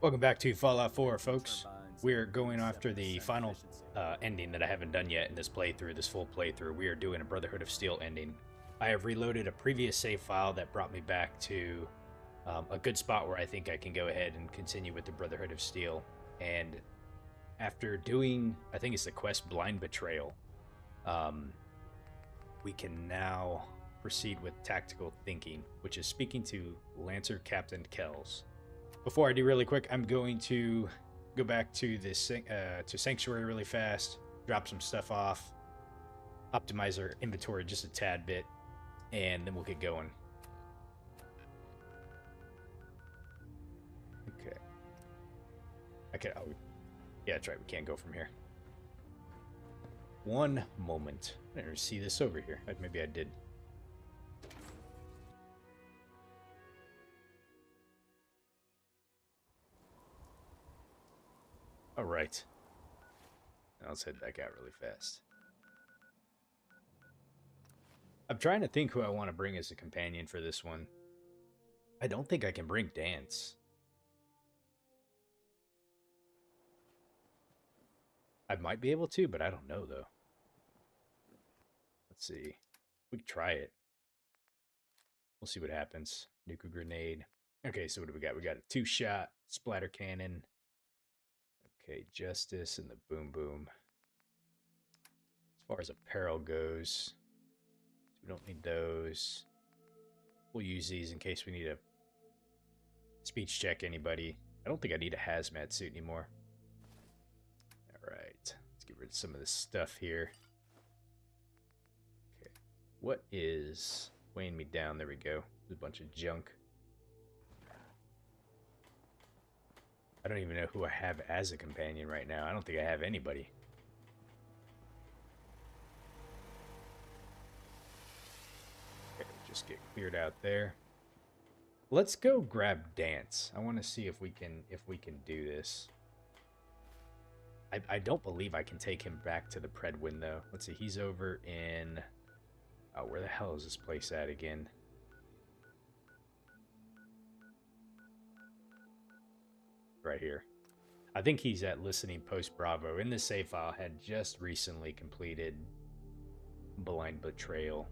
Welcome back to Fallout 4, folks. We're going after the final ending that I haven't done yet in this playthrough, this full playthrough. We are doing a Brotherhood of Steel ending. I have reloaded a previous save file that brought me back to a good spot where I think I can go ahead and continue with the Brotherhood of Steel. And after doing, I think it's the quest Blind Betrayal, we can now proceed with Tactical Thinking, which is speaking to Lancer Captain Kells. Before I do really quick, I'm going to go back to this to Sanctuary really fast, drop some stuff off, optimize our inventory just a tad bit, and then we'll get going. Okay. Okay. Oh, yeah, that's right. We can't go from here. One moment. I didn't see this over here. Maybe I did. All right. Now let's head back out really fast. I'm trying to think who I want to bring as a companion for this one. I don't think I can bring Dance. I might be able to, but I don't know, though. Let's see. We can try it. We'll see what happens. Nuka grenade. Okay, so what do we got? We got a 2-shot splatter cannon. Okay, Justice and the Boom Boom. As far as apparel goes, we don't need those. We'll use these in case we need to speech check anybody. I don't think I need a hazmat suit anymore. Alright, let's get rid of some of this stuff here. Okay, what is weighing me down? There we go. There's a bunch of junk. I don't even know who I have as a companion right now. I don't think I have anybody. Okay, just get cleared out there. Let's go grab Dance. I want to see if we can do this. I don't believe I can take him back to the Predwin though. Let's see. He's over in where the hell is this place at again? Right here. I think he's at Listening Post Bravo. In the save file, had just recently completed Blind Betrayal.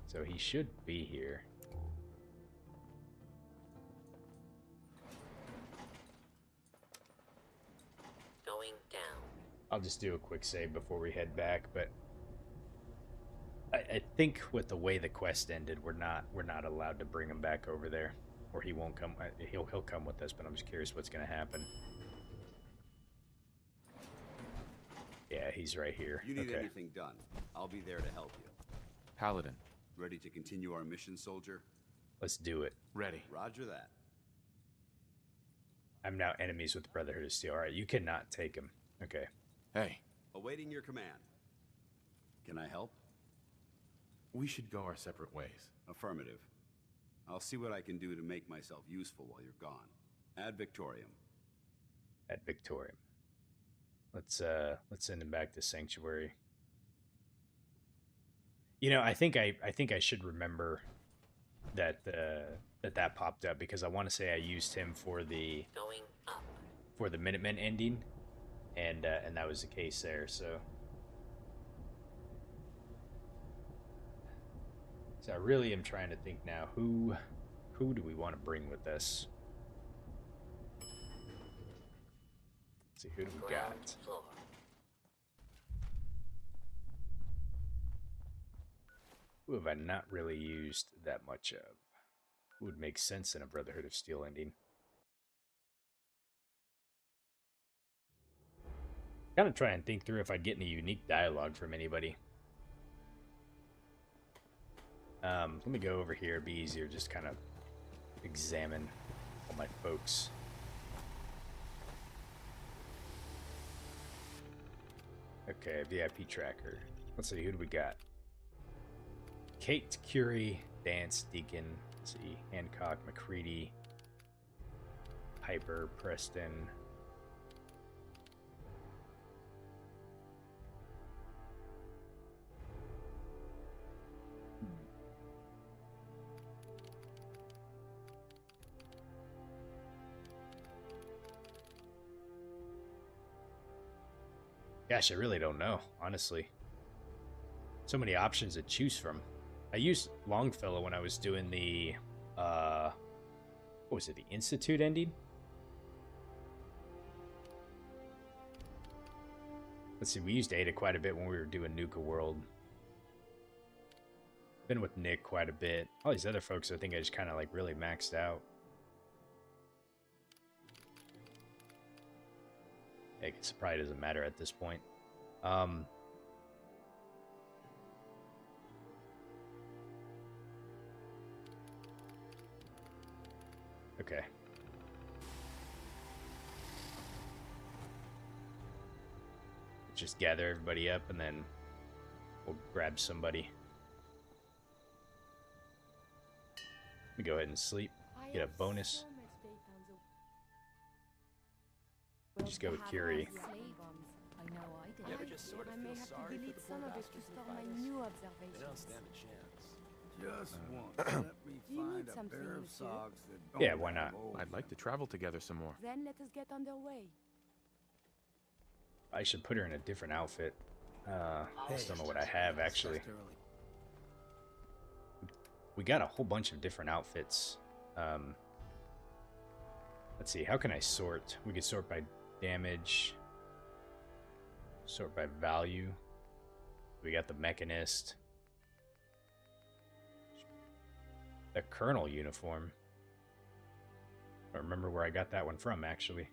So he should be here. Going down. I'll just do a quick save before we head back, but I think with the way the quest ended, we're not allowed to bring him back over there. Or he won't come. He'll come with us, but I'm just curious what's going to happen. Yeah, he's right here. You need anything done, I'll be there to help you. Paladin. Ready to continue our mission, soldier? Let's do it. Ready. Roger that. I'm now enemies with the Brotherhood of Steel. Alright, you cannot take him. Okay. Hey. Awaiting your command. Can I help? We should go our separate ways. Affirmative. I'll see what I can do to make myself useful while you're gone. Ad Victoriam. At Victorium. Let's send him back to Sanctuary. You know, I think I should remember that that popped up because I want to say I used him for the Going up. for the Minutemen ending, and that was the case there. So I really am trying to think now who do we want to bring with us? Let's see, who do we got? Ground floor. Who have I not really used that much of? Who would make sense in a Brotherhood of Steel ending? Kind of try and think through if I'd get any unique dialogue from anybody. Let me go over here. It'd be easier just kind of examine all my folks. Okay, VIP tracker. Let's see, who do we got? Kate, Curie, Dance, Deacon. Let's see, Hancock, McCready, Piper, Preston. Gosh, I really don't know, honestly. So many options to choose from. I used Longfellow when I was doing the, what was it, the Institute ending? Let's see, we used Ada quite a bit when we were doing Nuka-World. Been with Nick quite a bit. All these other folks, I think I just kind of like really maxed out. I guess it probably doesn't matter at this point. Okay. Just gather everybody up and then we'll grab somebody. Let me go ahead and sleep. Get a bonus. Just go with Curie. You ever just sort of feel sorry for the poor bastards who fight us? They don't stand a chance. Just once, let me find a pair of socks that don't Yeah, why not? I'd like to travel together some more. Then let us get underway. I should put her in a different outfit. I just don't know what I have, actually. We got a whole bunch of different outfits. Let's see, how can I sort? We could sort by damage. Sort by value. We got the Mechanist. The Colonel uniform. I don't remember where I got that one from, actually.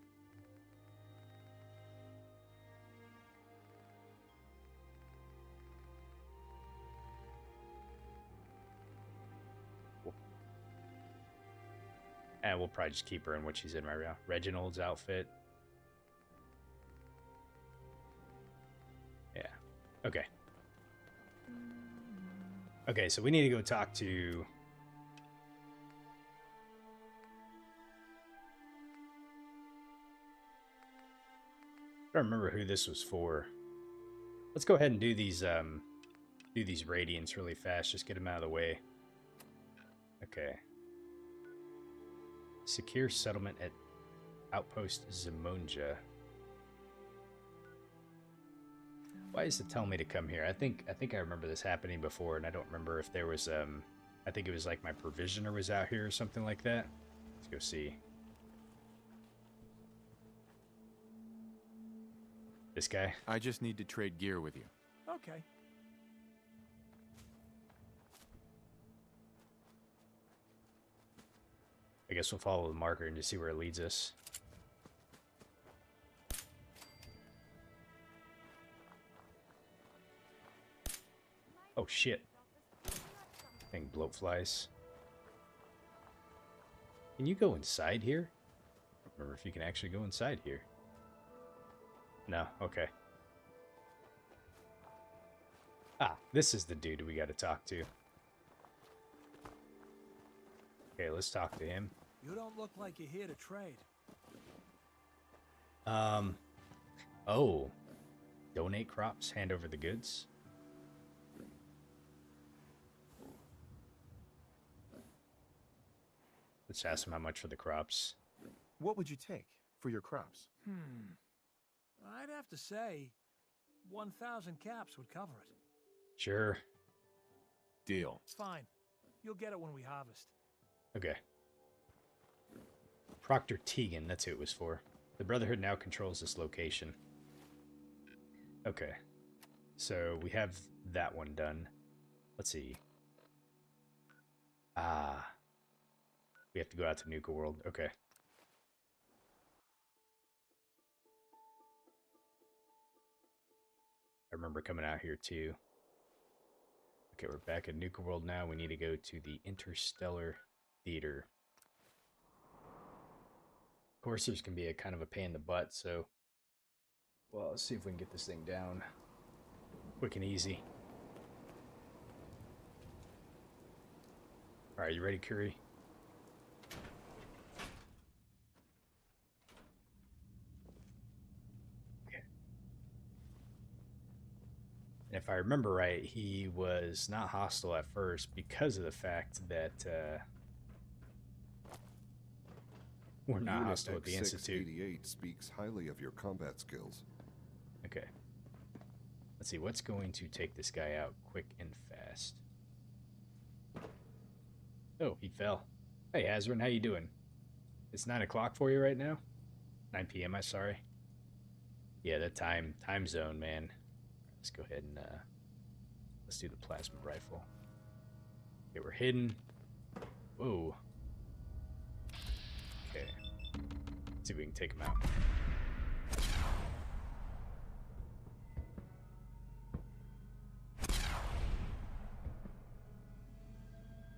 And we'll probably just keep her in what she's in right now. Reginald's outfit. Yeah. Okay. Okay, so we need to go talk to... I don't remember who this was for. Let's go ahead and do these radiants really fast. Just get them out of the way. Okay. Secure settlement at Outpost Zimonja. Why is it telling me to come here? I think I remember this happening before, and I don't remember if there was I think it was like my provisioner was out here or something like that. Let's go see. This guy? I just need to trade gear with you. Okay. I guess we'll follow the marker and just see where it leads us. Oh shit. Dang bloatflies. Can you go inside here? I don't remember if you can actually go inside here. No, okay. Ah, this is the dude we gotta talk to. Okay, let's talk to him. You don't look like you're here to trade. Oh. Donate crops, hand over the goods. Let's ask him how much for the crops. What would you take for your crops? I'd have to say 1,000 caps would cover it. Sure. Deal. Fine. You'll get it when we harvest. Okay. Proctor Tegan, that's who it was for. The Brotherhood now controls this location. Okay. So we have that one done. Let's see. Ah. We have to go out to Nuka-World. Okay. I remember coming out here too. Okay, we're back at Nuka-World now. We need to go to the Interstellar Theater. Coursers can be a kind of a pain in the butt, so... Well, let's see if we can get this thing down. Quick and easy. Alright, you ready, Curie? Okay. And if I remember right, he was not hostile at first because of the fact that, we're not hostile at the Institute. Unit X688 speaks highly of your combat skills. Okay. Let's see, what's going to take this guy out quick and fast? Oh, he fell. Hey, Hazrin, how you doing? It's 9 o'clock for you right now? 9 p.m., I'm sorry. Yeah, that time zone, man. Let's go ahead and let's do the plasma rifle. Okay, we're hidden. Whoa. Okay. Let's see if we can take him out.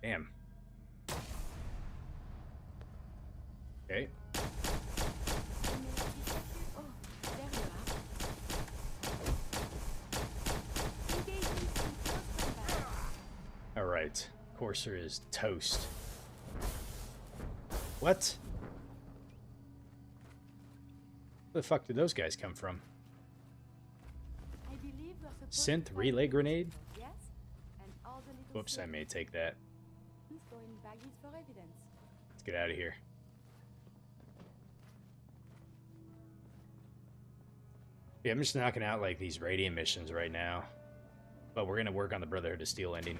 Damn. Okay. Oh, there you are. All right. Courser is toast. What? Where the fuck did those guys come from? I believe we're supposed Synth to relay find grenade? yes? And all the little Whoops, I may take that. things go in baggies for evidence. Let's get out of here. Yeah, I'm just knocking out like these radiant missions right now. But we're gonna work on the Brotherhood of Steel ending.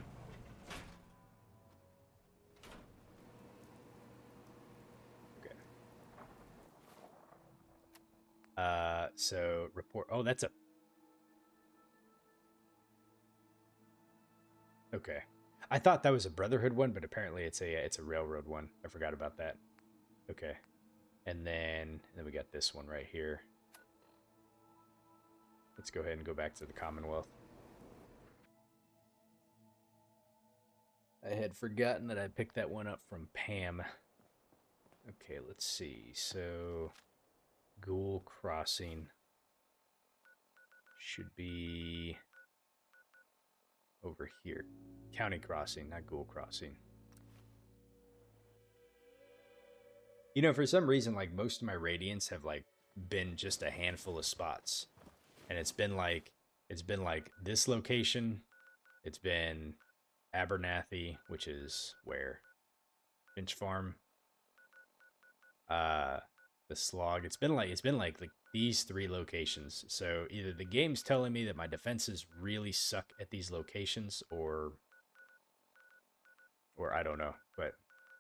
Okay. So report. Oh, that's a. Okay. I thought that was a Brotherhood one, but apparently it's a railroad one. I forgot about that. Okay. And then we got this one right here. Let's go ahead and go back to the Commonwealth. I had forgotten that I picked that one up from Pam. Okay, let's see. So, Ghoul Crossing should be over here. County Crossing, not Ghoul Crossing. You know, for some reason, like, most of my radiants have, like, been just a handful of spots. And it's been like this location. It's been Abernathy, which is where? Finch Farm. The Slog. It's been like these 3 locations. So either the game's telling me that my defenses really suck at these locations, or I don't know. But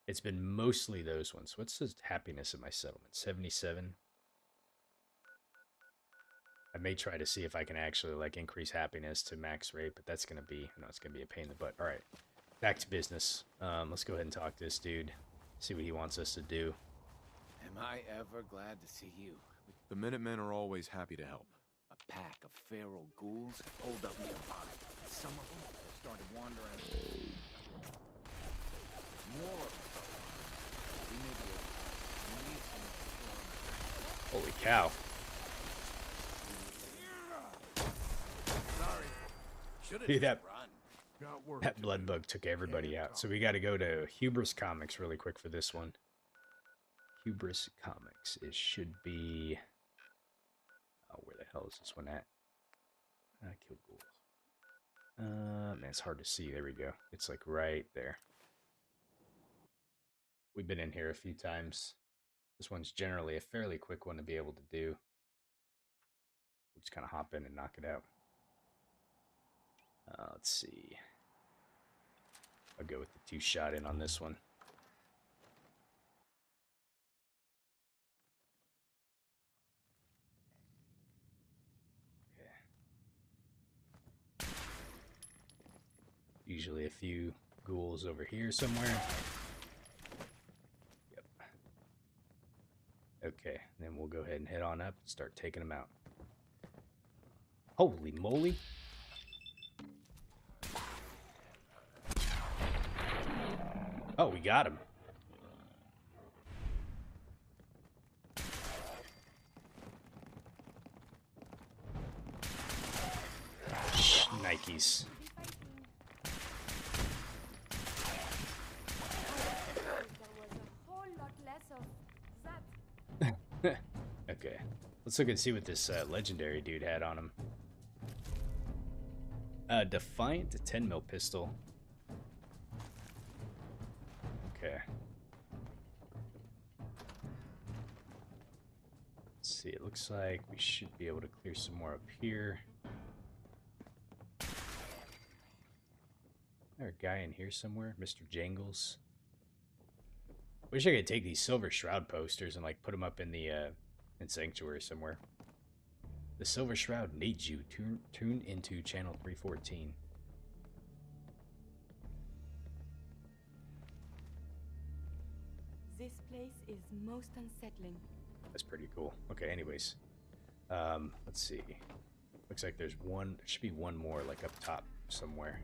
it's been mostly those ones. What's the happiness of my settlement? 77. I may try to see if I can actually like increase happiness to max rate, but that's gonna be it's gonna be a pain in the butt. All right, back to business. Let's go ahead and talk to this dude, see what he wants us to do. Am I ever glad to see you? The Minutemen are always happy to help. A pack of feral ghouls pulled up nearby. Some of them started wandering. More of them. We need some. Holy cow! Dude, that blood bug took everybody out. So we got to go to Hubris Comics really quick for this one. Hubris Comics. It should be. Oh, where the hell is this one at? Kill ghouls. Man, it's hard to see. There we go. It's like right there. We've been in here a few times. This one's generally a fairly quick one to be able to do. We'll just kind of hop in and knock it out. Let's see. I'll go with the 2-shot in on this one. Okay. Usually a few ghouls over here somewhere. Yep. Okay, then we'll go ahead and head on up and start taking them out. Holy moly! Oh, we got him. Nikes. Okay. Let's look and see what this legendary dude had on him. Defiant 10mm pistol. Okay. Let's see, it looks like we should be able to clear some more up here. there a guy in here somewhere? Mr. Jangles? Wish I could take these Silver Shroud posters and like put them up in the in Sanctuary somewhere. The Silver Shroud needs you. Tune into channel 314. This place is most unsettling. That's pretty cool. Okay, anyways. Let's see. Looks like there's one, there should be one more like up top somewhere.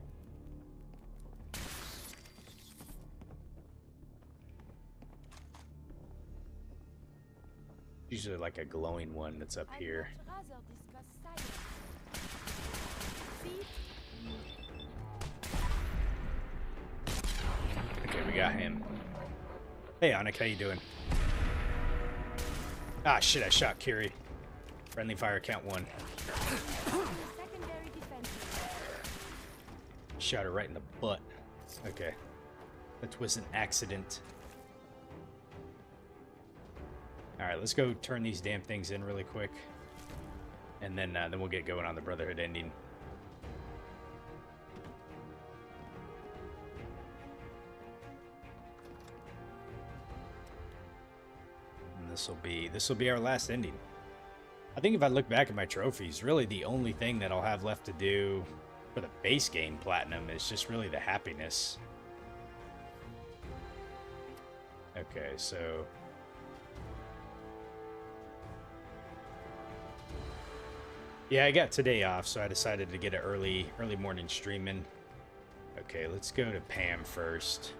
Usually like a glowing one that's up here. I'd much rather discuss science. See? Okay, we got him. Hey, Anik, how you doing? Ah, shit, I shot Kiri. Friendly fire count 1. Secondary defense. Shot her right in the butt. Okay. That was an accident. Alright, let's go turn these damn things in really quick. And then we'll get going on the Brotherhood ending. And this will be our last ending. I think if I look back at my trophies, really the only thing that I'll have left to do for the base game platinum is just really the happiness. Okay, so yeah, I got today off, so I decided to get an early morning streaming. Okay, let's go to Pam first.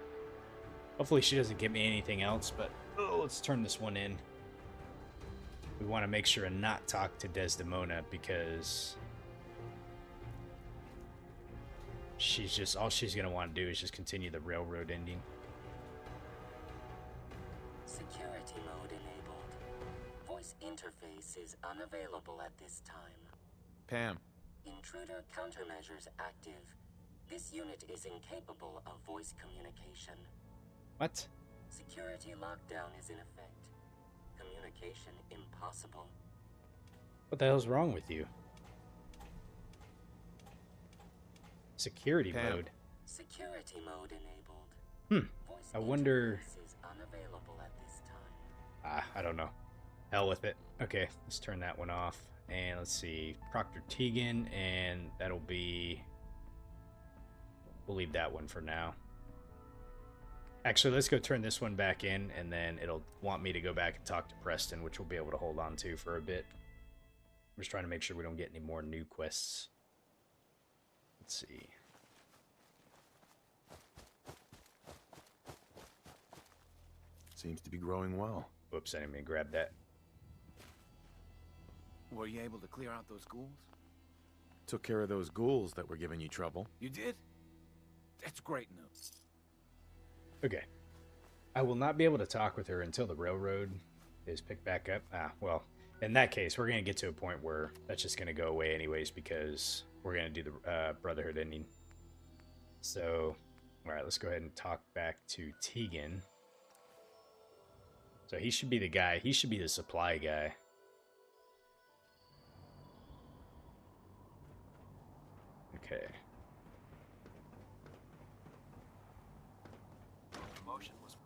Hopefully she doesn't give me anything else, but let's turn this one in. We want to make sure and not talk to Desdemona because she's just, all she's going to want to do is just continue the railroad ending. Security mode enabled. Voice interface is unavailable at this time. Pam, Intruder countermeasures active. This unit is incapable of voice communication. What? Security lockdown is in effect. Communication impossible. What the hell's wrong with you? Security Pam. mode. Security mode enabled. Voice I wonder... interface is unavailable at this time. I don't know. Hell with it. Okay, let's turn that one off. And let's see. Proctor Tegan, and that'll be... We'll leave that one for now. Actually, let's go turn this one back in, and then it'll want me to go back and talk to Preston, which we'll be able to hold on to for a bit. I'm just trying to make sure we don't get any more new quests. Let's see. Seems to be growing well. Whoops, I didn't mean to grab that. Were you able to clear out those ghouls? took care of those ghouls that were giving you trouble. You did? That's great news. Okay. I will not be able to talk with her until the railroad is picked back up. Well, in that case, we're going to get to a point where that's just going to go away anyways because we're going to do the Brotherhood ending. So, all right, let's go ahead and talk back to Tegan. So he should be the guy. He should be the supply guy. Okay. Promotion was...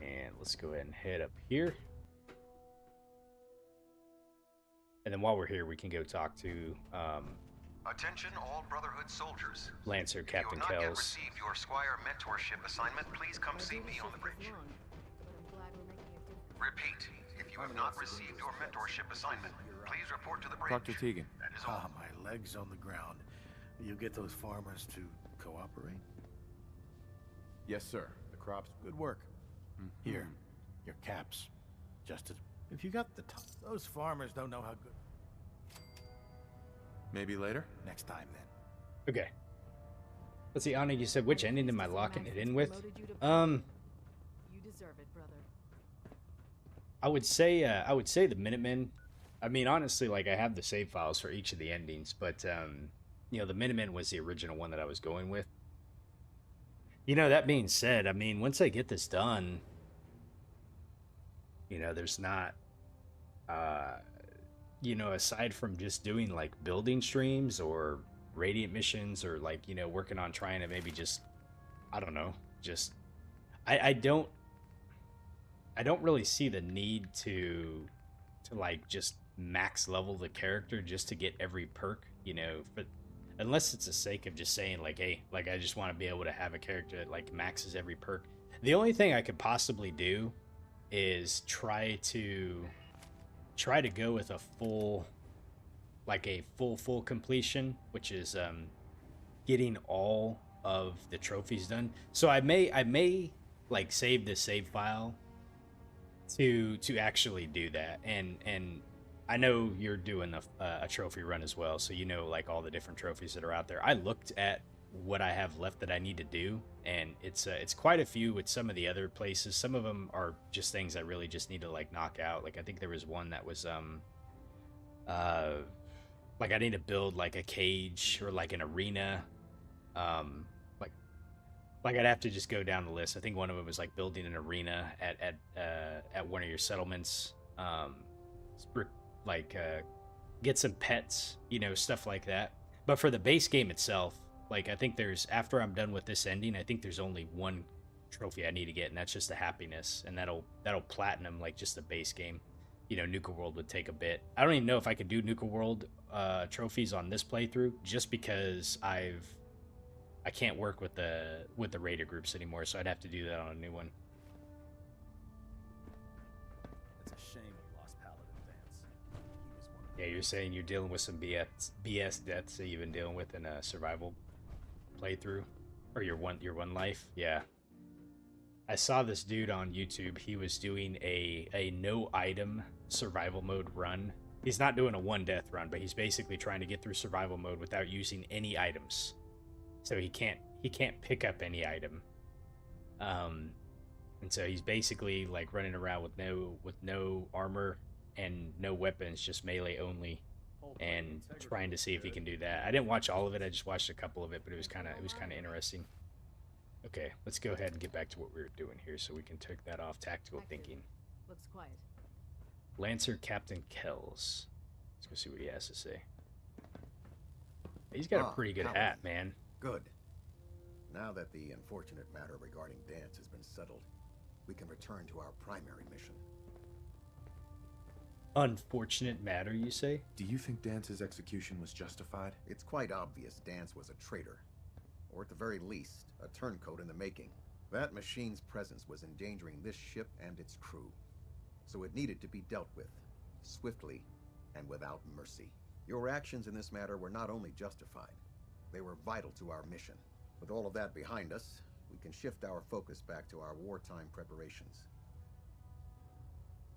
And let's go ahead and head up here. And then while we're here, we can go talk to Attention all Brotherhood soldiers. Lancer Captain If you have not yet Kells. received your Squire mentorship assignment, please come see me on the bridge. Repeat, if you have not received your mentorship assignment, please report to the bridge. Dr. Tegan. That is all. Ah, my legs on the ground. You get those farmers to cooperate? Yes, sir. The crops. Good work. Here, your caps. Just as if you got the those farmers don't know how good. Maybe later? Next time, then. Okay. Let's see, Anna, you said which ending am I locking it in with? You deserve it, brother. I would say the Minutemen. I mean, honestly, like I have the save files for each of the endings, but you know, the Minutemen was the original one that I was going with. You know, that being said, I mean, once I get this done, you know, there's not you know, aside from just doing like building streams or radiant missions or like, you know, working on trying to maybe just, I don't know, just I don't really see the need to like just max level the character just to get every perk, you know, but unless it's the sake of just saying like, hey, like I just want to be able to have a character that like maxes every perk. The only thing I could possibly do is try to go with a full, like a full completion, which is getting all of the trophies done. So I may like save this save file to actually do that, and I know you're doing a trophy run as well, so you know like all the different trophies that are out there. I looked at what I have left that I need to do, and it's quite a few with some of the other places. Some of them are just things I really just need to like knock out. Like I think there was one that was like I need to build like a cage or like an arena. Like I'd have to just go down the list. I think one of them was like building an arena at one of your settlements. Get some pets, you know, stuff like that. But for the base game itself, like I think there's, after I'm done with this ending, I think there's only one trophy I need to get, and that's just the happiness, and that'll platinum like just the base game. You know, Nuka-World would take a bit. I don't even know if I could do Nuka-World trophies on this playthrough, just because I can't work with the raider groups anymore, so I'd have to do that on a new one. It's a shame we lost Paladin Vance. He was one of Yeah, you're saying you're dealing with some BS deaths that you've been dealing with in a survival playthrough, or your one life. Yeah, I saw this dude on YouTube. He was doing a no item survival mode run. He's not doing a one death run, but he's basically trying to get through survival mode without using any items. So he can't pick up any item. And so he's basically like running around with no armor and no weapons, just melee only, and trying to see if he can do that. I didn't watch all of it. I just watched a couple of it, but it was kind of interesting. Okay, let's go ahead and get back to what we were doing here, so we can take that off. Tactical thinking. Looks quiet. Lancer Captain Kells. Let's go see what he has to say. He's got a pretty good hat, man. Good. Now that the unfortunate matter regarding Dance has been settled, we can return to our primary mission. Unfortunate matter, you say? Do you think Dance's execution was justified? It's quite obvious Dance was a traitor. Or at the very least, a turncoat in the making. That machine's presence was endangering this ship and its crew. So it needed to be dealt with, swiftly and without mercy. Your actions in this matter were not only justified, they were vital to our mission. With all of that behind us, we can shift our focus back to our wartime preparations.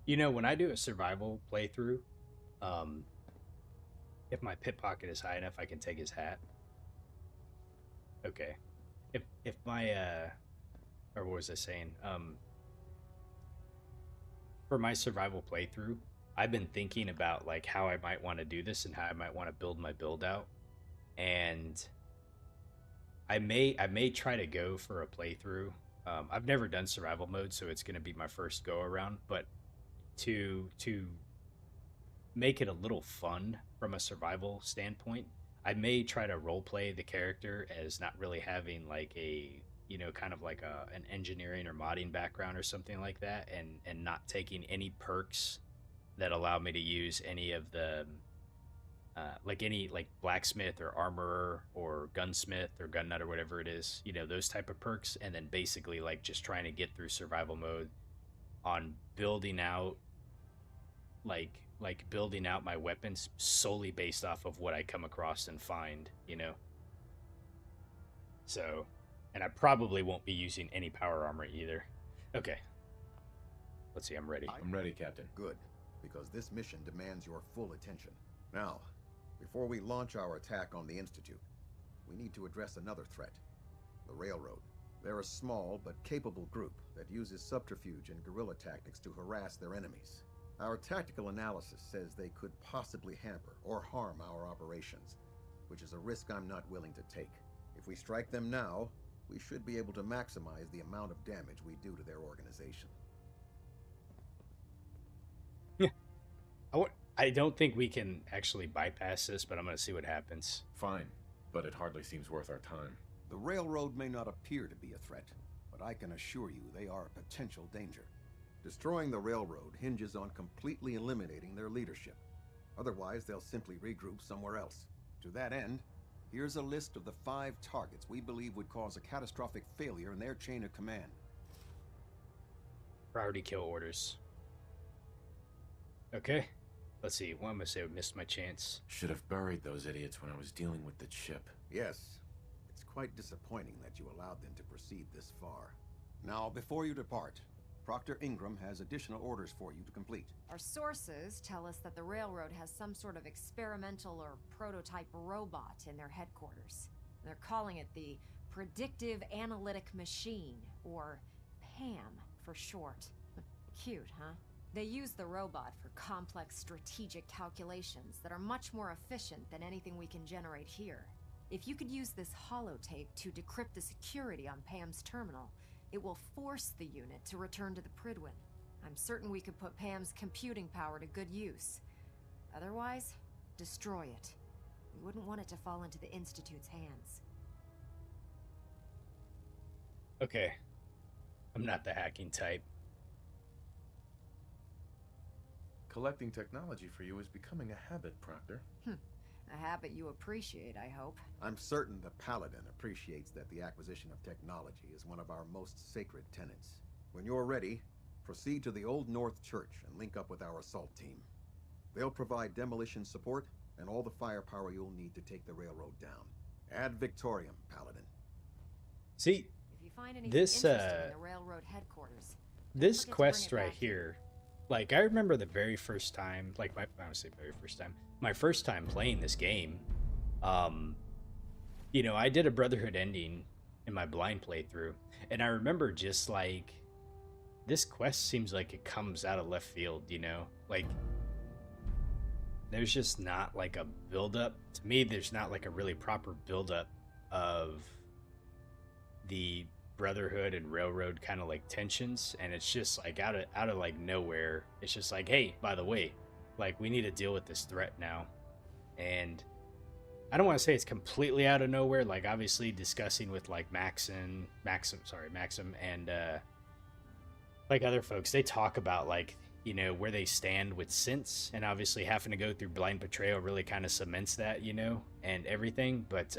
You know, when I do a survival playthrough, if my pit pocket is high enough, I can take his hat. Okay. If my or what was I saying? For my survival playthrough, I've been thinking about like how I might want to do this and how I might want to build my build out. And I may try to go for a playthrough. I've never done survival mode, so it's going to be my first go around, but to make it a little fun from a survival standpoint, I may try to roleplay the character as not really having like a, you know, kind of like an engineering or modding background or something like that, and not taking any perks that allow me to use any of the like any like blacksmith or armorer or gunsmith or gun nut or whatever it is, you know, those type of perks, and then basically like just trying to get through survival mode on building out like building out my weapons solely based off of what I come across and find, you know. So, and I probably won't be using any power armor either. Okay. Let's see, I'm ready. I'm ready, Captain. Good, because this mission demands your full attention. Now, before we launch our attack on the Institute, we need to address another threat, the Railroad. They're a small but capable group that uses subterfuge and guerrilla tactics to harass their enemies. Our tactical analysis says they could possibly hamper or harm our operations, which is a risk I'm not willing to take. If we strike them now, we should be able to maximize the amount of damage we do to their organization. I don't think we can actually bypass this, but I'm going to see what happens. Fine, but it hardly seems worth our time. The railroad may not appear to be a threat, but I can assure you they are a potential danger. Destroying the railroad hinges on completely eliminating their leadership. Otherwise, they'll simply regroup somewhere else. To that end, here's a list of the 5 targets we believe would cause a catastrophic failure in their chain of command. Priority kill orders. Okay. Let's see. Well, I'm going to say I missed my chance. Should have buried those idiots when I was dealing with the chip. Yes, it's quite disappointing that you allowed them to proceed this far. Now, before you depart, Proctor Ingram has additional orders for you to complete. Our sources tell us that the railroad has some sort of experimental or prototype robot in their headquarters. They're calling it the Predictive Analytic Machine, or PAM for short. Cute, huh? They use the robot for complex strategic calculations that are much more efficient than anything we can generate here. If you could use this holotape to decrypt the security on Pam's terminal, it will force the unit to return to the Pridwin. I'm certain we could put Pam's computing power to good use. Otherwise, destroy it. We wouldn't want it to fall into the Institute's hands. Okay. I'm not the hacking type. Collecting technology for you is becoming a habit, Proctor. A habit you appreciate, I hope. I'm certain the Paladin appreciates that the acquisition of technology is one of our most sacred tenets. When you're ready, proceed to the Old North Church and link up with our assault team. They'll provide demolition support and all the firepower you'll need to take the railroad down. Ad Victoriam, Paladin. See, If you find anything this interesting in the railroad headquarters, this forget to quest bring it right back here, like, I remember the very first time, like, I would say very first time, my first time playing this game, you know, I did a Brotherhood ending in my blind playthrough, and I remember just, like, this quest seems like it comes out of left field, you know? Like, there's just not, like, a build-up. To me, there's not, like, a really proper build-up of the Brotherhood and Railroad kind of like tensions, and it's just like out of like nowhere. It's just like, hey, by the way, like, we need to deal with this threat now. And I don't want to say it's completely out of nowhere. Like, obviously discussing with like Maxim and like other folks, they talk about, like, you know, where they stand with synths, and obviously having to go through blind betrayal really kind of cements that, you know, and everything. But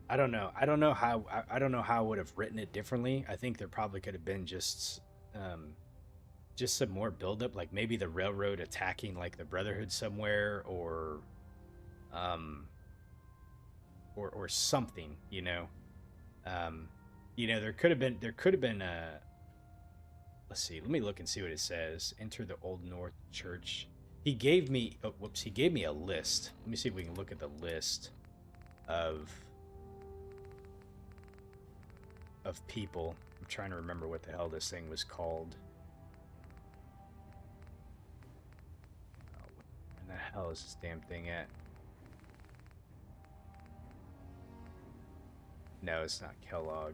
I don't know how I would have written it differently. I think there probably could have been just some more buildup, like maybe the railroad attacking like the Brotherhood somewhere, or something, you know. There could have been let's see, let me look and see what it says. Enter the Old North Church. He gave me a list. Let me see if we can look at the list of people. I'm trying to remember what the hell this thing was called. Oh, where the hell is this damn thing at? No, it's not Kellogg.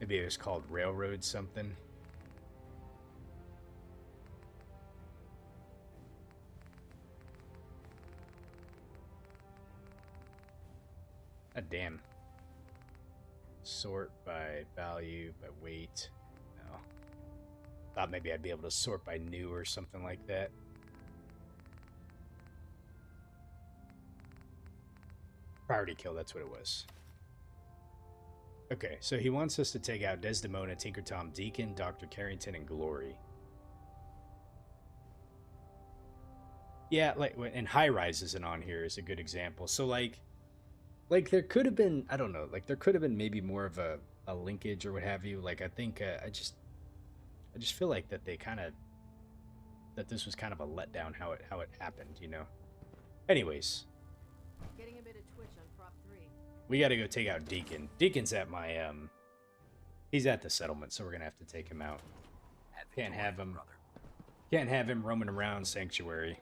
Maybe it was called Railroad something. Ah, damn. Sort by value, by weight. No. Thought maybe I'd be able to sort by new or something like that. Priority kill, that's what it was. Okay, so he wants us to take out Desdemona, Tinker Tom, Deacon, Dr. Carrington, and Glory. Yeah, like, and High Rise isn't on here is a good example. So, like there could have been, I don't know, like there could have been maybe more of a linkage or what have you. Like, I think I just feel like that this was kind of a letdown how it happened, you know. Anyways, Getting a bit of twitch on prop 3. we got to go take out Deacon. Deacon's at my he's at the settlement, so we're gonna have to take him out. Can't have him roaming around Sanctuary.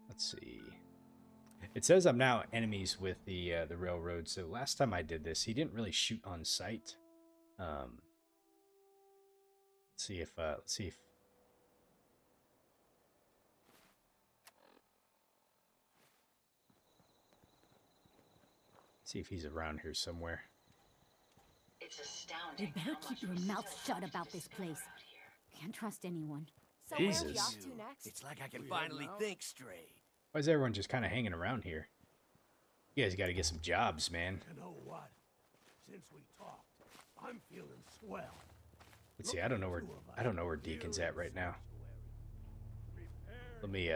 Let's see. It says I'm now enemies with the railroad. So last time I did this, he didn't really shoot on sight. Let's see if he's around here somewhere. It's astounding. You better keep your mouth shut about this place. Can't trust anyone. So where are we Jesus. off to next? It's like I can finally think straight. Why is everyone just kind of hanging around here? You guys got to get some jobs, man. You know what? Since we talked, I'm feeling swell. Let's see. I don't know where Deacon's at right now. Let me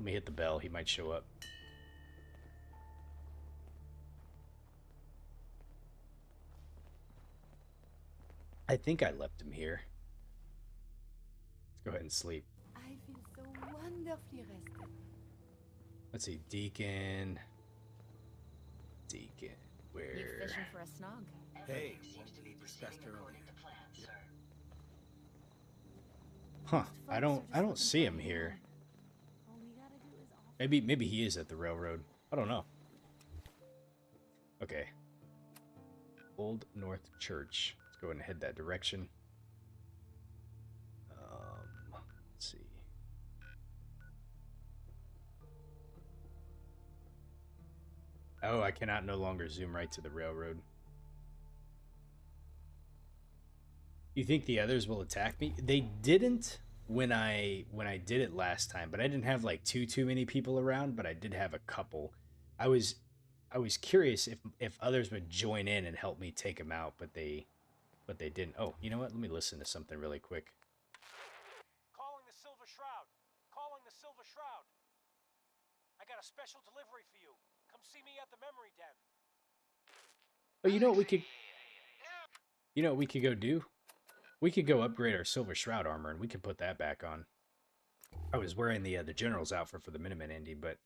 hit the bell. He might show up. I think I left him here. Let's go ahead and sleep. I feel so wonderfully rested. Let's see, Deacon. Where? You fishing for a snog? Hey, what we discussed earlier. Huh? I don't see him here. Maybe he is at the railroad. I don't know. Okay. Old North Church. Let's go ahead and head that direction. Let's see. Oh, I cannot no longer zoom right to the railroad. You think the others will attack me? They didn't when I did it last time, but I didn't have like too many people around, but I did have a couple. I was curious if others would join in and help me take them out, but they didn't. Oh, you know what? Let me listen to something really quick. Calling the Silver Shroud. Calling the Silver Shroud. I got a special delivery for you. Come see me at the memory den. Oh, you know what we could go do? We could go upgrade our Silver Shroud armor, and we could put that back on. I was wearing the General's outfit for the Minutemen ending, but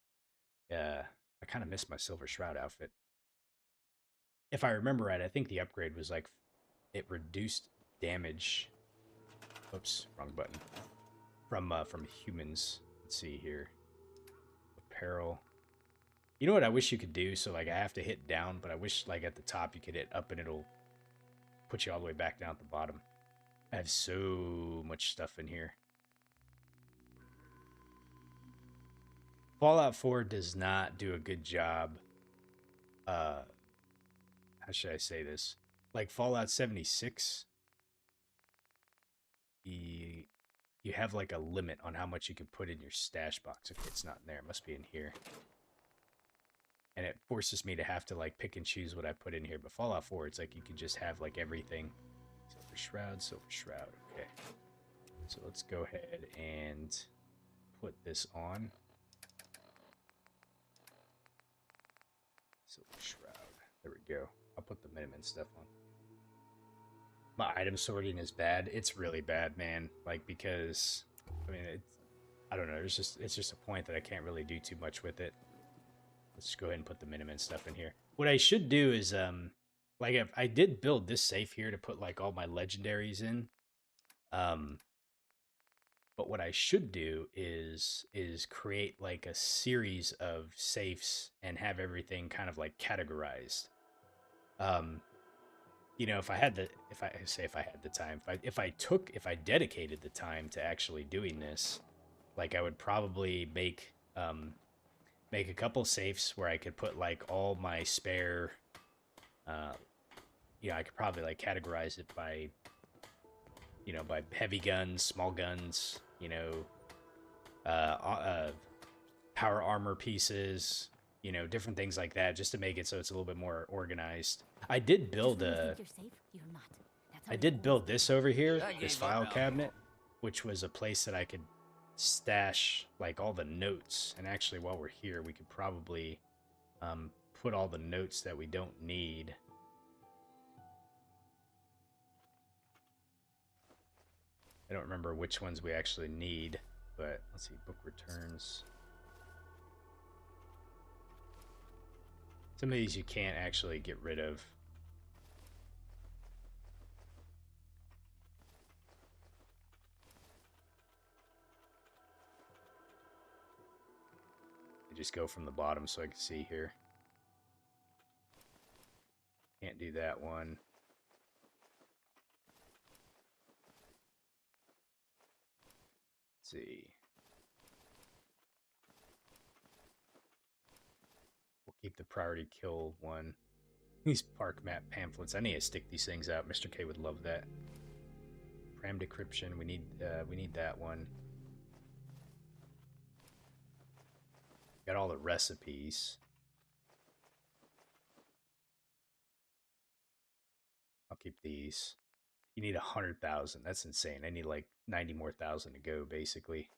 I kind of missed my Silver Shroud outfit. If I remember right, I think the upgrade was like it reduced damage. Oops, wrong button. From humans. Let's see here. Apparel. You know what I wish you could do? So like I have to hit down, but I wish like at the top you could hit up and it'll put you all the way back down at the bottom. I have so much stuff in here. Fallout 4 does not do a good job. How should I say this? Like Fallout 76, you have like a limit on how much you can put in your stash box. Okay, it's not in there. It must be in here. And it forces me to have to like pick and choose what I put in here. But Fallout 4, it's like you can just have like everything. Silver Shroud. Okay. So let's go ahead and put this on. Silver Shroud. There we go. I'll put the Minutemen stuff on. My item sorting is bad. It's really bad, man. Like, because, I mean, I don't know. It's just a point that I can't really do too much with it. Let's just go ahead and put the Minutemen stuff in here. What I should do is, like, if I did build this safe here to put, like, all my legendaries in. But what I should do is create, like, a series of safes and have everything kind of, like, categorized. You know, if I had the time, if I dedicated the time to actually doing this, like, I would probably make a couple safes where I could put, like, all my spare, you know, I could probably like categorize it by, you know, by heavy guns, small guns, you know, power armor pieces, you know, different things like that, just to make it so it's a little bit more organized. I did build this over here, this file cabinet, which was a place that I could stash like all the notes. And actually, while we're here, we could probably put all the notes that we don't need. I don't remember which ones we actually need, but let's see, book returns. Some of these you can't actually get rid of. I just go from the bottom so I can see here. Can't do that one. Let's see. We'll keep the priority kill one. These park map pamphlets. I need to stick these things out. Mr. K would love that. Pram decryption. We need that one. Got all the recipes. I'll keep these. You need 100,000. That's insane. I need like 90 more thousand to go, basically.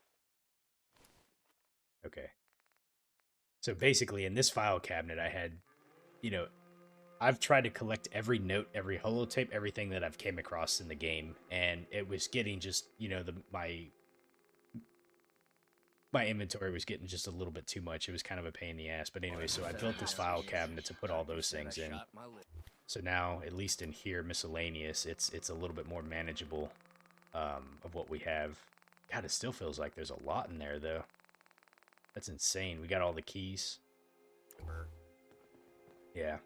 Okay. So basically, in this file cabinet, I had, you know, I've tried to collect every note, every holotape, everything that I've came across in the game, and it was getting just, you know, my inventory was getting just a little bit too much. It was kind of a pain in the ass. But anyway, so I built this file cabinet to put all those things in. So now, at least in here, miscellaneous, it's a little bit more manageable of what we have. God, it still feels like there's a lot in there, though. That's insane. We got all the keys. Yeah.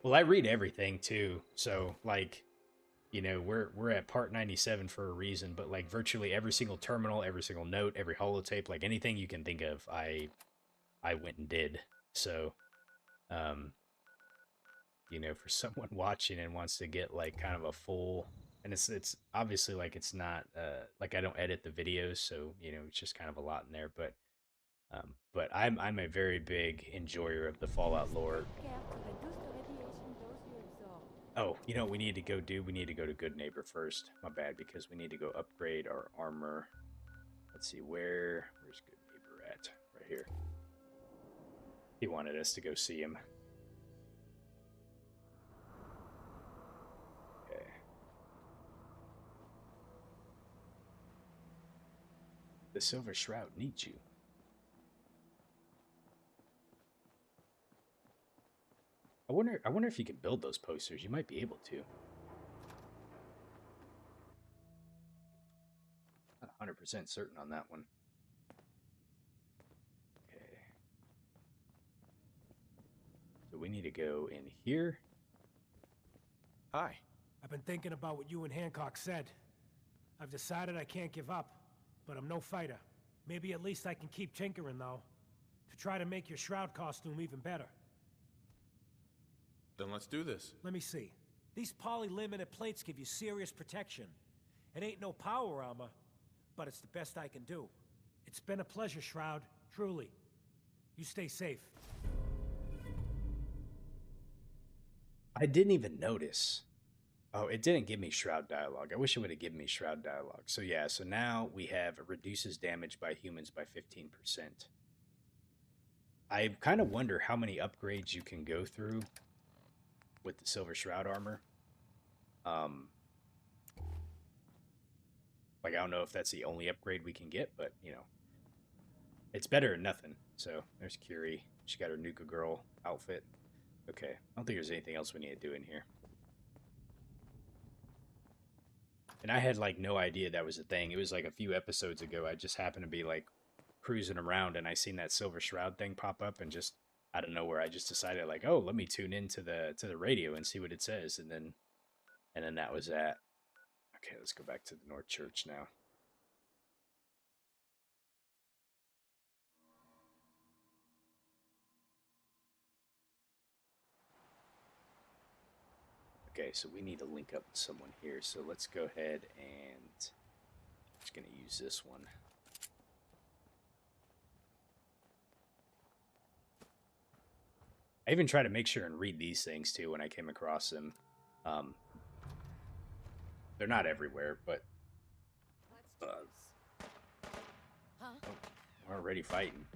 Well, I read everything, too. So, like, you know, we're at part 97 for a reason, but, like, virtually every single terminal, every single note, every holotape, like, anything you can think of, I went and did. So, you know, for someone watching and wants to get like kind of a full, and it's obviously like it's not like I don't edit the videos, so you know it's just kind of a lot in there. But I'm a very big enjoyer of the Fallout lore. Oh, you know what we need to go do? We need to go to Good Neighbor first. My bad, because we need to go upgrade our armor. Let's see, where's Good Neighbor at? Right here. He wanted us to go see him. The Silver Shroud needs you. I wonder if you can build those posters. You might be able to. Not 100% certain on that one. Okay. So we need to go in here. Hi. I've been thinking about what you and Hancock said. I've decided I can't give up, but I'm no fighter. Maybe at least I can keep tinkering, though, to try to make your shroud costume even better. Then let's do this. Let me see. These poly-limited plates give you serious protection. It ain't no power armor, but it's the best I can do. It's been a pleasure, Shroud, truly. You stay safe. I didn't even notice. Oh, it didn't give me Shroud dialogue. I wish it would have given me Shroud dialogue. So yeah, so now we have reduces damage by humans by 15%. I kind of wonder how many upgrades you can go through with the Silver Shroud armor. Like, I don't know if that's the only upgrade we can get, but, you know, it's better than nothing. So, there's Curie. She got her Nuka Girl outfit. Okay, I don't think there's anything else we need to do in here. And I had, like, no idea that was a thing. It was, like, a few episodes ago. I just happened to be, like, cruising around, and I seen that Silver Shroud thing pop up, and just out of nowhere, I just decided, like, oh, let me tune into the radio and see what it says, and then that was that. Okay, let's go back to the North Church now. Okay, so we need to link up with someone here. So let's go ahead and I'm just going to use this one. I even try to make sure and read these things too when I came across them. They're not everywhere, but oh, we're already fighting.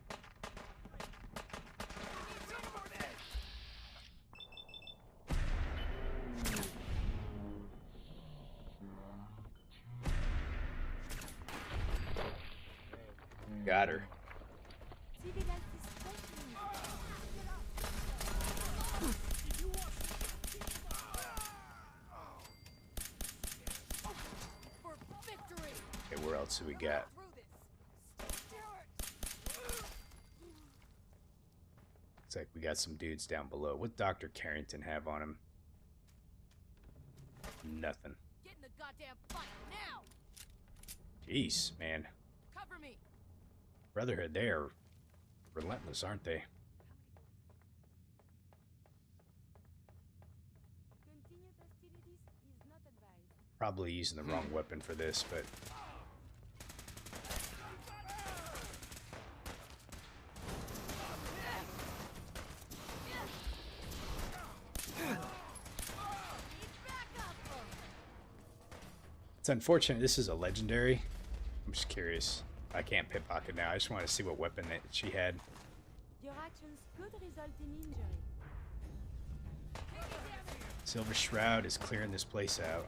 Got her. Okay, where else do we got? Looks like we got some dudes down below. What Dr. Carrington have on him? Nothing. Get in the goddamn fight now. Jeez, man. Cover Brotherhood, they are relentless, aren't they? Probably using the wrong weapon for this, but... It's unfortunate this is a legendary. I'm just curious. I can't pickpocket now. I just want to see what weapon that she had. Your actions could result in injury. Silver Shroud is clearing this place out.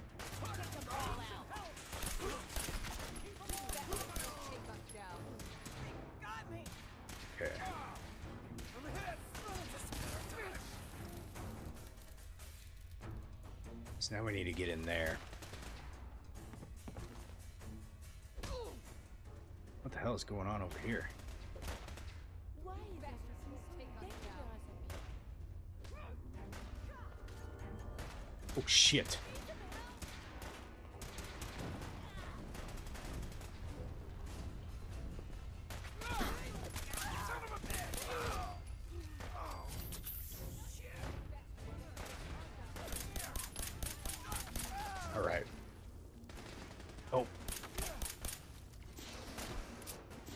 Okay. So now we need to get in there. What the hell is going on over here? Why is this Oh shit. All right. Oh.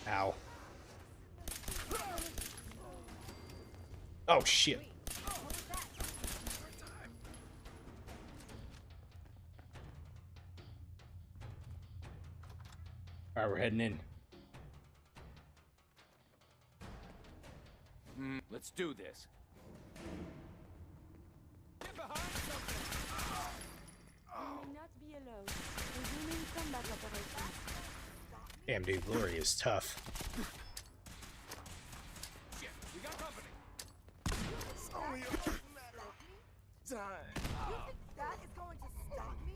Ow. Oh shit. All right, we're heading in. Let's do this. Get behind something! You will not be alone. Resuming combat operations. Damn, dude, Glory is tough. Shit, we got company. It's only a matter of time. You think that is going to stop me?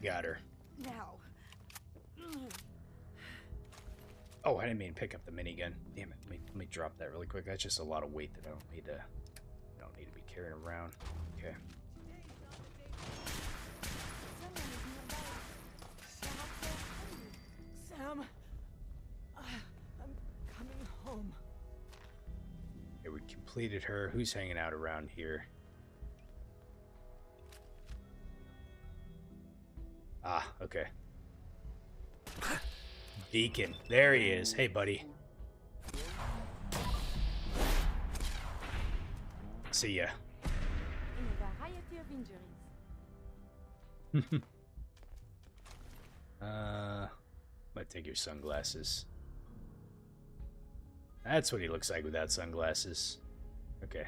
Got her. Now. Oh, I didn't mean to pick up the minigun. Damn it. Let me drop that really quick. That's just a lot of weight that I don't need to be carrying around. Okay. Sam, I'm coming home. Okay, we completed her. Who's hanging out around here? Ah, okay. Deacon. There he is. Hey, buddy. See ya. In a variety of injuries. Might take your sunglasses. That's what he looks like without sunglasses. Okay.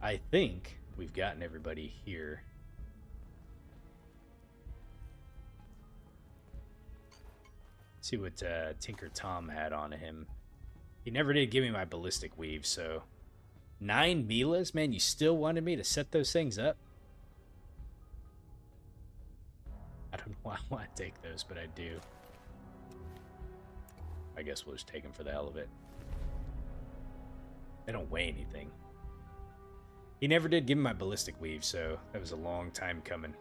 I think we've gotten everybody here. See what Tinker Tom had on him. He never did give me my ballistic weave, so 9 Milas? Man, you still wanted me to set those things up? I don't know why I want to take those, but I do. I guess we'll just take them for the hell of it. They don't weigh anything. He never did give me my ballistic weave, so that was a long time coming.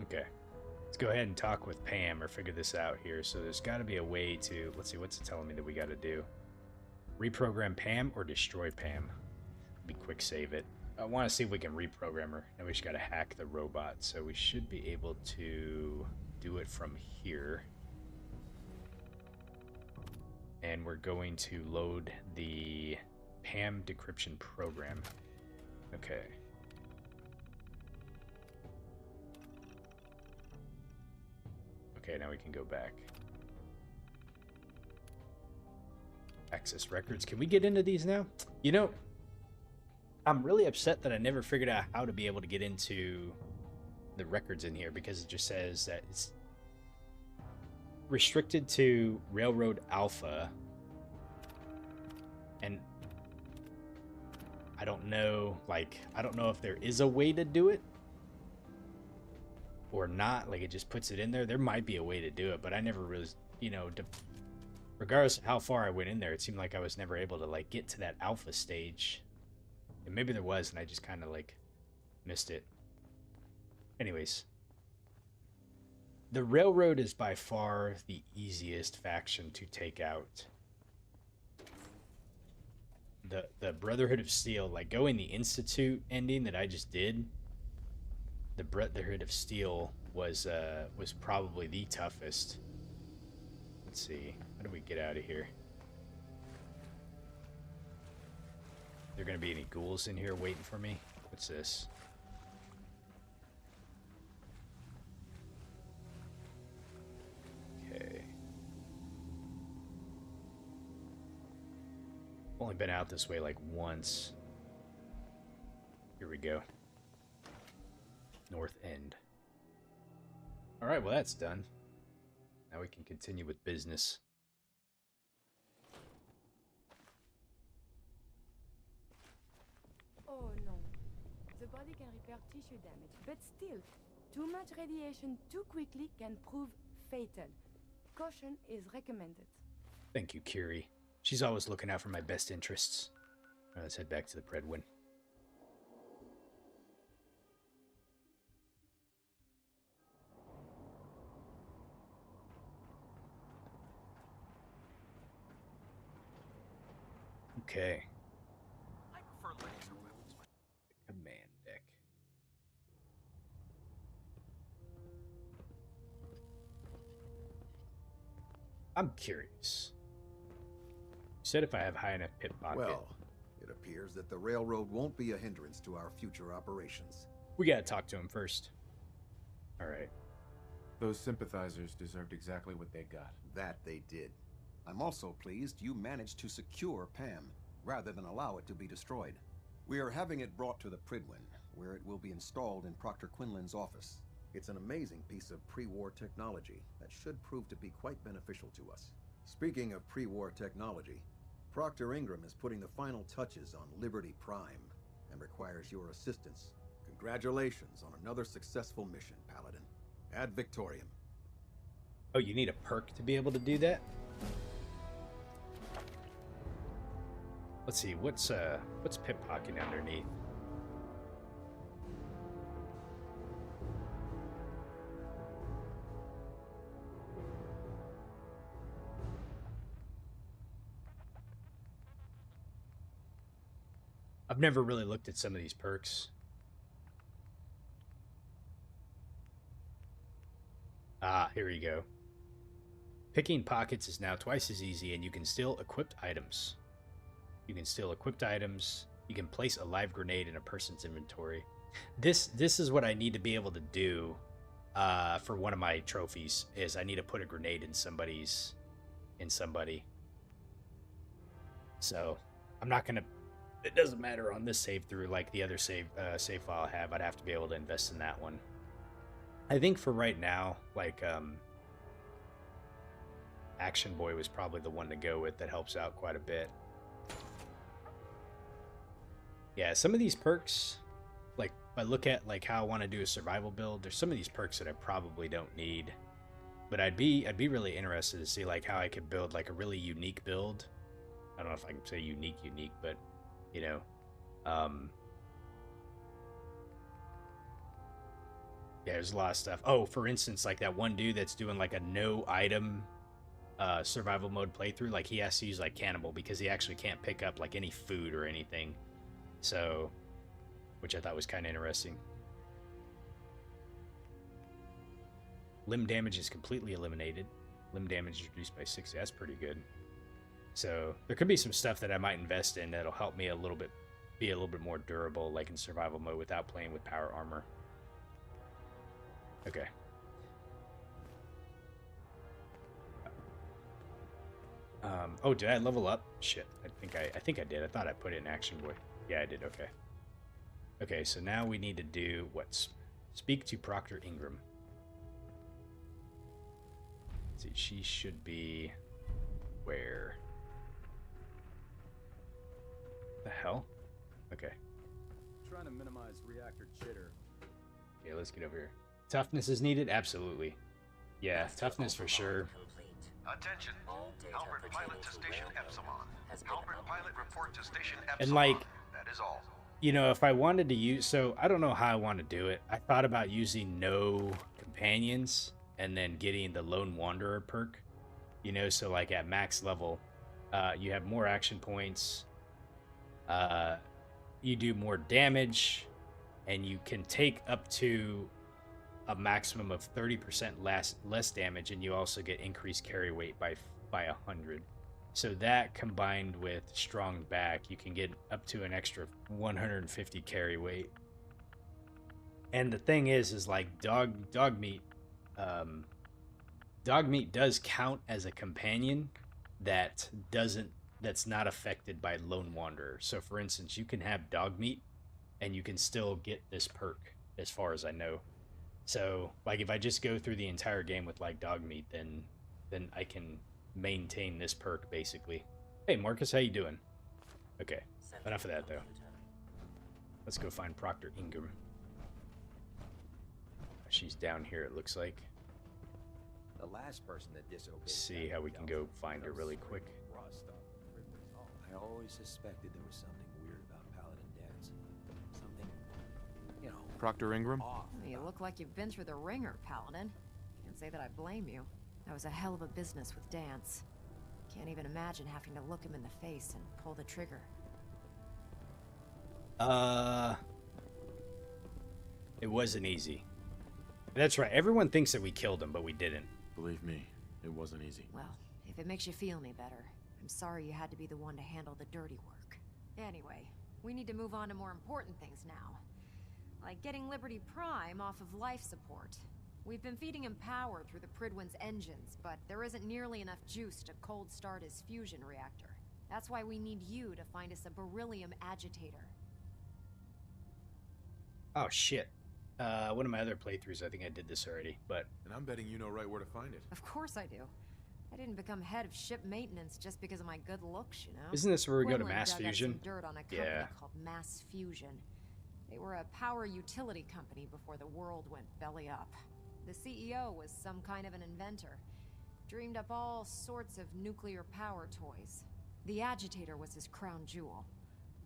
Okay. Let's go ahead and talk with Pam or figure this out here. So there's got to be a way to... Let's see, what's it telling me that we got to do? Reprogram Pam or destroy Pam? Let me quick save it. I want to see if we can reprogram her. And we just got to hack the robot. So we should be able to do it from here. And we're going to load the Pam decryption program. Okay. Okay, now we can go back. Access records. Can we get into these now? You know, I'm really upset that I never figured out how to be able to get into the records in here because it just says that it's restricted to Railroad Alpha. And I don't know, I don't know if there is a way to do it or not. Like, it just puts it in there. There might be a way to do it, but I never really, regardless of how far I went in there, it seemed like I was never able to, get to that alpha stage And maybe there was, and I just kind of like missed it. Anyways, the Railroad is by far the easiest faction to take out. The Brotherhood of Steel, like going the Institute ending that I just did, the Brotherhood of Steel was probably the toughest. Let's see, how do we get out of here? There gonna be any ghouls in here waiting for me? What's this? Okay. Only been out this way like once. Here we go. North End. Alright, well that's done. Now we can continue with business. Oh no. The body can repair tissue damage, but still, too much radiation too quickly can prove fatal. Caution is recommended. Thank you, Curie. She's always looking out for my best interests. Alright, let's head back to the Predwin. Okay. I prefer laser weapons. Command deck. I'm curious. You said if I have high enough pit pocket. Well, it appears that the railroad won't be a hindrance to our future operations. We gotta talk to him first. Alright. Those sympathizers deserved exactly what they got. That they did. I'm also pleased you managed to secure Pam, rather than allow it to be destroyed. We are having it brought to the Predwin, where it will be installed in Proctor Quinlan's office. It's an amazing piece of pre-war technology that should prove to be quite beneficial to us. Speaking of pre-war technology, Proctor Ingram is putting the final touches on Liberty Prime and requires your assistance. Congratulations on another successful mission, Paladin. Ad Victoriam. Oh, you need a perk to be able to do that? Let's see, what's pickpocketing underneath? I've never really looked at some of these perks. Ah, here we go. Picking pockets is now twice as easy, and you can steal equipped items. You can steal equipped items. You can place a live grenade in a person's inventory. This is what I need to be able to do for one of my trophies. Is I need to put a grenade in somebody. So I'm not gonna. It doesn't matter on this save through like the other save file I have. I'd have to be able to invest in that one. I think for right now, like Action Boy was probably the one to go with. That helps out quite a bit. Yeah, some of these perks, like if I look at like how I want to do a survival build, there's some of these perks that I probably don't need. But I'd be really interested to see like how I could build like a really unique build. I don't know if I can say unique, but you know, yeah, there's a lot of stuff. Oh, for instance, like that one dude that's doing like a no item survival mode playthrough, like he has to use like cannibal because he actually can't pick up like any food or anything. So, which I thought was kind of interesting. Limb damage is completely eliminated. Limb damage is reduced by 60. That's pretty good. So there could be some stuff that I might invest in that'll help me be a little bit more durable, like in survival mode, without playing with power armor. Okay. Oh, did I level up? Shit, I think I did. I thought I put it in Action Boy. Yeah, I did. Okay. Okay, so now we need to do what? Speak to Proctor Ingram. Let's see, she should be where? The hell? Okay. Trying to minimize reactor jitter. Okay, let's get over here. Toughness is needed? Absolutely. Yeah, toughness for sure. Attention. Halbert pilot to station Epsilon. Halbert pilot report to station Epsilon. And like, that is all. You know, if I wanted to use, so I don't know how I want to do it. I thought about using no companions and then getting the Lone Wanderer perk. You know, so like at max level, you have more action points, you do more damage, and you can take up to a maximum of 30% less damage, and you also get increased carry weight by 100. So that combined with strong back, you can get up to an extra 150 carry weight. And the thing is like dog meat does count as a companion that's not affected by Lone Wanderer. So for instance, you can have dog meat and you can still get this perk, as far as I know. So like if I just go through the entire game with like dog meat, then I can maintain this perk basically. Hey Marcus, how you doing? Okay, enough of that though. Let's go find Proctor Ingram. She's down here, it looks like. The last person that disobeyed. See how we can go find her really quick. I always suspected there was something weird about Paladin Dance. Something, you know. Proctor Ingram? You look like you've been through the ringer, Paladin. Can't say that I blame you. That was a hell of a business with Dance. Can't even imagine having to look him in the face and pull the trigger. It wasn't easy. That's right. Everyone thinks that we killed him, but we didn't. Believe me, it wasn't easy. Well, if it makes you feel any better, I'm sorry you had to be the one to handle the dirty work. Anyway, we need to move on to more important things now. Like getting Liberty Prime off of life support. We've been feeding him power through the Pridwin's engines, but there isn't nearly enough juice to cold start his fusion reactor. That's why we need you to find us a beryllium agitator. Oh shit. One of my other playthroughs, I think I did this already, but... And I'm betting you know right where to find it. Of course I do. I didn't become head of ship maintenance just because of my good looks, you know? Isn't this where we go to Quinlan Mass dug up Fusion? some dirt on a company called Mass Fusion. They were a power utility company before the world went belly up. The CEO was some kind of an inventor. Dreamed up all sorts of nuclear power toys. The agitator was his crown jewel.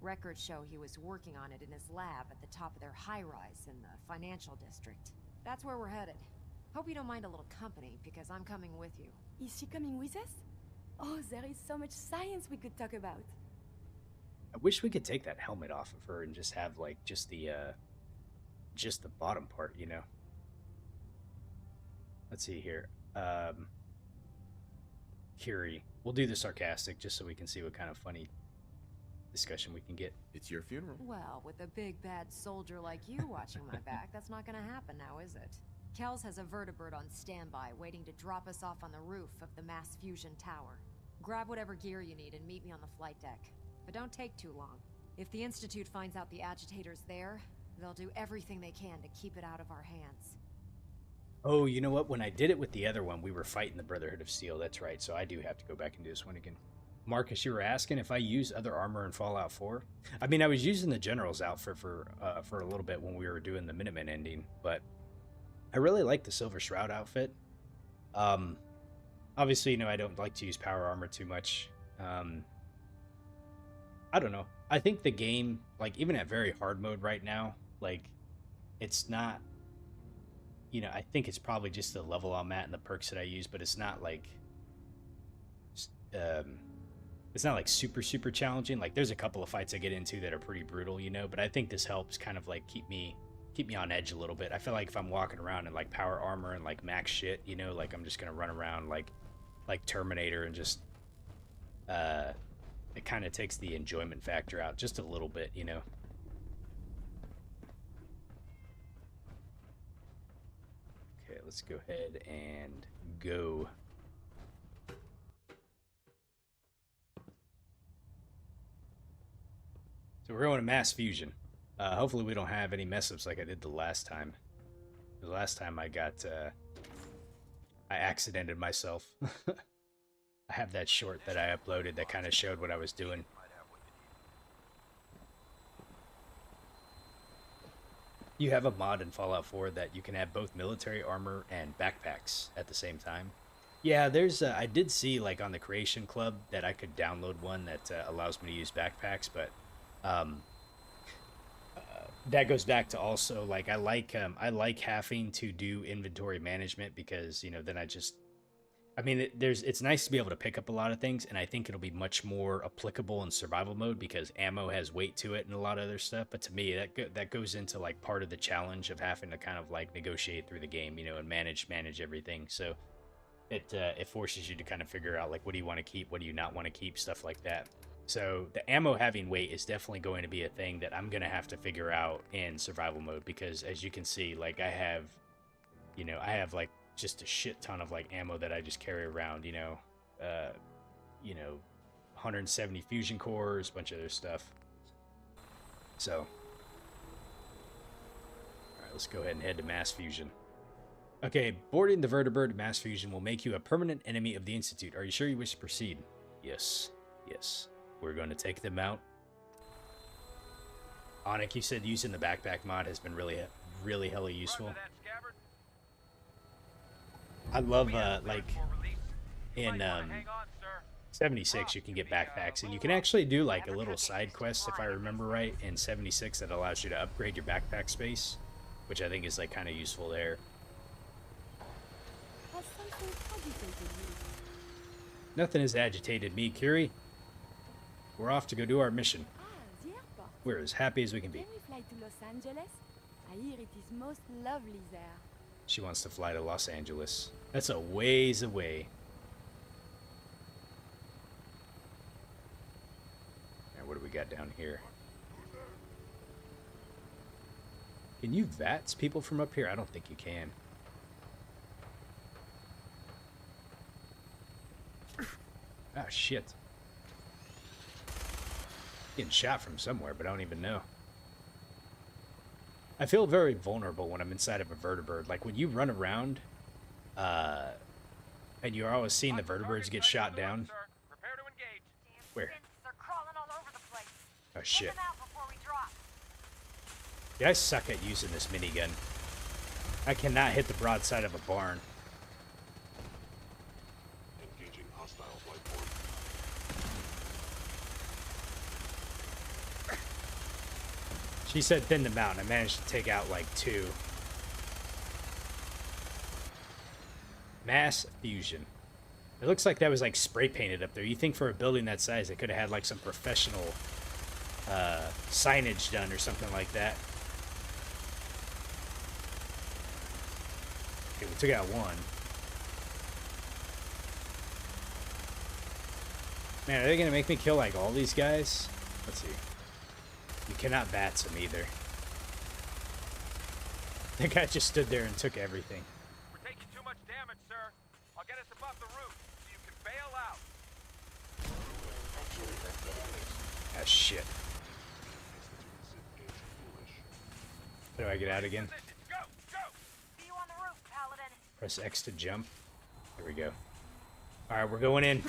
Records show he was working on it in his lab at the top of their high-rise in the financial district. That's where we're headed. Hope you don't mind a little company, because I'm coming with you. Is she coming with us? Oh, there is so much science we could talk about. I wish we could take that helmet off of her and just have, like, just the bottom part, you know? Let's see here. Curie. We'll do the sarcastic, just so we can see what kind of funny discussion we can get. It's your funeral. Well, with a big bad soldier like you watching my back, that's not gonna happen now, is it? Kells has a vertibird on standby, waiting to drop us off on the roof of the Mass Fusion Tower. Grab whatever gear you need and meet me on the flight deck. But don't take too long. If the Institute finds out the agitator's there, they'll do everything they can to keep it out of our hands. Oh, you know what? When I did it with the other one, we were fighting the Brotherhood of Steel. That's right, so I do have to go back and do this one again. Marcus, you were asking if I use other armor in Fallout 4. I mean, I was using the General's outfit for a little bit when we were doing the Minutemen ending, but I really like the Silver Shroud outfit. Obviously, you know, I don't like to use power armor too much. I don't know. I think the game, like, even at very hard mode right now, like, it's not, you know, I think it's probably just the level I'm at and the perks that I use, but it's not like, it's not like super challenging. Like, there's a couple of fights I get into that are pretty brutal, you know, but I think this helps kind of like keep me on edge a little bit. I feel like if I'm walking around in like power armor and like max shit, you know, like I'm just gonna run around like Terminator and just it kind of takes the enjoyment factor out just a little bit, you know. Okay, let's go ahead and go. So we're going to Mass Fusion. Hopefully we don't have any mess-ups like I did the last time. The last time I got, I accidented myself. I have that short that I uploaded that kind of showed what I was doing. You have a mod in Fallout 4 that you can have both military armor and backpacks at the same time. Yeah, there's, I did see, like, on the Creation Club that I could download one that allows me to use backpacks, but that goes back to also like I like having to do inventory management because then I mean it's nice to be able to pick up a lot of things, and I think it'll be much more applicable in survival mode because ammo has weight to it and a lot of other stuff. But to me that goes into like part of the challenge of having to kind of like negotiate through the game, and manage everything. So it forces you to kind of figure out like what do you want to keep, what do you not want to keep, stuff like that. So the ammo having weight is definitely going to be a thing that I'm going to have to figure out in survival mode because as you can see, like I have like just a shit ton of like ammo that I just carry around, 170 fusion cores, a bunch of other stuff. So, all right, let's go ahead and head to mass fusion. Okay, boarding the vertibird mass fusion will make you a permanent enemy of the Institute. Are you sure you wish to proceed? Yes. Yes. We're going to take them out. Onik, you said using the backpack mod has been really hella useful. I love, like, in 76 you can get backpacks, and you can actually do, like, a little side quest, if I remember right, in 76 that allows you to upgrade your backpack space, which I think is, like, kind of useful there. Nothing has agitated me, Curie. We're off to go do our mission. We're as happy as we can be. Can we fly to Los Angeles? I hear it is most lovely there. She wants to fly to Los Angeles. That's a ways away. And what do we got down here? Can you VATS people from up here? I don't think you can. Ah, shit. Getting shot from somewhere, but I don't even know. I feel very vulnerable when I'm inside of a vertibird. Like, when you run around, and you're always seeing the vertibirds get shot down. Where? Oh, shit. Yeah, I suck at using this minigun. I cannot hit the broadside of a barn. Engaging hostile flight form. She said thin them out, and I managed to take out like 2. Mass fusion. It looks like that was like spray painted up there. You think for a building that size, they could have had like some professional signage done or something like that. Okay, we took out 1. Man, are they gonna make me kill like all these guys? Let's see. You cannot VATS him either. The guy just stood there and took everything. We're taking too much damage, sir. I'll get us above the roof so you can bail out. Ah, shit. How do I get out again? Go, go! See you on the roof, Paladin. Press X to jump. There we go. Alright, we're going in.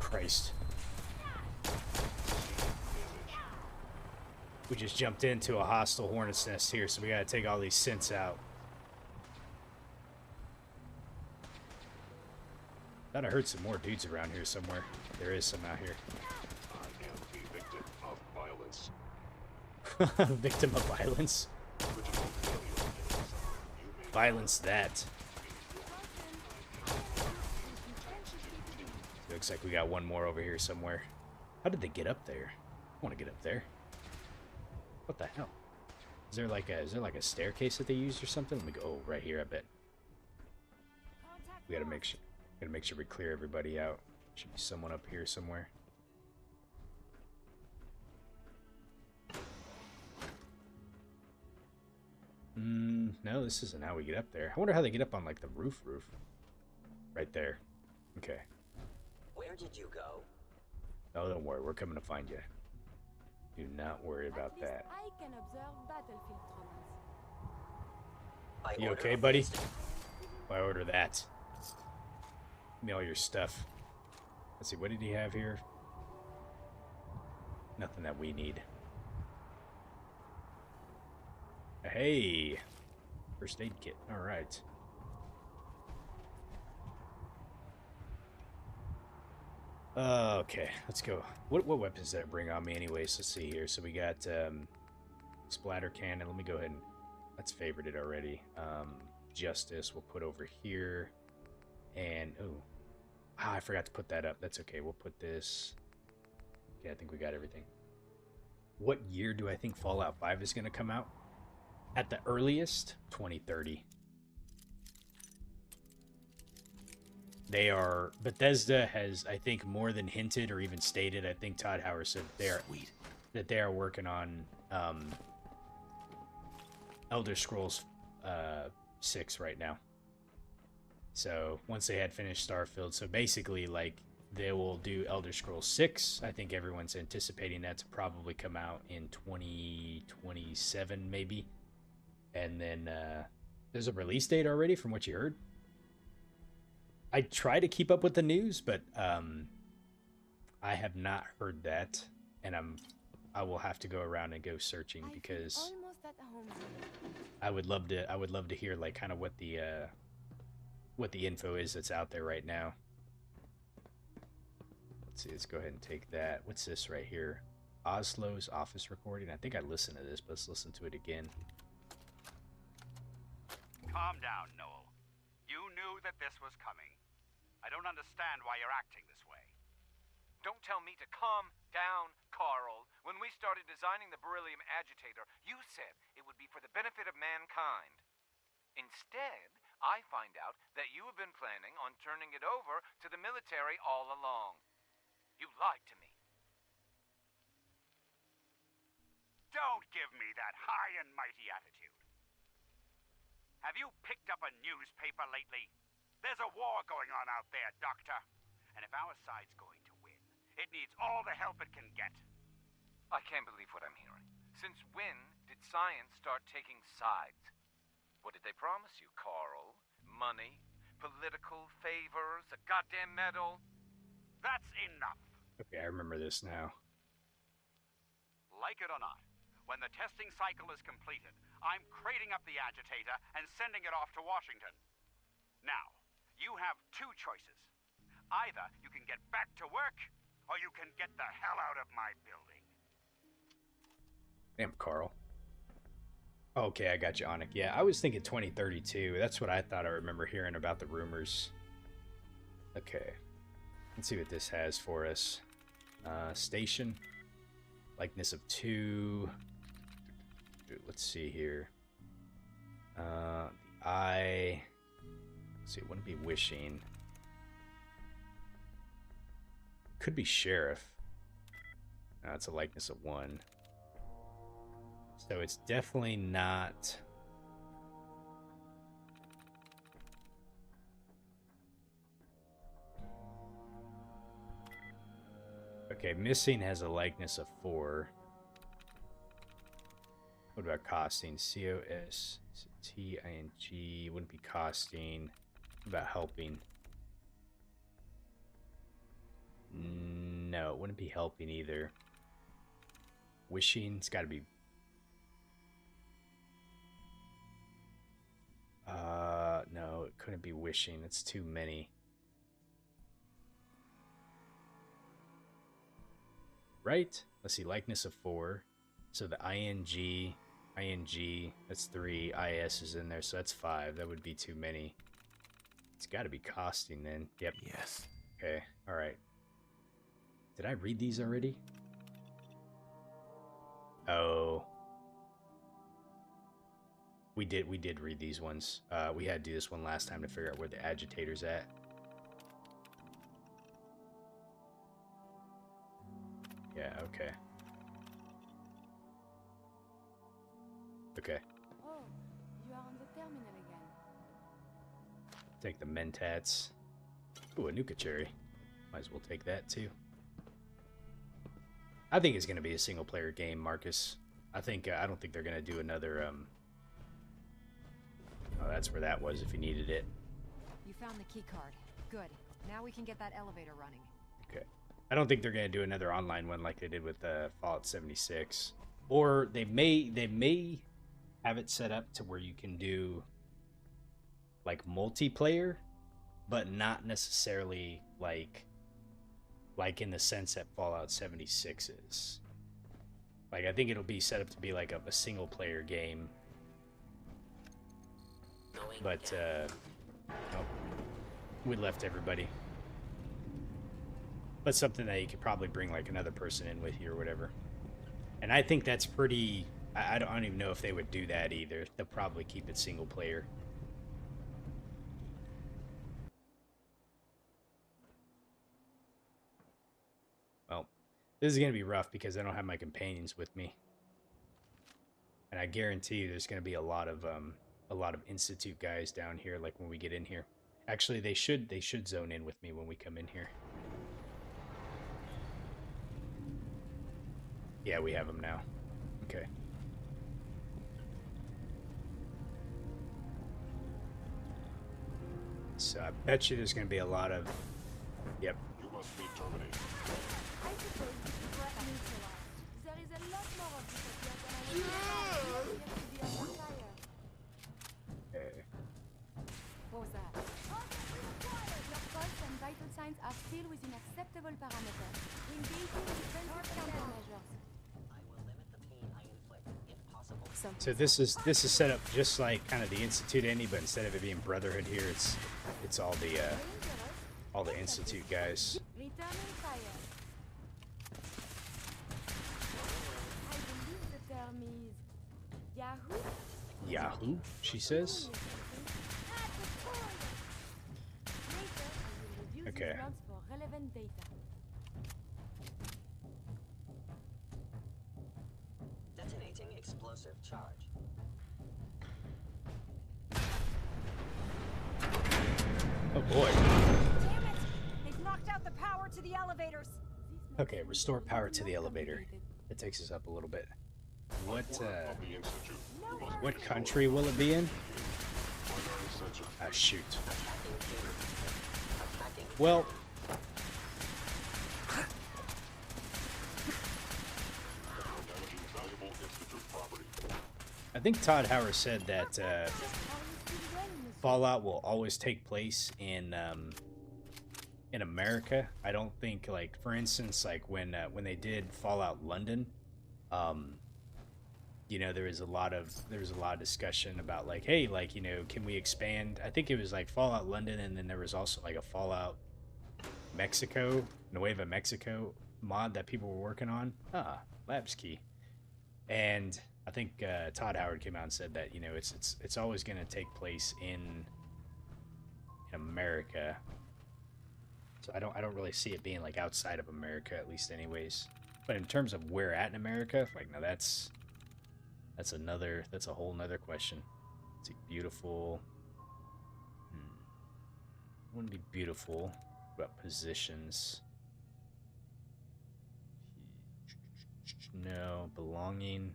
Christ. We just jumped into a hostile hornet's nest here, so we gotta take all these synths out. Thought I heard some more dudes around here somewhere. There is some out here. I am the victim of violence. Victim of violence? Violence that. Looks like we got one more over here somewhere. How did they get up there? I want to get up there. What the hell? Is there like a staircase that they used or something? Let me go. Oh, right here, I bet. We gotta make sure we clear everybody out. Should be someone up here somewhere. No, this isn't how we get up there. I wonder how they get up on like the roof. Right there. Okay. Where did you go? Oh, don't worry. We're coming to find you. Do not worry about that. I can observe battlefield traumas. You okay, buddy? I order that. Give me all your stuff. Let's see, what did he have here? Nothing that we need. Hey! First aid kit. Alright. Okay, let's go. What weapons did I bring on me anyways? Let's see here. So we got splatter cannon. Let me go ahead and let's favorite it already. Justice we'll put over here. And I forgot to put that up. That's okay. We'll put this. Okay, I think we got everything. What year do I think Fallout 5 is going to come out? At the earliest, 2030. Bethesda has, I think, more than hinted or even stated. I think Todd Howard said that they are working on Elder Scrolls 6 right now. So once they had finished Starfield, so basically like they will do Elder Scrolls 6. I think everyone's anticipating that to probably come out in 2027 maybe. And then there's a release date already from what you heard. I try to keep up with the news, but I have not heard that, and I will have to go around and go searching because I would love to hear like kind of what the info is that's out there right now. Let's see, let's go ahead and take that. What's this right here? Oslo's office recording. I think I listened to this, but let's listen to it again. Calm down, Noel. You knew that this was coming. I don't understand why you're acting this way. Don't tell me to calm down, Carl. When we started designing the beryllium agitator, you said it would be for the benefit of mankind. Instead, I find out that you have been planning on turning it over to the military all along. You lied to me. Don't give me that high and mighty attitude. Have you picked up a newspaper lately? There's a war going on out there, Doctor. And if our side's going to win, it needs all the help it can get. I can't believe what I'm hearing. Since when did science start taking sides? What did they promise you, Carl? Money? Political favors? A goddamn medal? That's enough. Okay, I remember this now. Like it or not, when the testing cycle is completed, I'm crating up the agitator and sending it off to Washington. Now, you have two choices. Either you can get back to work, or you can get the hell out of my building. Damn, Carl. Okay, I got you, Onik. Yeah, I was thinking 2032. That's what I thought I remember hearing about the rumors. Okay. Let's see what this has for us. Station. Likeness of 2. Let's see here. The eye. Let's see, it wouldn't be wishing. Could be sheriff. No, it's a likeness of 1. So it's definitely not. Okay, missing has a likeness of 4. What about costing? C-O-S-T-I-N-G. Wouldn't be costing. What about helping? No, it wouldn't be helping either. Wishing, it's got to be. No, it couldn't be wishing. It's too many. Right? Let's see, likeness of 4. So the ing, that's 3. Is is in there, so that's 5. That would be too many. It's got to be costing then. Yep. Yes. Okay. All right. Did I read these already? Oh. We did read these ones. We had to do this one last time to figure out where the agitator's at. Yeah, okay. Okay. Oh, you are on the terminal again. Take the mentats. Ooh, a Nuka cherry. Might as well take that too. I think it's gonna be a single player game, Marcus. I don't think they're gonna do another Oh, that's where that was if you needed it. You found the key card. Good. Now we can get that elevator running. Okay. I don't think they're gonna do another online one like they did with Fallout 76. Or they may have it set up to where you can do like multiplayer, but not necessarily like like in the sense that Fallout 76 is. Like, I think it'll be set up to be like a single player game. But, oh, we left everybody. But something that you could probably bring like another person in with you or whatever. And I think that's pretty... I don't even know if they would do that either. They'll probably keep it single player. Well, this is going to be rough because I don't have my companions with me. And I guarantee you there's going to be a lot of Institute guys down here like when we get in here. Actually, they should zone in with me when we come in here. Yeah, we have them now. Okay. So I bet you there's going to be a lot of... Yep. You must be terminated. I suppose this is what neutralized. There is a lot more of this up here than I was expecting. Yet to be under fire. Okay. What was that? Your pulse and vital signs are still within acceptable parameters. Engaging defensive countermeasures. So this is set up just like kind of the Institute ending, but instead of it being Brotherhood here, it's all the Institute guys. Returning fire. I believe the term is Yahoo. Yahoo, she says. Okay. For relevant data. Detonating explosive charge. Oh boy. Damn it! They've knocked out the power to the elevators. Okay, restore power to the elevator. It takes us up a little bit. What country will it be in? Ah, shoot. Well, I think Todd Howard said that Fallout will always take place in America. I don't think, like, for instance, like when they did Fallout London, you know, there was a lot of discussion about like, hey, like, you know, can we expand? I think it was like Fallout London, and then there was also like a Fallout Mexico, Nueva Mexico mod that people were working on. Labs key. And I think Todd Howard came out and said that, you know, it's always going to take place in America. So I don't really see it being like outside of America, at least anyways. But in terms of where at in America, like, now that's a whole nother question. It's like beautiful. Wouldn't be beautiful. About positions. No, belonging.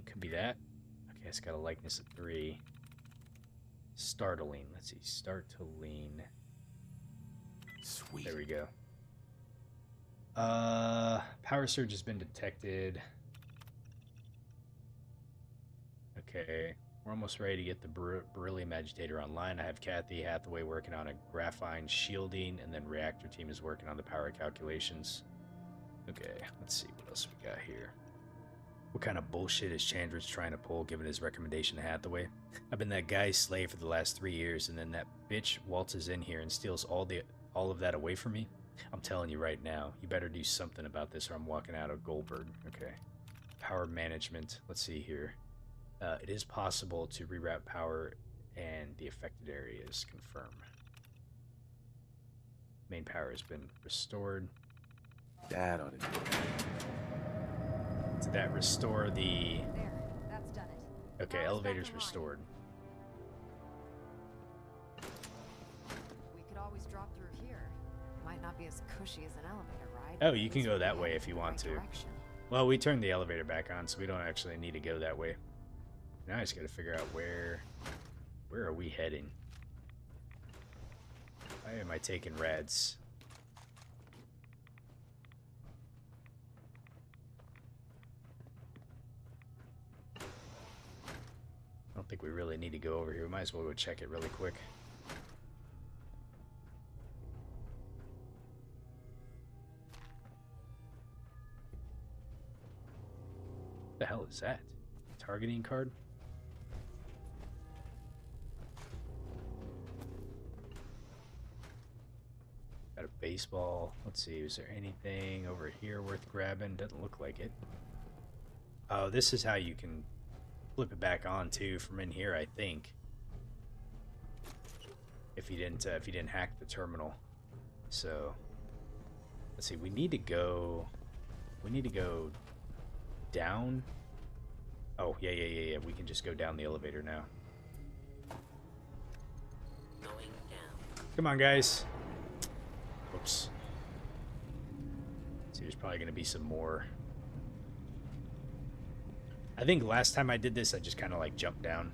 Could be that. Okay, it's got a likeness of 3. Startling. Let's see. Start to lean. Sweet. There we go. Power surge has been detected. Okay. We're almost ready to get the beryllium agitator online. I have Kathy Hathaway working on a graphene shielding, and then reactor team is working on the power calculations. Okay, let's see what else we got here. What kind of bullshit is Chandler's trying to pull, given his recommendation to Hathaway? I've been that guy's slave for the last 3 years, and then that bitch waltzes in here and steals all of that away from me? I'm telling you right now, you better do something about this or I'm walking out of Goldberg. Okay. Power management. Let's see here. It is possible to reroute power and the affected areas. Confirm. Main power has been restored. That ought to do it. Did that restore the... There, that's done it. Okay, elevator's restored. We could always drop through here. Might not be as cushy as an elevator ride. Oh, you can go that way if you want to. Well, we turned the elevator back on, so we don't actually need to go that way. Now I just gotta figure out where are we heading? Why am I taking rads? I don't think we really need to go over here. We might as well go check it really quick. The hell is that? Targeting card? Got a baseball. Let's see, is there anything over here worth grabbing? Doesn't look like it. Oh, this is how you can flip it back on too from in here, I think. If you didn't hack the terminal. So let's see, we need to go down. Oh, yeah. We can just go down the elevator now. Going down. Come on, guys. Oops. See, there's probably going to be some more. I think last time I did this, I just kind of like jumped down.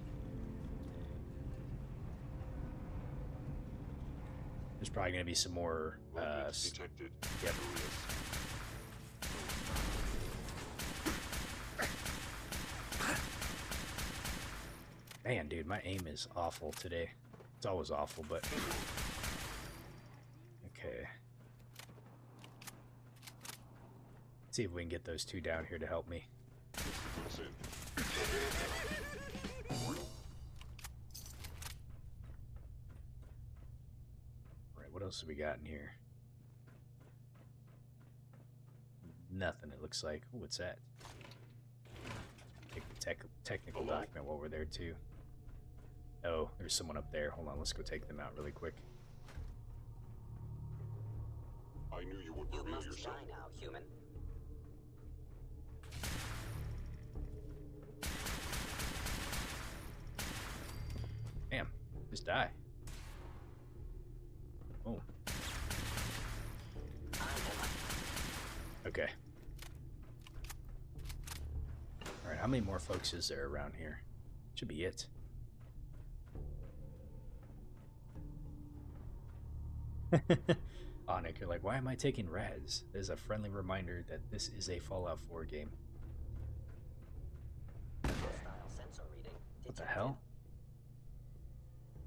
There's probably going to be some more. Detected. Yep. Man, dude, my aim is awful today. It's always awful, but... Okay. Let's see if we can get those two down here to help me. Alright, what else have we got in here? Nothing, it looks like. Oh, what's that? Take the technical document while we're there, too. Oh, there's someone up there. Hold on, let's go take them out really quick. I knew you would reveal yourself. Die now, human. Damn, just die. Oh. Okay. Alright, how many more folks is there around here? Should be it. Oh, Nick, you're like, why am I taking Raz? There's a friendly reminder that this is a Fallout 4 game. What the hell?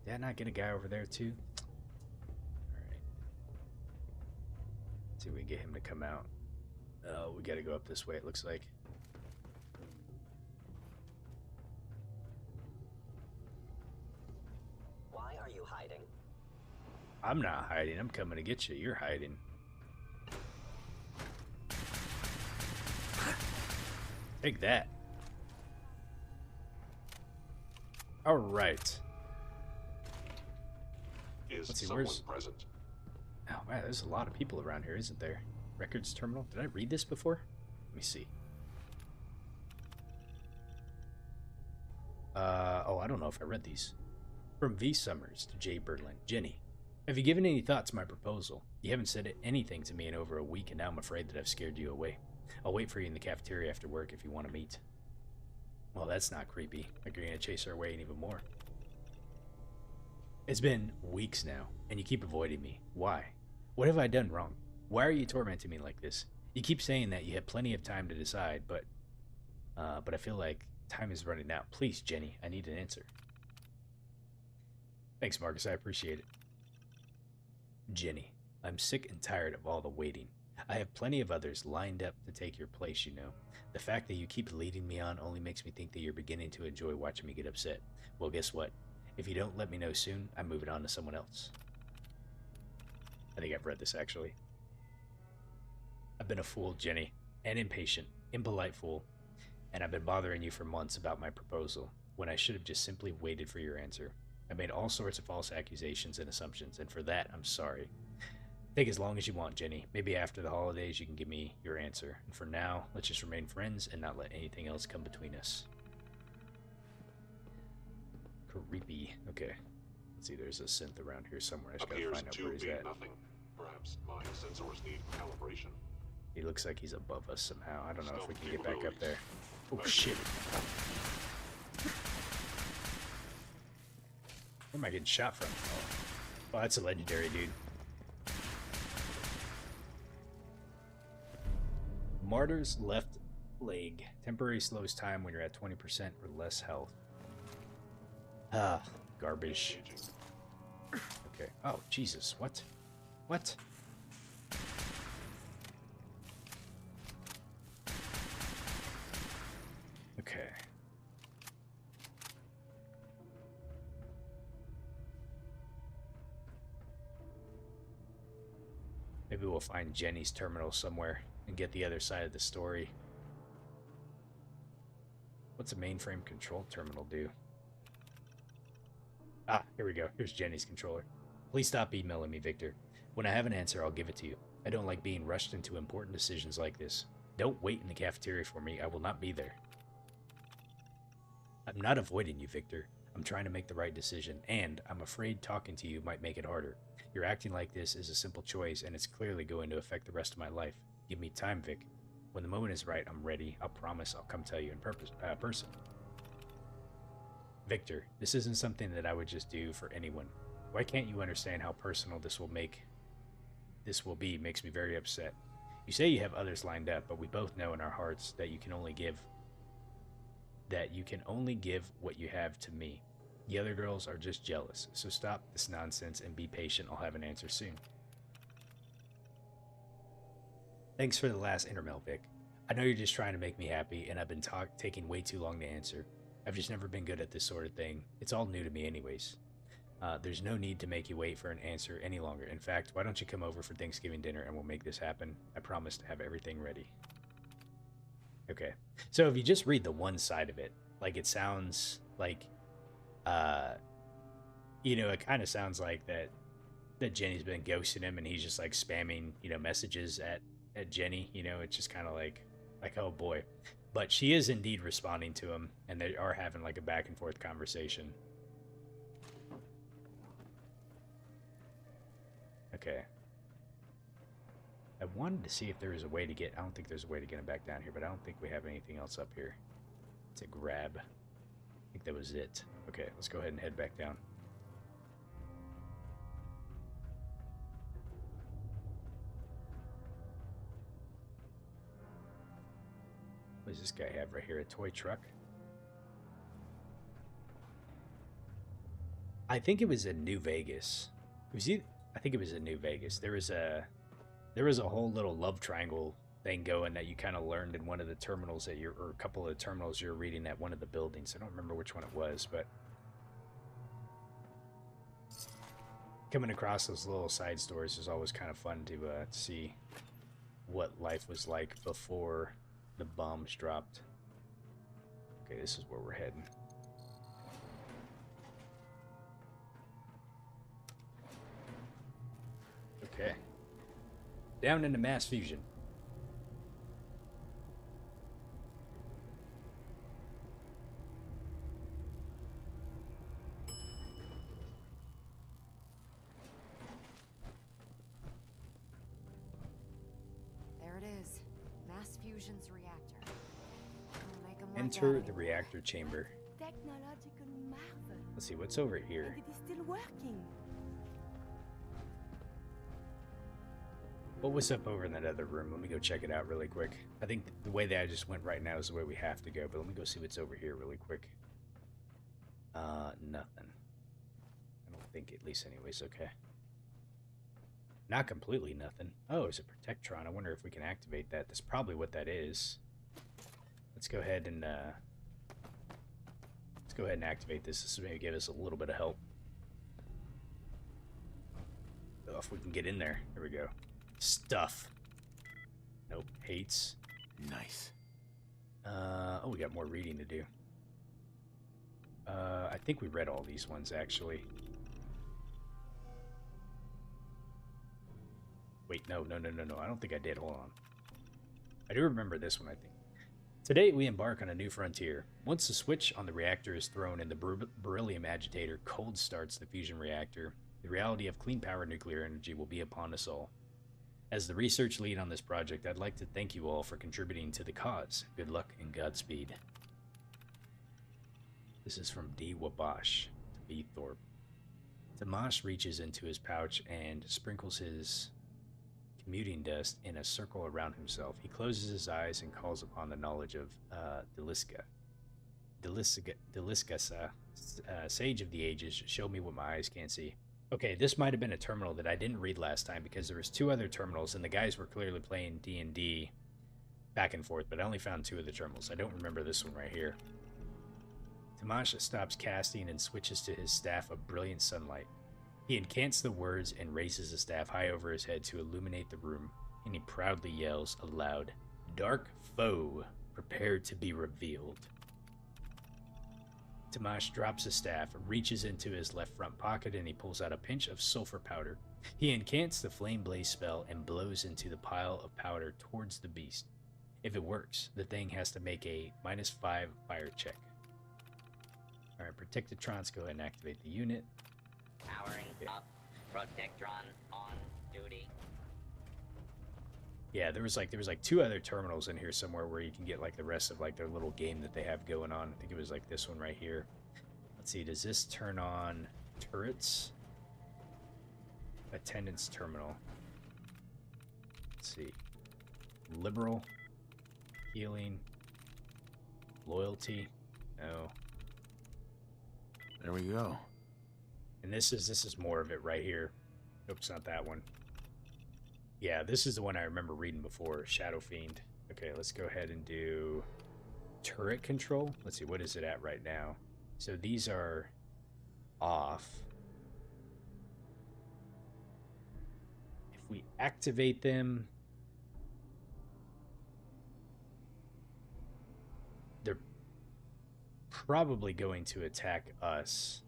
Did I not get a guy over there too? Alright. Let's see if we can get him to come out. Oh, we gotta go up this way, it looks like. Why are you hiding? I'm not hiding. I'm coming to get you. You're hiding. Take that. All right. Is Let's see, someone where's... present? Oh, wow, there's a lot of people around here, isn't there? Records terminal? Did I read this before? Let me see. Oh, I don't know if I read these. From V. Summers to J. Berlin. Jenny, have you given any thought to my proposal? You haven't said anything to me in over a week, and now I'm afraid that I've scared you away. I'll wait for you in the cafeteria after work if you want to meet. Well, that's not creepy. Like you're going to chase her away and even more. It's been weeks now, and you keep avoiding me. Why? What have I done wrong? Why are you tormenting me like this? You keep saying that you have plenty of time to decide, but I feel like time is running out. Please, Jenny, I need an answer. Thanks, Marcus. I appreciate it. Jenny, I'm sick and tired of all the waiting. I have plenty of others lined up to take your place, you know. The fact that you keep leading me on only makes me think that you're beginning to enjoy watching me get upset. Well, guess what? If you don't let me know soon, I'm moving on to someone else. I think I've read this, actually. I've been a fool, Jenny, an impatient, impolite fool, and I've been bothering you for months about my proposal, when I should have just simply waited for your answer. I made all sorts of false accusations and assumptions, and for that, I'm sorry. Take as long as you want, Jenny. Maybe after the holidays you can give me your answer. And for now, let's just remain friends and not let anything else come between us. Creepy. Okay. Let's see, there's a synth around here somewhere. I just gotta find out where he's at. Nothing. Perhaps my sensors need calibration. He looks like he's above us somehow. I don't know if we can get back up there. Oh, shit. Where am I getting shot from? Oh, that's a legendary dude. Martyr's left leg. Temporary slows time when you're at 20% or less health. Ah, garbage. Okay. Oh, Jesus. What? What? Okay. Maybe we'll find Jenny's terminal somewhere and get the other side of the story. What's a mainframe control terminal do? Ah, here we go. Here's Jenny's controller. Please stop emailing me, Victor. When I have an answer, I'll give it to you. I don't like being rushed into important decisions like this. Don't wait in the cafeteria for me. I will not be there. I'm not avoiding you, Victor. I'm trying to make the right decision, and I'm afraid talking to you might make it harder. You're acting like this is a simple choice, and it's clearly going to affect the rest of my life. Give me time, Vic. When the moment is right, I'm ready. I'll promise I'll come tell you in person. Victor, this isn't something that I would just do for anyone. Why can't you understand how personal this will be makes me very upset. You say you have others lined up, but we both know in our hearts that you can only give what you have to me. The other girls are just jealous, so stop this nonsense and be patient. I'll have an answer soon. Thanks for the last intermail, Vic. I know you're just trying to make me happy, and I've been taking way too long to answer. I've just never been good at this sort of thing. It's all new to me anyways. There's no need to make you wait for an answer any longer. In fact, why don't you come over for Thanksgiving dinner and we'll make this happen? I promise to have everything ready. Okay. So if you just read the one side of it, like it sounds like, it kind of sounds like that Jenny's been ghosting him and he's just like spamming, messages at Jenny. It's just kind of like, oh boy. But she is indeed responding to him and they are having like a back and forth conversation. Okay. I wanted to see if there was a way to get... I don't think there's a way to get him back down here, but I don't think we have anything else up here to grab. I think that was it. Okay, let's go ahead and head back down. What does this guy have right here? A toy truck? I think it was in New Vegas. I think it was in New Vegas. There was a whole little love triangle thing going that you kind of learned in one of the terminals or a couple of the terminals you're reading at one of the buildings. I don't remember which one it was, but coming across those little side stories is always kind of fun to see what life was like before the bombs dropped. Okay, this is where we're heading. Okay. Down into mass fusion. There it is. Mass fusion's reactor. Make 'em like Enter that the reactor chamber. Technological marvel. Let's see, what's over here? And it is still working. What was up over in that other room? Let me go check it out really quick. I think the way that I just went right now is the way we have to go, but let me go see what's over here really quick. Nothing. I don't think, at least anyways, okay. Not completely nothing. Oh, it's a Protectron. I wonder if we can activate that. That's probably what that is. Let's go ahead and activate this. This will maybe give us a little bit of help. Oh, if we can get in there. There we go. Stuff. Nope. Hates. Nice. Oh, we got more reading to do. I think we read all these ones, actually. Wait, no. I don't think I did. Hold on. I do remember this one, I think. Today, we embark on a new frontier. Once the switch on the reactor is thrown and the beryllium agitator cold starts the fusion reactor, the reality of clean power nuclear energy will be upon us all. As the research lead on this project, I'd like to thank you all for contributing to the cause. Good luck and Godspeed. This is from D. Wabash to B. Thorpe. Dimash reaches into his pouch and sprinkles his commuting dust in a circle around himself. He closes his eyes and calls upon the knowledge of Deliska, sage of the ages, show me what my eyes can't see. Okay, this might have been a terminal that I didn't read last time because there was two other terminals and the guys were clearly playing D&D back and forth, but I only found 2 of the terminals. I don't remember this one right here. Tamasha stops casting and switches to his staff of brilliant sunlight. He incants the words and raises the staff high over his head to illuminate the room, and he proudly yells aloud, "Dark foe, prepared to be revealed." Tamash drops the staff, reaches into his left front pocket, and he pulls out a pinch of sulfur powder. He incants the flame blaze spell and blows into the pile of powder towards the beast. If it works, the thing has to make a -5 fire check. Alright, Protectatrons, go ahead and activate the unit. Powering up. Protectron on duty. Yeah, there was like 2 other terminals in here somewhere where you can get like the rest of like their little game that they have going on. I think it was like this one right here. Let's see, does this turn on turrets? Attendance terminal. Let's see. Liberal. Healing. Loyalty. No. There we go. And this is more of it right here. Oops, not that one. Yeah, this is the one I remember reading before, Shadow Fiend. Okay, let's go ahead and do turret control. Let's see, what is it at right now? So these are off. If we activate them, they're probably going to attack us.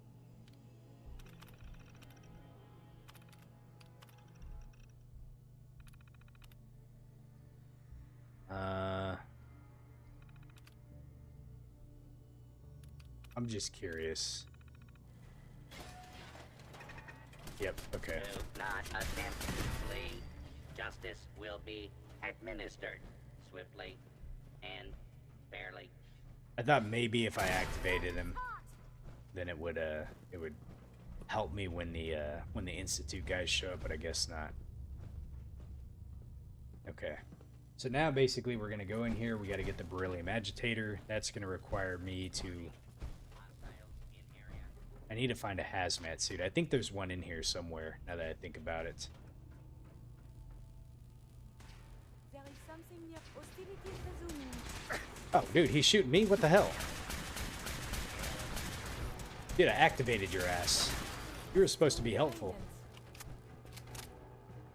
I'm just curious. Yep, okay. Do not attempt to flee. Justice will be administered swiftly and fairly. I thought maybe if I activated him, then it would help me when the Institute guys show up, but I guess not. Okay. So now basically we're gonna go in here, we gotta get the beryllium agitator. That's gonna require me to... I need to find a hazmat suit. I think there's one in here somewhere, now that I think about it. There is something near hostilities resuming. Oh, dude, he's shooting me? What the hell? Dude, I activated your ass. You were supposed to be helpful.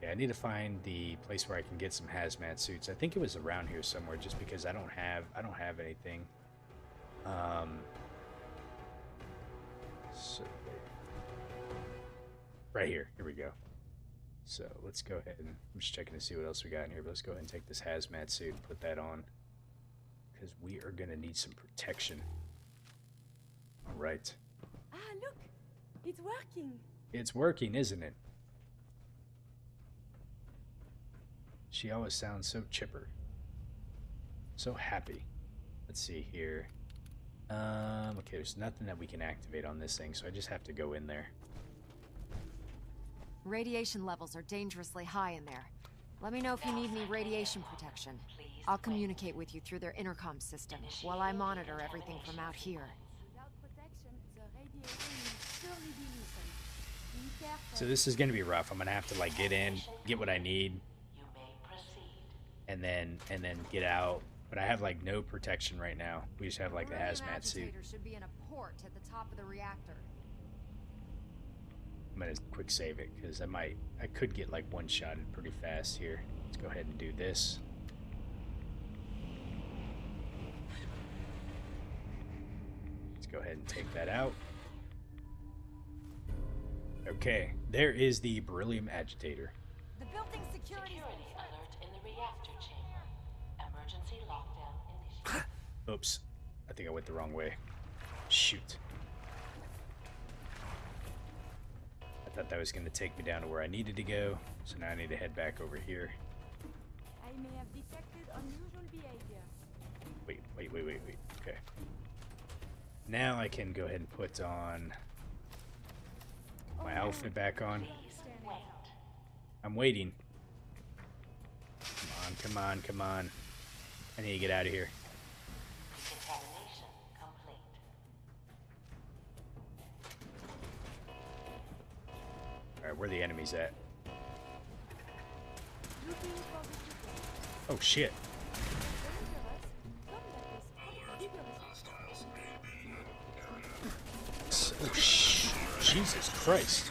Yeah, I need to find the place where I can get some hazmat suits. I think it was around here somewhere, just because I don't have anything. So right here. Here we go. So let's go ahead and I'm just checking to see what else we got in here. But let's go ahead and take this hazmat suit and put that on, because we are gonna need some protection. All right. Ah, look! It's working! It's working, isn't it? She always sounds so chipper. So happy. Let's see here. Okay, there's nothing that we can activate on this thing, so I just have to go in there. Radiation levels are dangerously high in there. Let me know if you need any radiation protection. I'll communicate with you through their intercom system while I monitor everything from out here. Without protection, the radiation will surely be loosened. Be careful. So this is gonna be rough. I'm gonna have to like get in, get what I need, and then get out. But I have like no protection right now. We just have like the hazmat suit. Should be in a port at the top of the reactor. I'm gonna quick save it because I could get like one-shotted pretty fast here. Let's go ahead and do this. Let's go ahead and take that out. Okay, there is the beryllium agitator. The building security alert in the reactor chamber. Emergency lockdown initiated. Oops, I think I went the wrong way. Shoot. I thought that was going to take me down to where I needed to go, so now I need to head back over here. I may have detected unusual behavior. Wait. Okay. Now I can go ahead and put on my outfit back on. I'm waiting. Come on. I need to get out of here. Contamination complete. Alright, where are the enemies at? Looking for the Oh shit. Oh, Jesus Christ.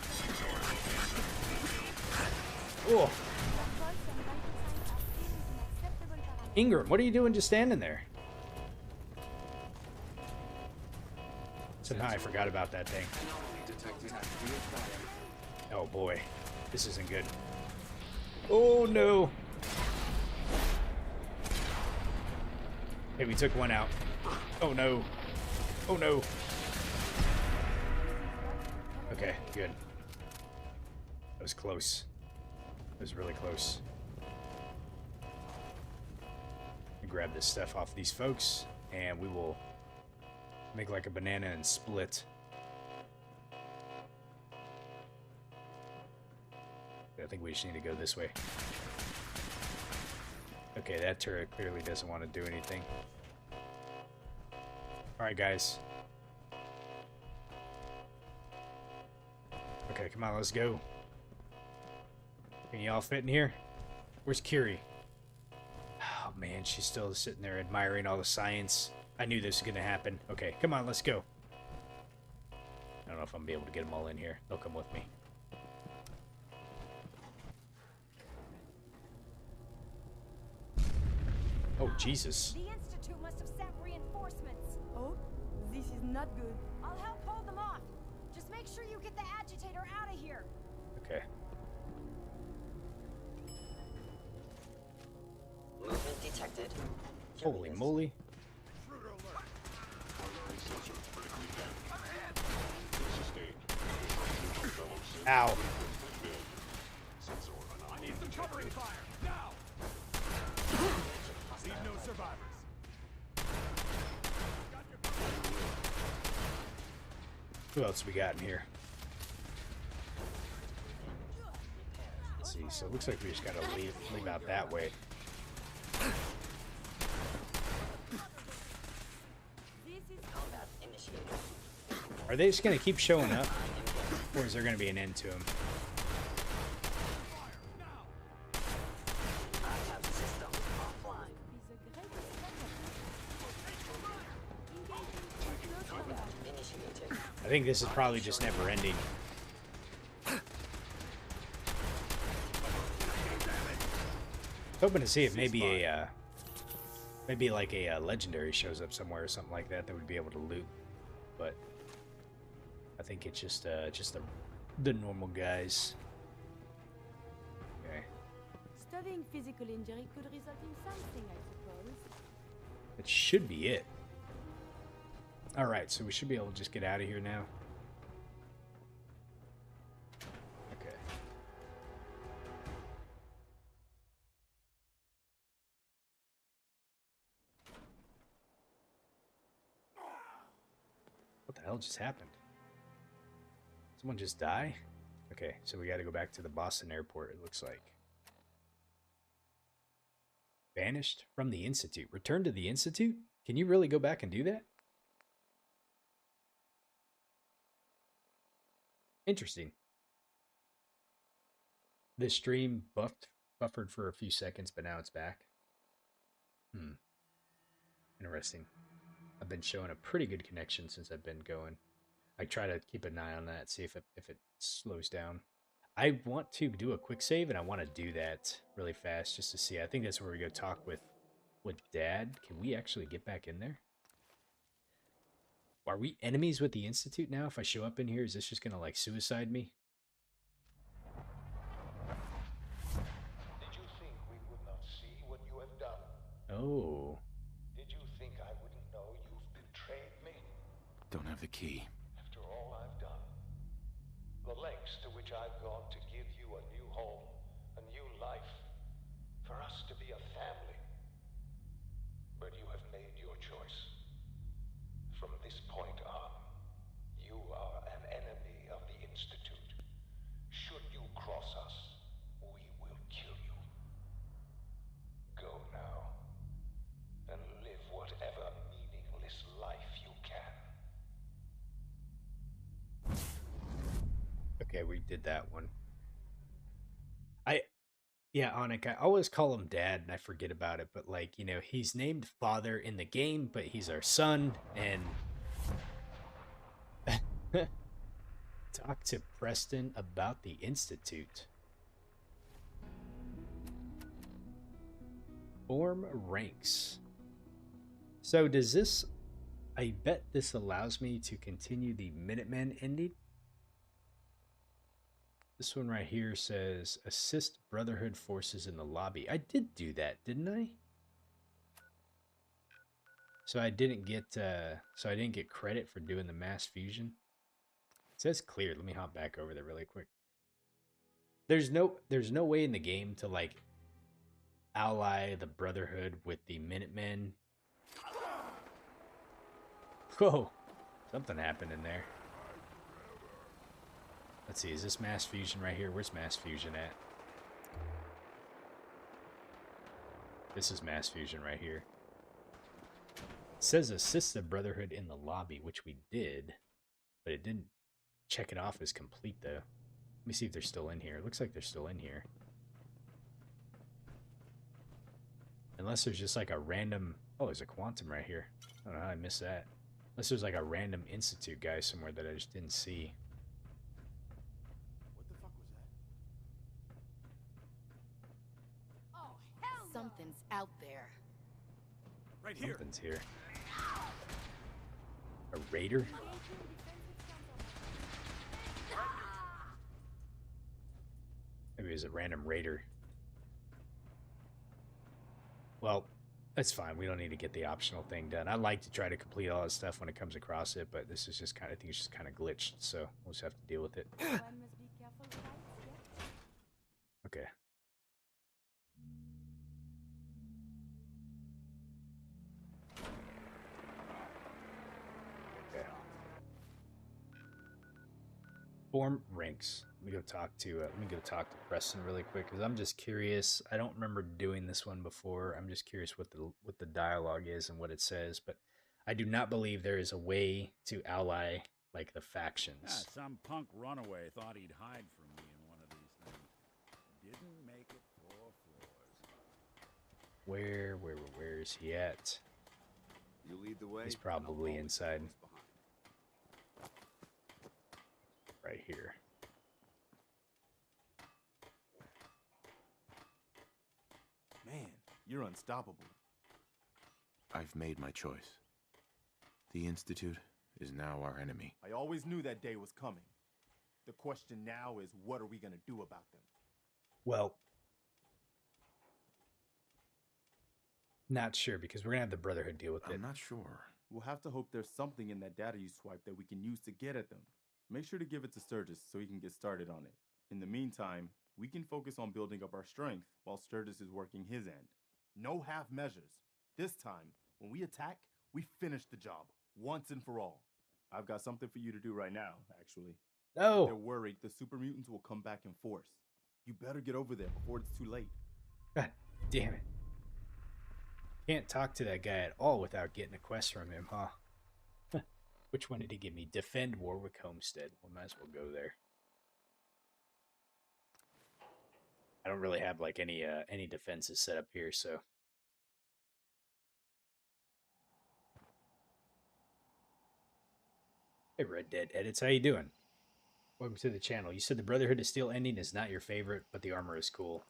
Oh. Ingram, what are you doing just standing there? Somehow I forgot about that thing. Oh boy. This isn't good. Oh no. Okay, we took one out. Oh no. Oh no. Okay, good. That was close. It was really close. Grab this stuff off these folks, and we will make like a banana and split. I think we just need to go this way. Okay, that turret clearly doesn't want to do anything. Alright, guys. Okay, come on, let's go. Can y'all fit in here? Where's Kiri? Oh man, she's still sitting there admiring all the science. I knew this was gonna happen. Okay, come on, let's go. I don't know if I'm gonna be able to get them all in here. They'll come with me. Oh, Jesus. The Institute must have sent reinforcements. Oh, this is not good. I'll help hold them off. Just make sure you get the agitator out of here. Okay. Movement detected. Holy moly. Ow. I need some covering fire now. Leave no survivors. Who else we got in here? Let's see. So it looks like we just gotta leave out that way. Are they just gonna keep showing up, or is there gonna be an end to them? I think this is probably just never ending. Hoping to see if maybe a maybe like a legendary shows up somewhere or something like that that would be able to loot, but I think it's just the normal guys. Okay. Studying physical injury could result in something, I suppose. That should be it. All right, so we should be able to just get out of here now. Okay. What the hell just happened? Someone just die? Okay, so we got to go back to the Boston airport, it looks like. Banished from the Institute. Return to the Institute? Can you really go back and do that? Interesting. The stream buffered for a few seconds, but now it's back. Interesting. I've been showing a pretty good connection since I've been going. I try to keep an eye on that, see if it slows down. I want to do a quick save, and I want to do that really fast just to see. I think that's where we go talk with Dad. Can we actually get back in there? Are we enemies with the Institute now? If I show up in here, is this just gonna like suicide me? Did you think we would not see what you have done? Oh. Did you think I wouldn't know you've betrayed me? Don't have the key. After all I've done, the lengths to which I've gone to give you a new home, a new life, for us to be a family. But you have made your choice. From this point on, you are an enemy of the Institute. Should you cross us, we will kill you. Go now, and live whatever meaningless life you can. Okay, we did that one. Yeah, Onik, I always call him Dad, and I forget about it, but, like, you know, he's named Father in the game, but he's our son, and Talk to Preston about the Institute. Form ranks. So does this... I bet this allows me to continue the Minutemen ending. This one right here says, assist Brotherhood forces in the lobby. I did do that, didn't I? So I didn't get credit for doing the mass fusion. It says cleared. Let me hop back over there really quick. There's no way in the game to like ally the Brotherhood with the Minutemen. Whoa, something happened in there. Let's see, is this mass fusion right here? Where's mass fusion at? This is mass fusion right here. It says assist the Brotherhood in the lobby, which we did, but it didn't check it off as complete though. Let me see if they're still in here. It looks like they're still in here. Unless there's just like a random... Oh, there's a quantum right here. I don't know how I missed that. Unless there's like a random Institute guy somewhere that I just didn't see. What the fuck was that? Oh, hell no. Something's out there. Right here. Something's here. A raider? Maybe it was a random raider. Well, that's fine. We don't need to get the optional thing done. I like to try to complete all this stuff when it comes across it, but this is just kind of, I think it's just kind of glitched, so we'll just have to deal with it. Okay. Okay. Form ranks. Let me go talk to Preston really quick because I'm just curious. I don't remember doing this one before. I'm just curious what the dialogue is and what it says, but I do not believe there is a way to ally like the factions. Some punk runaway thought he'd hide from me in one of these things. Didn't make it 4 floors. Where is he at? You lead the way. He's probably inside. Right here. Man, you're unstoppable. I've made my choice. The Institute is now our enemy. I always knew that day was coming. The question now is, what are we gonna do about them? Well, not sure because we're gonna have the Brotherhood deal with it. I'm not sure. We'll have to hope there's something in that data you swiped that we can use to get at them. Make sure to give it to Sturgis so he can get started on it. In the meantime, we can focus on building up our strength while Sturgis is working his end. No half measures. This time, when we attack, we finish the job, once and for all. I've got something for you to do right now, actually. No! They're worried the super mutants will come back in force. You better get over there before it's too late. God damn it. Can't talk to that guy at all without getting a quest from him, huh? Which one did he give me? Defend Warwick Homestead. We might as well go there. I don't really have like any defenses set up here, so. Hey, Red Dead Edits, how you doing? Welcome to the channel. You said the Brotherhood of Steel ending is not your favorite, but the armor is cool.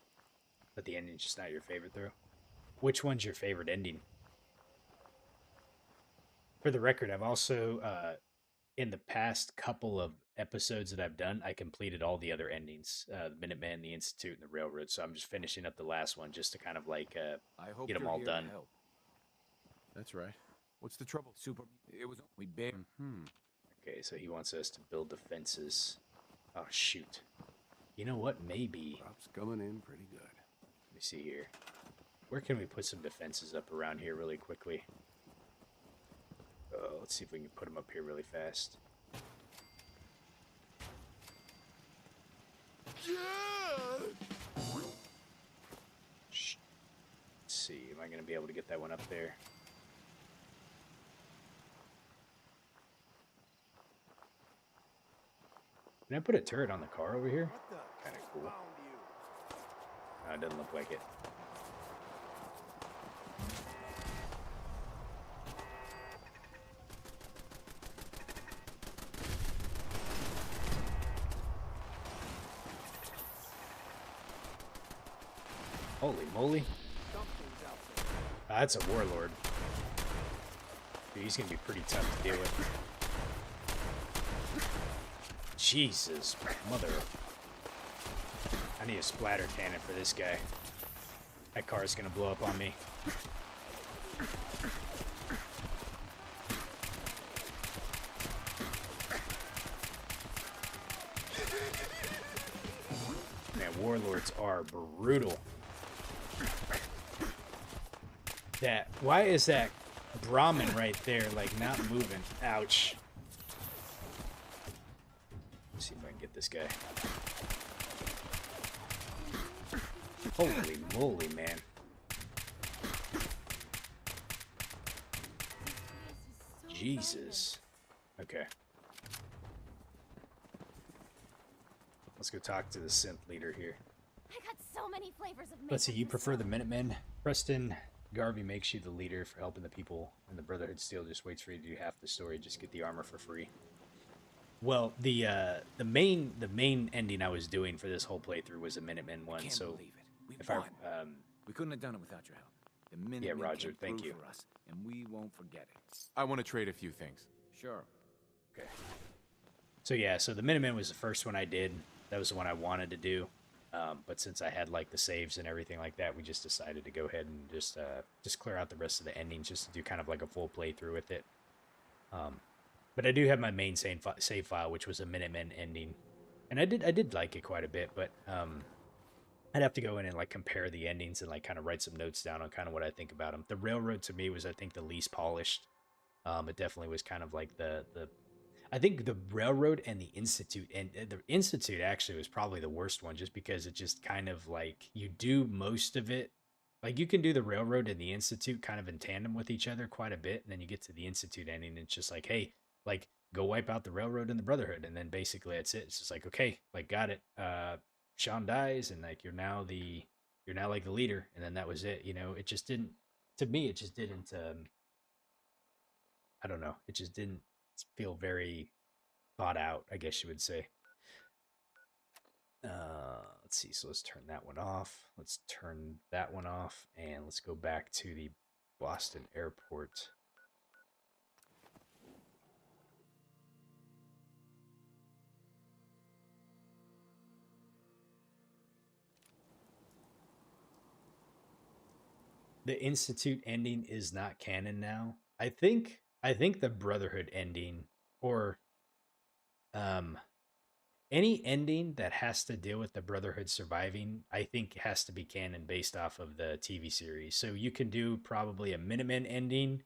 But the ending's just not your favorite, though. Which one's your favorite ending? For the record, I've also, in the past couple of episodes that I've done, I completed all the other endings. The Minuteman, the Institute, and the Railroad. So I'm just finishing up the last one just to kind of like get them all done. That's right. What's the trouble? We bear. Okay, so he wants us to build defenses. Oh, shoot. You know what? Maybe. Crop's coming in pretty good. Let me see here. Where can we put some defenses up around here really quickly? Let's see if we can put them up here really fast. Let's see, am I going to be able to get that one up there? Can I put a turret on the car over here? Kind of cool. No, it doesn't look like it. Holy moly. That's a warlord. Dude, he's gonna be pretty tough to deal with. Jesus, mother. I need a splatter cannon for this guy. That car is gonna blow up on me. Man, warlords are brutal. Why is that Brahmin right there, like, not moving? Ouch. Let's see if I can get this guy. Holy moly, man. Jesus. Okay. Let's go talk to the synth leader here. I got so many flavors of Let's see, you prefer the Minutemen? Preston Garvey makes you the leader for helping the people, and the Brotherhood still just waits for you to do half the story. Just get the armor for free. Well, the main ending I was doing for this whole playthrough was a Minutemen one. So Believe it. We if won. I We couldn't have done it without your help. The Minutemen yeah, Roger, came thank through you. for us, and we won't forget it. I want to trade a few things. Sure. Okay. So yeah, so the Minutemen was the first one I did. That was the one I wanted to do. But since I had like the saves and everything like that, we just decided to go ahead and just clear out the rest of the endings, just to do kind of like a full playthrough with it. But I do have my main save file, which was a Minutemen ending, and I did like it quite a bit. But I'd have to go in and like compare the endings and like kind of write some notes down on kind of what I think about them. The Railroad to me was, I think, the least polished. It definitely was kind of like I think the Railroad and the Institute, and the Institute actually was probably the worst one, just because it just kind of like, you do most of it. Like, you can do the Railroad and the Institute kind of in tandem with each other quite a bit, and then you get to the Institute ending, and it's just like, hey, like, go wipe out the Railroad and the Brotherhood, and then basically that's it. It's just like, okay, like, got it. Sean dies, and like, you're now like the leader, and then that was it. You know, it just didn't, to me, it just didn't. I don't know. It just didn't feel very thought out, I guess you would say. Let's see. So let's turn that one off. Let's turn that one off, and let's go back to the Boston airport. The Institute ending is not canon now. I think the Brotherhood ending, or any ending that has to deal with the Brotherhood surviving, I think has to be canon based off of the TV series. So you can do probably a Minutemen ending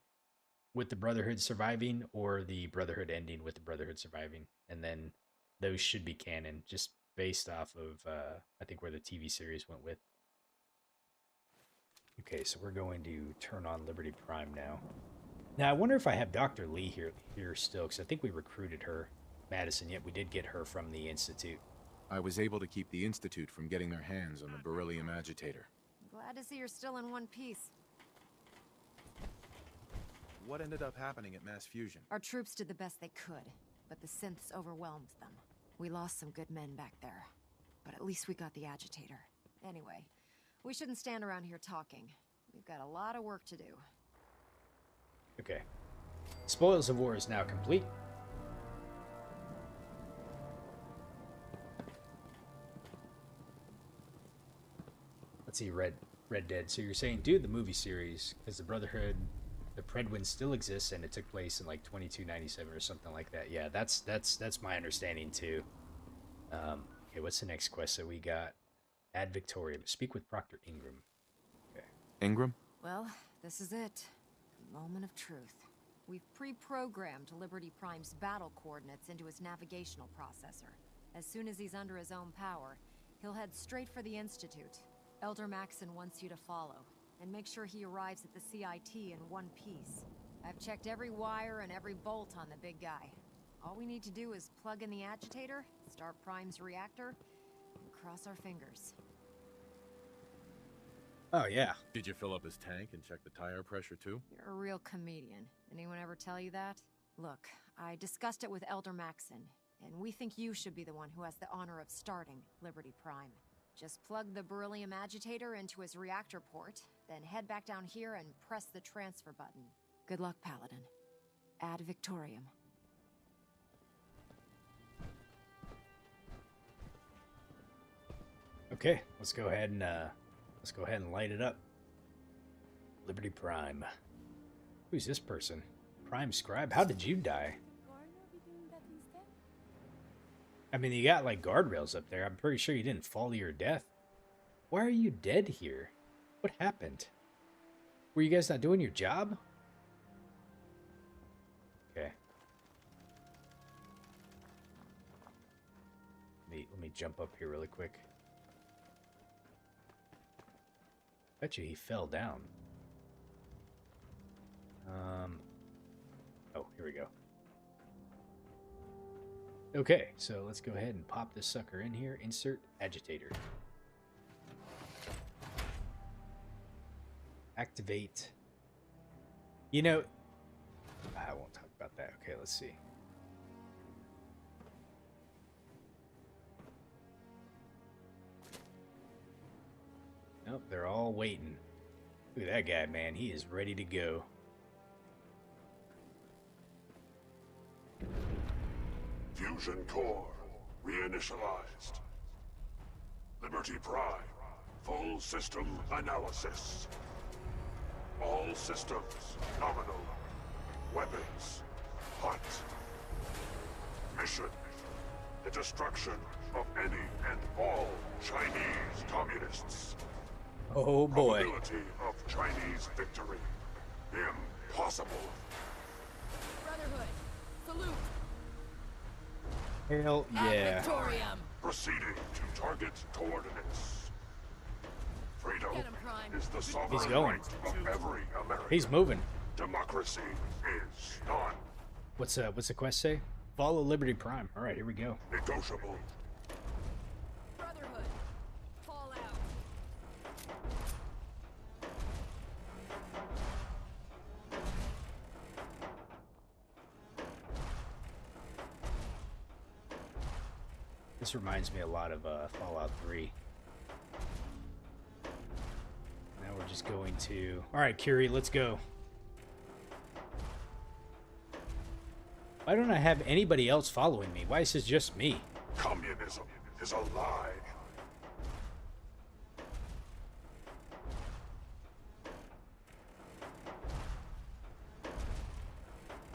with the Brotherhood surviving, or the Brotherhood ending with the Brotherhood surviving, and then those should be canon just based off of I think where the TV series went with. Okay, so we're going to turn on Liberty Prime now. Now, I wonder if I have Dr. Lee here still, because I think we recruited her, Madison, yet we did get her from the Institute. I was able to keep the Institute from getting their hands on the beryllium agitator. Glad to see you're still in one piece. What ended up happening at Mass Fusion? Our troops did the best they could, but the synths overwhelmed them. We lost some good men back there, but at least we got the agitator. Anyway, we shouldn't stand around here talking. We've got a lot of work to do. Okay. Spoils of War is now complete. Let's see, Red Dead. So you're saying, dude, the movie series, because the Brotherhood, the Predwin still exists, and it took place in like 2297 or something like that. Yeah, that's my understanding too. Okay, what's the next quest that we got? Ad Victoriam. Speak with Proctor Ingram. Okay. Ingram? Well, this is it. The moment of truth. We've pre-programmed Liberty Prime's battle coordinates into his navigational processor. As soon as he's under his own power, he'll head straight for the Institute. Elder Maxon wants you to follow, and make sure he arrives at the CIT in one piece. I've checked every wire and every bolt on the big guy. All we need to do is plug in the agitator, start Prime's reactor, and cross our fingers. Oh, yeah. Did you fill up his tank and check the tire pressure too? You're a real comedian. Anyone ever tell you that? Look, I discussed it with Elder Maxon, and we think you should be the one who has the honor of starting Liberty Prime. Just plug the beryllium agitator into his reactor port, then head back down here and press the transfer button. Good luck, Paladin. Ad Victoriam. Okay, let's go ahead and light it up. Liberty Prime. Who's this person? Prime Scribe? How did you die? I mean, you got like guardrails up there. I'm pretty sure you didn't fall to your death. Why are you dead here? What happened? Were you guys not doing your job? Okay. Let me jump up here really quick. Bet you he fell down. Oh, here we go. Okay, so let's go ahead and pop this sucker in here. Insert agitator. Activate. You know, I won't talk about that. Okay, let's see. Nope, they're all waiting. Look at that guy, man. He is ready to go. Fusion core reinitialized. Liberty Prime, full system analysis. All systems nominal. Weapons hot. Mission: the destruction of any and all Chinese communists. Oh boy. Probability of Chinese victory: impossible. Brotherhood, salute. Hell yeah. Victorium. Proceeding to target coordinates. Freedom is the sovereign He's going. right of every American. He's moving. Democracy is done. What's the quest say? Follow Liberty Prime. All right, here we go. Negotiable. Brotherhood, fall out. This reminds me a lot of Fallout 3. Now we're just going to... Alright, Curie, let's go. Why don't I have anybody else following me? Why is this just me? Communism is a lie.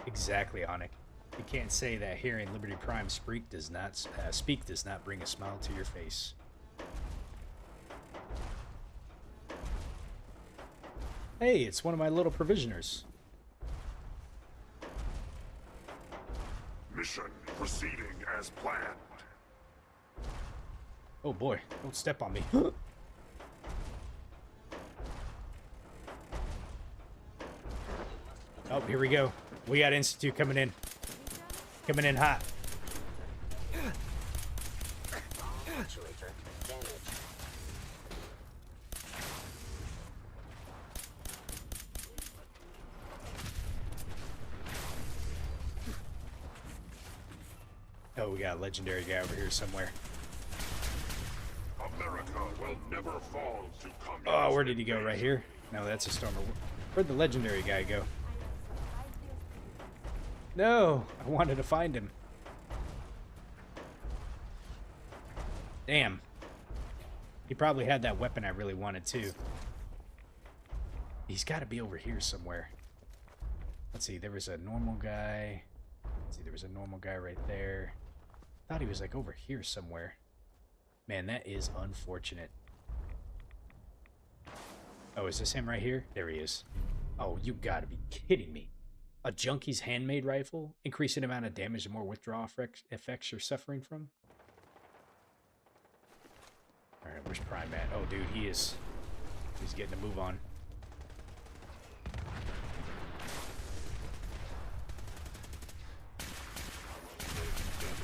Exactly, Onic. You can't say that hearing Liberty Prime speak does not bring a smile to your face. Hey, it's one of my little provisioners. Mission proceeding as planned. Oh boy, don't step on me. Oh, here we go. We got Institute coming in. Coming in hot. Oh, we got a legendary guy over here somewhere. America will never fall to communism. Oh, where did he go? Right here? No, that's a stormer. Where'd the legendary guy go? No, I wanted to find him. Damn. He probably had that weapon I really wanted too. He's got to be over here somewhere. Let's see, there was a normal guy. Let's see, there was a normal guy right there. I thought he was like over here somewhere. Man, that is unfortunate. Oh, is this him right here? There he is. Oh, you gotta be kidding me. A junkie's handmade rifle? Increasing amount of damage the more withdrawal effects you're suffering from? Alright, where's Prime at? Oh, dude, he's getting a move on.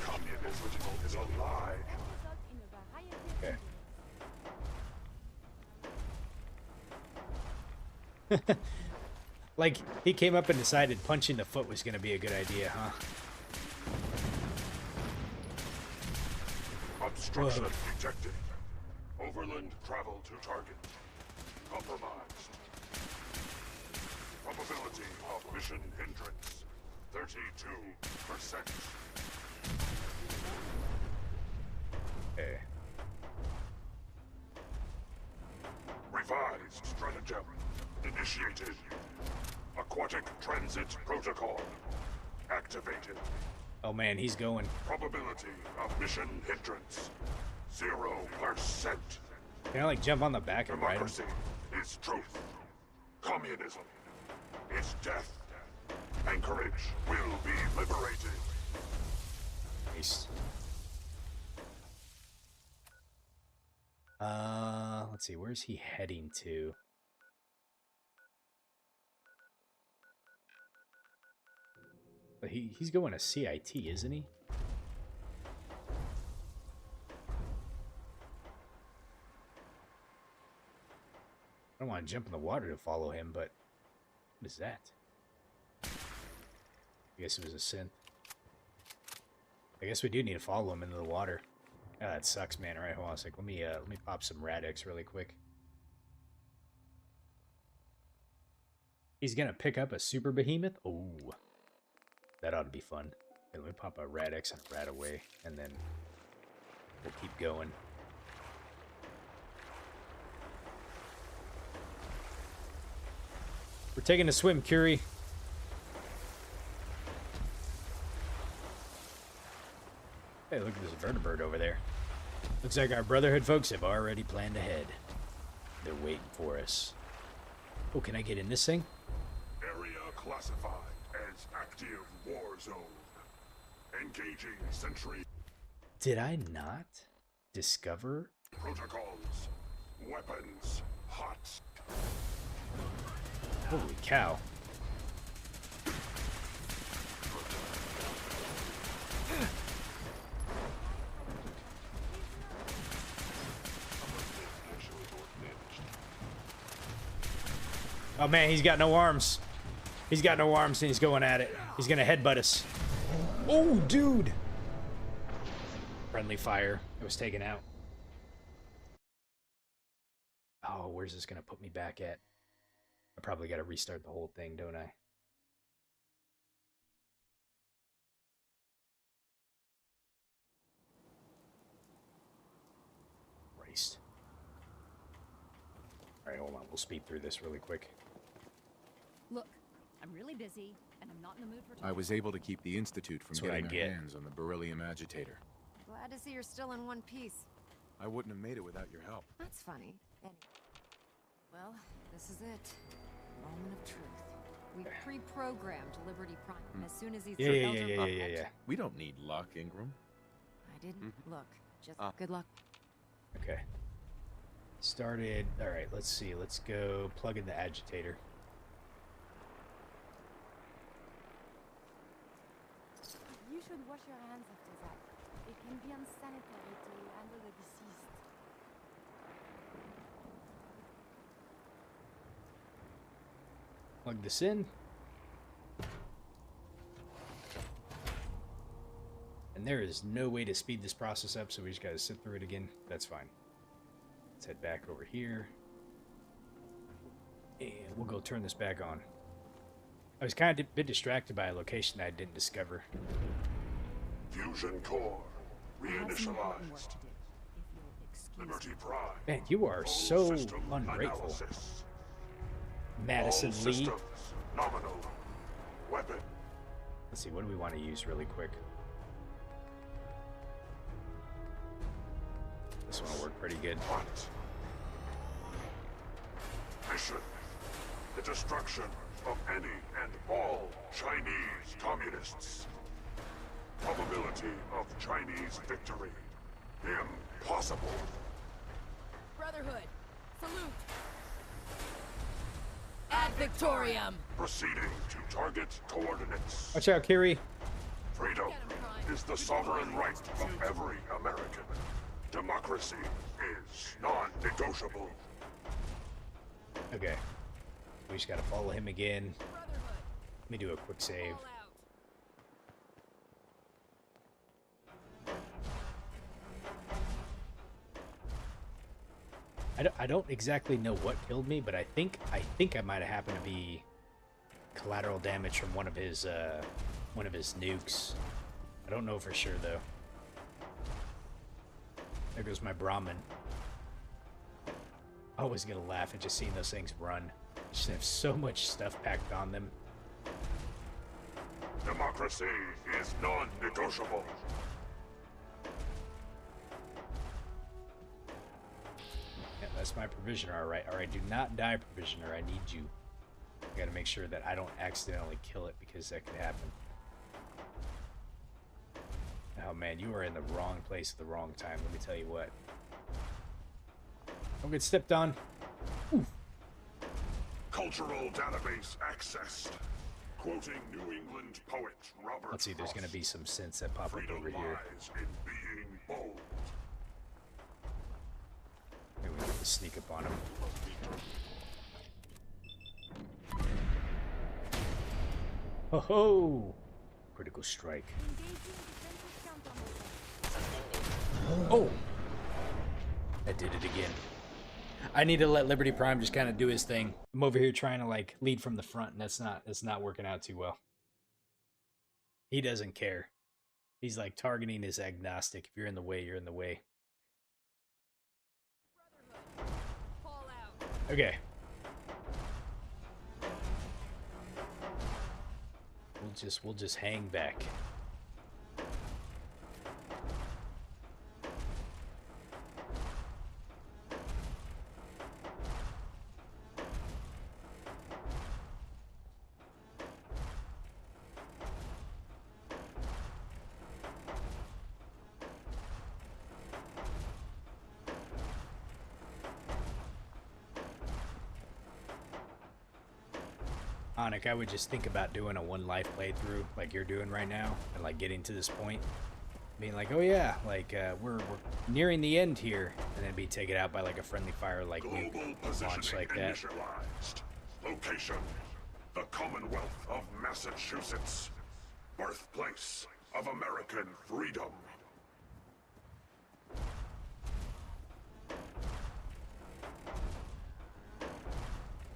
Communism is a lie. Okay. Like, he came up and decided punching the foot was going to be a good idea, huh? Obstruction detected. Overland travel to target. Compromised. Probability of mission hindrance. 32%. Okay. Revised stratagem initiated. Aquatic transit protocol activated. Oh man, he's going. Probability of mission hindrance 0%. Can I like jump on the back and ride him? Democracy is truth. Communism is death. Anchorage will be liberated. Nice. Let's see, where's he heading to? But he's going to CIT, isn't he? I don't want to jump in the water to follow him, but what is that? I guess it was a synth. I guess we do need to follow him into the water. Ah, that sucks, man. All right, hold on a sec. Let me pop some Radix really quick. He's gonna pick up a super behemoth. Oh, that ought to be fun. Okay, let me pop a Radix and a Rat away, and then we'll keep going. We're taking a swim, Curie. Hey, look at this vertebrate over there. Looks like our Brotherhood folks have already planned ahead. They're waiting for us. Oh, can I get in this thing? Area classified as active war zone. Engaging sentry. Did I not discover? Protocols. Weapons. Hot. Holy cow. Oh man, he's got no arms. He's got no arms and he's going at it. He's gonna headbutt us. Oh, dude! Friendly fire. It was taken out. Oh, where's this gonna put me back at? I probably gotta restart the whole thing, don't I? Christ. Alright, hold on. We'll speed through this really quick. Look, I'm really busy, and I'm not in the mood for... I was able to keep the Institute from That's what getting I their get. hands on the beryllium agitator. Glad to see you're still in one piece. I wouldn't have made it without your help. That's funny. Anyway. Well, this is it. Moment of truth. We pre-programmed Liberty Prime as soon as he's... Yeah. We don't need luck, Ingram. I didn't look. Just good luck. Okay. Started. Alright, let's see. Let's go plug in the agitator. You should wash your hands after that. It can be unsanitary to handle the deceased. Plug this in. And there is no way to speed this process up, so we just gotta sit through it again. That's fine. Let's head back over here. And we'll go turn this back on. I was kind of a bit distracted by a location that I didn't discover. Fusion core reinitialized. Liberty Prime. Man, you are so ungrateful. Analysis. Madison All Lee. systems nominal. Weapon. Let's see, what do we want to use really quick? This one will work pretty good. Hot. Mission. The destruction of any and all Chinese communists. Probability of Chinese victory. Impossible. Brotherhood, salute! Ad Victoriam! Proceeding to target coordinates. Watch out, Kiri. Freedom is the sovereign right of every American. Democracy is non-negotiable. Okay. We just gotta follow him again. Let me do a quick save. I don't exactly know what killed me, but I think I might have happened to be collateral damage from one of his nukes. I don't know for sure though. There goes my Brahmin. Always gonna laugh at just seeing those things run. Just have so much stuff packed on them. Democracy is non-negotiable. Yeah, that's my provisioner, alright. Alright, do not die, provisioner. I need you. I gotta make sure that I don't accidentally kill it because that could happen. Oh man, you are in the wrong place at the wrong time, let me tell you what. Don't get stepped on. Oof. Cultural database accessed. Quoting New England poet Robert Let's see, there's gonna be some synths that pop up over here. lies in being bold. Maybe we have to sneak up on him. Ho ho! Critical strike. Oh! I did it again. I need to let Liberty Prime just kind of do his thing. I'm over here trying to like lead from the front, and that's not working out too well. He doesn't care. He's like targeting is agnostic. If you're in the way, you're in the way. Okay. We'll just hang back. Onic, I would just think about doing a one life playthrough like you're doing right now, and like getting to this point, being like, oh yeah, like we're nearing the end here, and then be taken out by like a friendly fire like nuke launch like that. Initialized. Location: the Commonwealth of Massachusetts, birthplace of American freedom.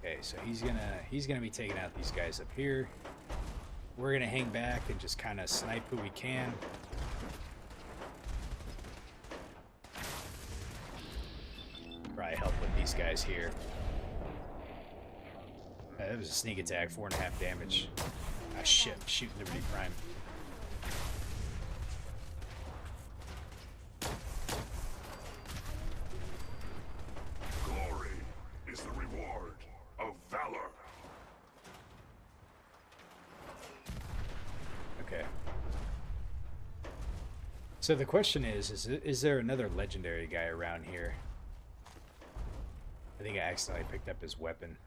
Okay, so he's gonna be taking out these guys up here. We're gonna hang back and just kind of snipe who we can. Probably help with these guys here. That was a sneak attack, 4.5 damage. Ah shit, shoot Liberty Prime. Glory is the reward of valor. Okay. So the question is there another legendary guy around here? I think I accidentally picked up his weapon.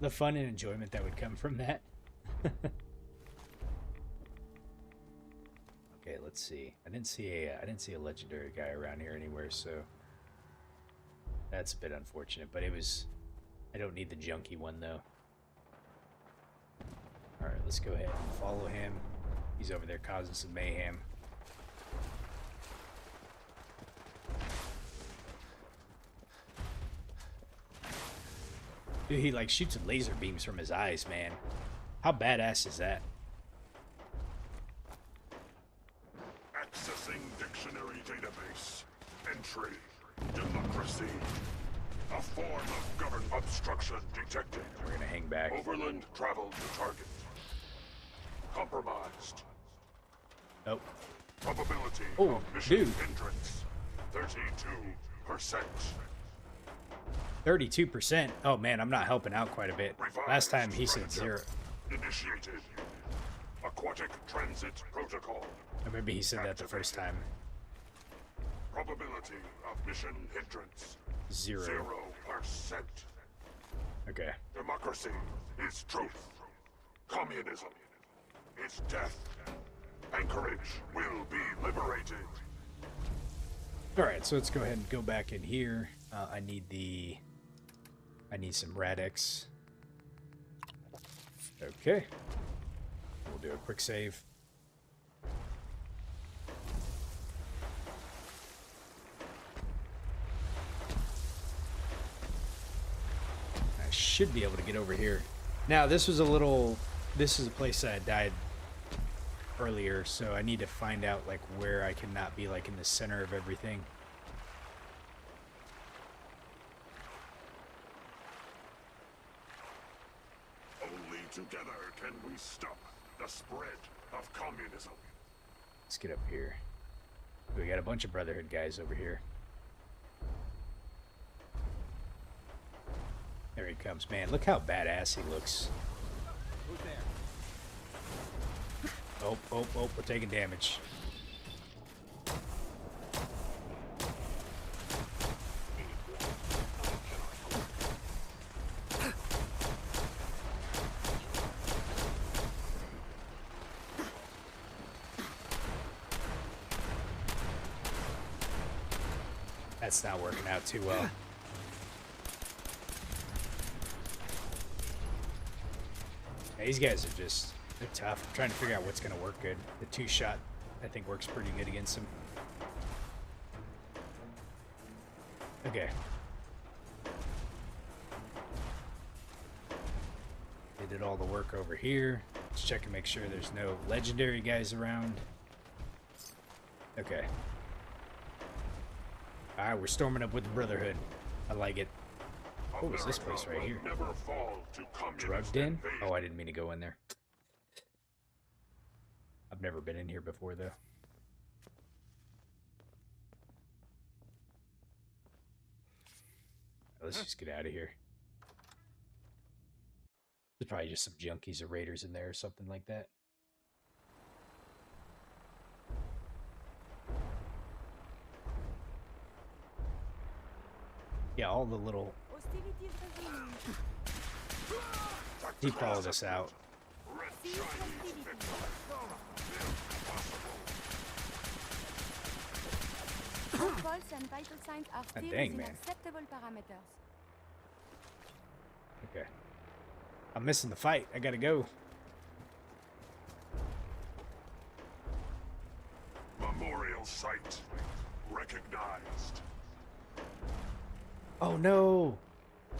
The fun and enjoyment that would come from that. Okay, let's see. I didn't see a legendary guy around here anywhere, so that's a bit unfortunate. But it was. I don't need the junky one though. All right, let's go ahead and follow him. He's over there causing some mayhem. Dude, he like shoots laser beams from his eyes, man. How badass is that? Accessing dictionary database. Entry: democracy. A form of government obstruction detected. We're gonna hang back. Overland travel to target. Compromised. Oh. Probability Oh, of mission dude. hindrance: 32%. 32%. Oh man, I'm not helping out quite a bit. Last time he said 0. Initiated. Aquatic transit protocol. Or maybe he said that the first time. Probability of mission hindrance: 0. 0%. Okay. Democracy is truth. Communism is death. Anchorage will be liberated. Alright, so let's go ahead and go back in here. I need some Radix. Okay. We'll do a quick save. should be able to get over here. Now, this is a place that I died earlier, so I need to find out, like, where I cannot be, like, in the center of everything. Only together can we stop the spread of communism. Let's get up here. We got a bunch of Brotherhood guys over here. There he comes. Man, look how badass he looks. Who's there? Oh, we're taking damage. That's not working out too well. Yeah, these guys are just, they're tough. I'm trying to figure out what's going to work good. The 2-shot, I think, works pretty good against them. Okay. They did all the work over here. Let's check and make sure there's no legendary guys around. Okay. Alright, we're storming up with the Brotherhood. I like it. What was this place right here? Drugged in? Oh, I didn't mean to go in there. I've never been in here before, though. Let's just get out of here. There's probably just some junkies or raiders in there or something like that. Yeah, all the little... He followed us out. Pulse and vital signs are still dang, in man. acceptable parameters. Okay. I'm missing the fight. I gotta go. Memorial site recognized. Oh no!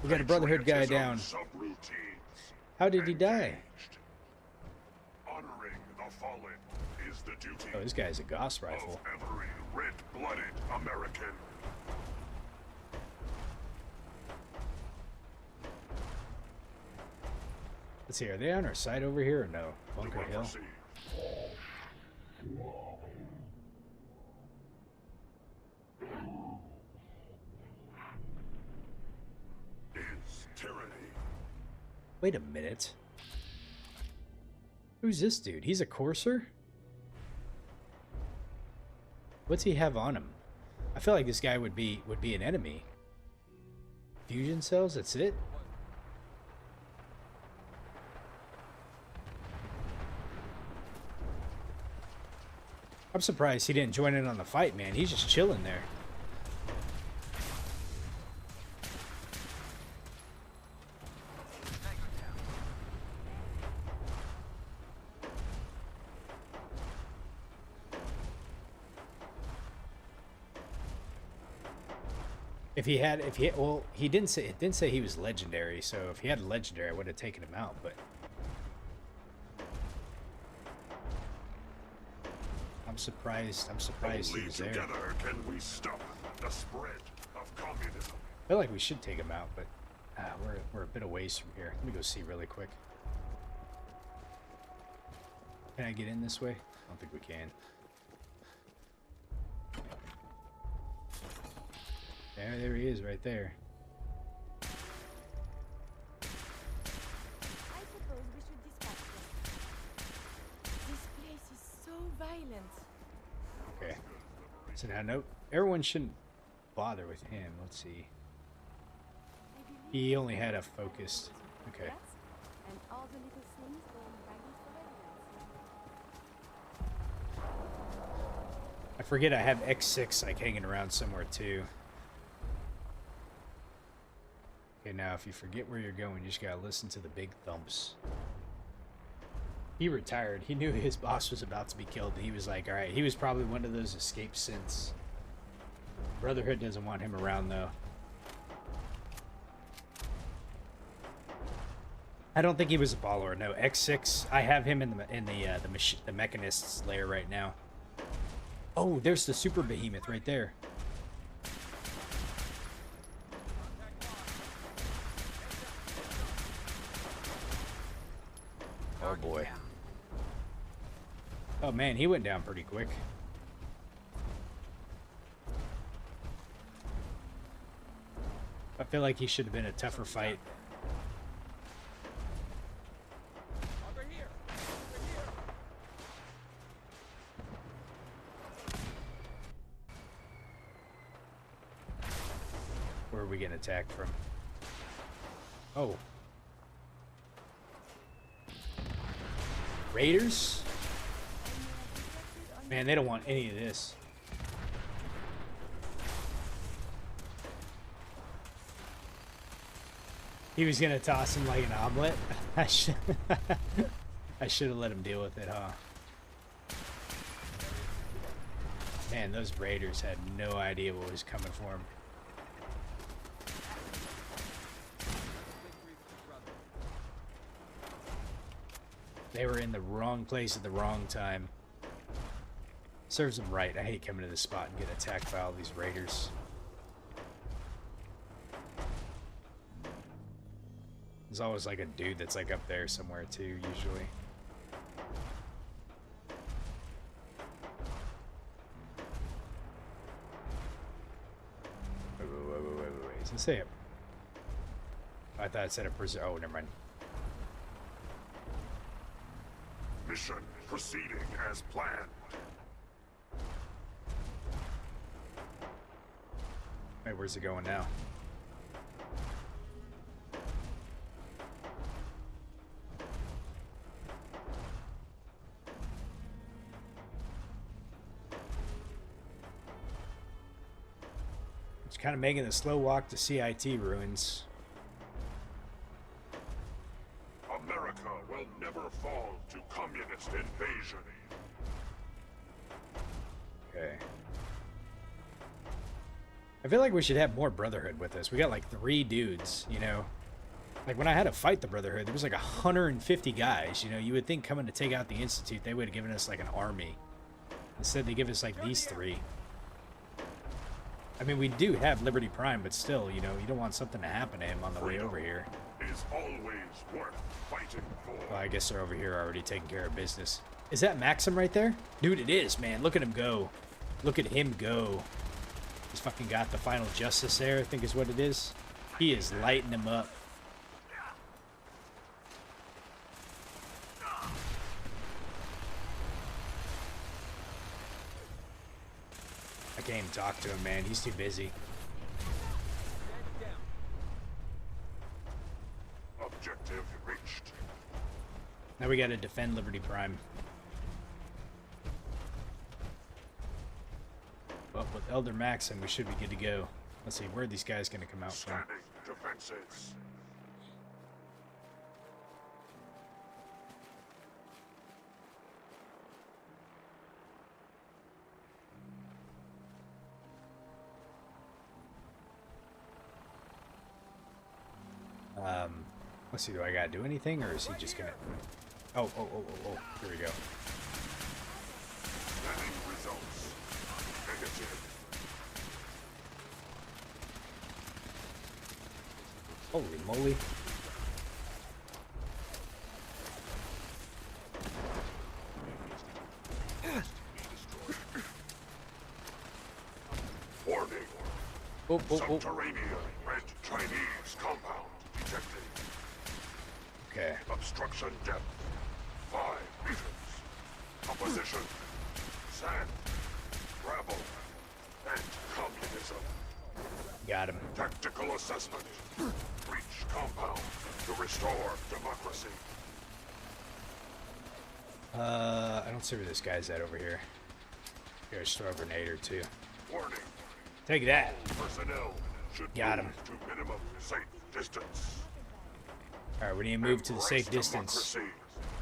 We got a Brotherhood guy down. How did he die? Honoring the fallen is the duty Oh, this guy's a Gauss rifle. of every red-blooded American. Let's see, are they on our side over here or no? Bunker Hill? Is tyranny. Wait a minute. Who's this dude? He's a courser? What's he have on him? I feel like this guy would be an enemy. Fusion cells, that's it? I'm surprised he didn't join in on the fight, man. He's just chilling there. Well, he didn't say, it didn't say he was legendary, so if he had a legendary, I would have taken him out, but I'm surprised he was there. Together can we stop the spread of communism. I feel like we should take him out, but we're a bit of ways from here. Let me go see really quick. Can I get in this way? I don't think we can. There he is, right there. I suppose we should dispatch them. This place is so violent. Okay. So now, nope. Everyone shouldn't bother with him. Let's see. He only had a focused. Okay. And all the little things going ragged for evidence. I forget I have X6 like hanging around somewhere too. Okay, now if you forget where you're going, you just gotta listen to the big thumps. He retired. He knew his boss was about to be killed. He was like, alright, he was probably one of those escape synths. Brotherhood doesn't want him around though. I don't think he was a follower. No, X6. I have him in the mechanist's lair right now. Oh, there's the super behemoth right there. Oh boy. Oh man, he went down pretty quick. I feel like he should have been a tougher fight. Where are we getting attacked from? Oh. Raiders? Man, they don't want any of this. He was gonna toss him like an omelet. I should have let him deal with it, huh? Man, those raiders had no idea what was coming for him. They were in the wrong place at the wrong time. Serves them right. I hate coming to this spot and getting attacked by all these raiders. There's always like a dude that's like up there somewhere too, usually. Wait. Does it say it? I thought it said a preserve. Oh, never mind. Mission proceeding as planned. Wait, where's it going now? It's kind of making a slow walk to CIT ruins. America will never fall to communist invasion. Okay. I feel like we should have more Brotherhood with us. We got like 3 dudes, you know? Like when I had to fight the Brotherhood, there was like 150 guys, you know? You would think coming to take out the Institute, they would have given us like an army. Instead, they give us like these 3. I mean, we do have Liberty Prime, but still, you know, you don't want something to happen to him on the way over here. Is always worth fighting for. Well, I guess they're over here already taking care of business. Is that Maxim right there? Dude, it is, man. Look at him go. Look at him go. He's fucking got the final justice there, I think is what it is. He is lighting him up. I can't even talk to him, man. He's too busy. Objective reached. Now we gotta defend Liberty Prime. Well, with Elder Maxim, we should be good to go. Let's see, where are these guys gonna come out from? Defenses. Let's see, do I gotta do anything, or is he just gonna... Oh, here we go. Results. Negative. Holy moly. Warning. Oh. Subterranean red Chinese compound detected. Okay. Obstruction depth 5 meters. Opposition. Sand. Gravel. And communism. Got him. Tactical assessment. Breach compound to restore democracy. I don't see where this guy's at over here. Here, just throw a grenade or two. Warning. Take that. Personnel should Got him. move to minimum safe distance. Alright, we need to move to the safe distance. Democracy,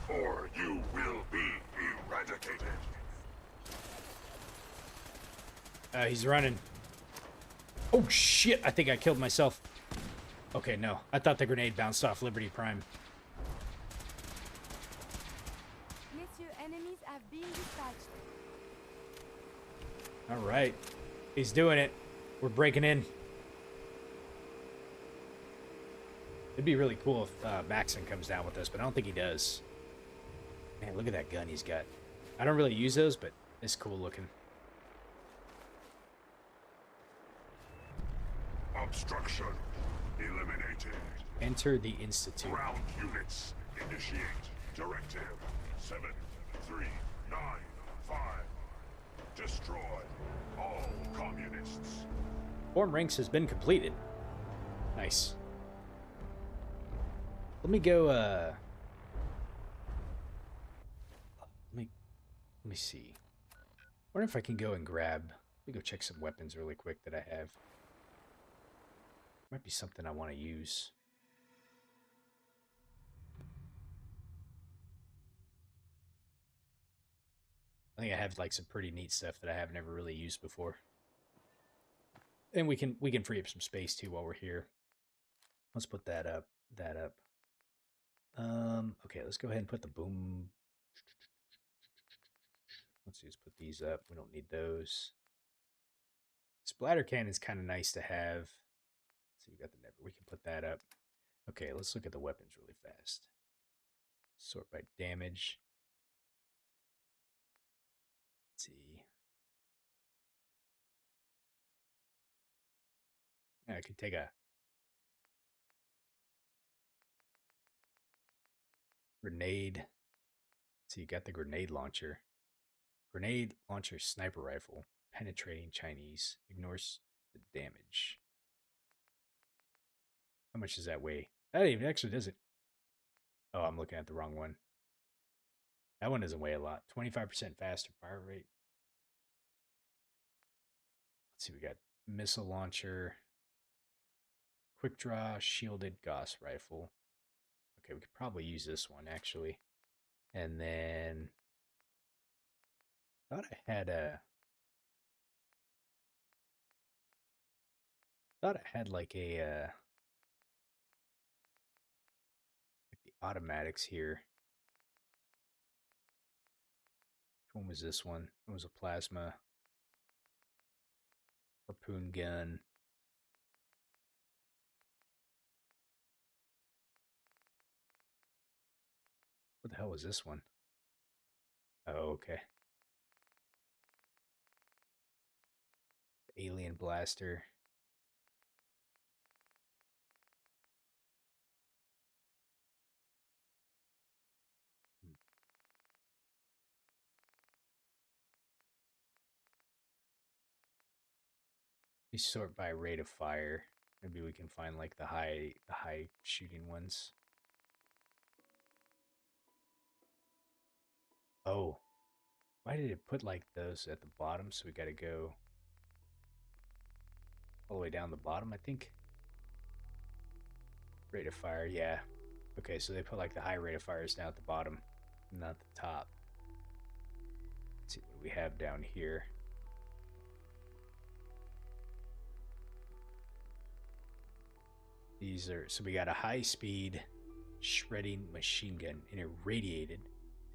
or you will be eradicated. He's running. Oh shit, I think I killed myself. Okay, no. I thought the grenade bounced off Liberty Prime. enemies have been dispatched. All right. He's doing it. We're breaking in. It'd be really cool if Maxon comes down with us, but I don't think he does. Man, look at that gun he's got. I don't really use those, but it's cool looking. Obstruction eliminated. Enter the Institute. Ground units initiate. Directive 7395. Destroy all communists. Form ranks has been completed. Nice. Let me go, let me see. I wonder if I can go and grab... Let me go check some weapons really quick that I have. Might be something I want to use. I think I have like some pretty neat stuff that I have never really used before. And we can free up some space too while we're here. Let's put that up. Okay, let's go ahead and put the boom. Let's just put these up. We don't need those. Splatter cannon's kind of nice to have. Let's see, we got the never. We can put that up. Okay, let's look at the weapons really fast. Sort by damage. Let's see. I could take a grenade. So you got the grenade launcher. Grenade launcher sniper rifle. Penetrating Chinese. Ignores the damage. How much does that weigh? That even actually doesn't. Oh, I'm looking at the wrong one. That one doesn't weigh a lot. 25% faster fire rate. Let's see, we got missile launcher. Quick draw, shielded Gauss rifle. Okay, we could probably use this one actually. And then I thought I had like a like the automatics here. Which one was this one? It was a plasma harpoon gun. What the hell was this one? Oh, okay. Alien blaster. We sort by rate of fire. Maybe we can find like the high shooting ones. Oh, why did it put like those at the bottom? So we got to go all the way down the bottom, I think. Rate of fire, yeah. Okay, so they put like the high rate of fires down at the bottom, not the top. Let's see what we have down here. These are, so we got a high speed shredding machine gun and irradiated.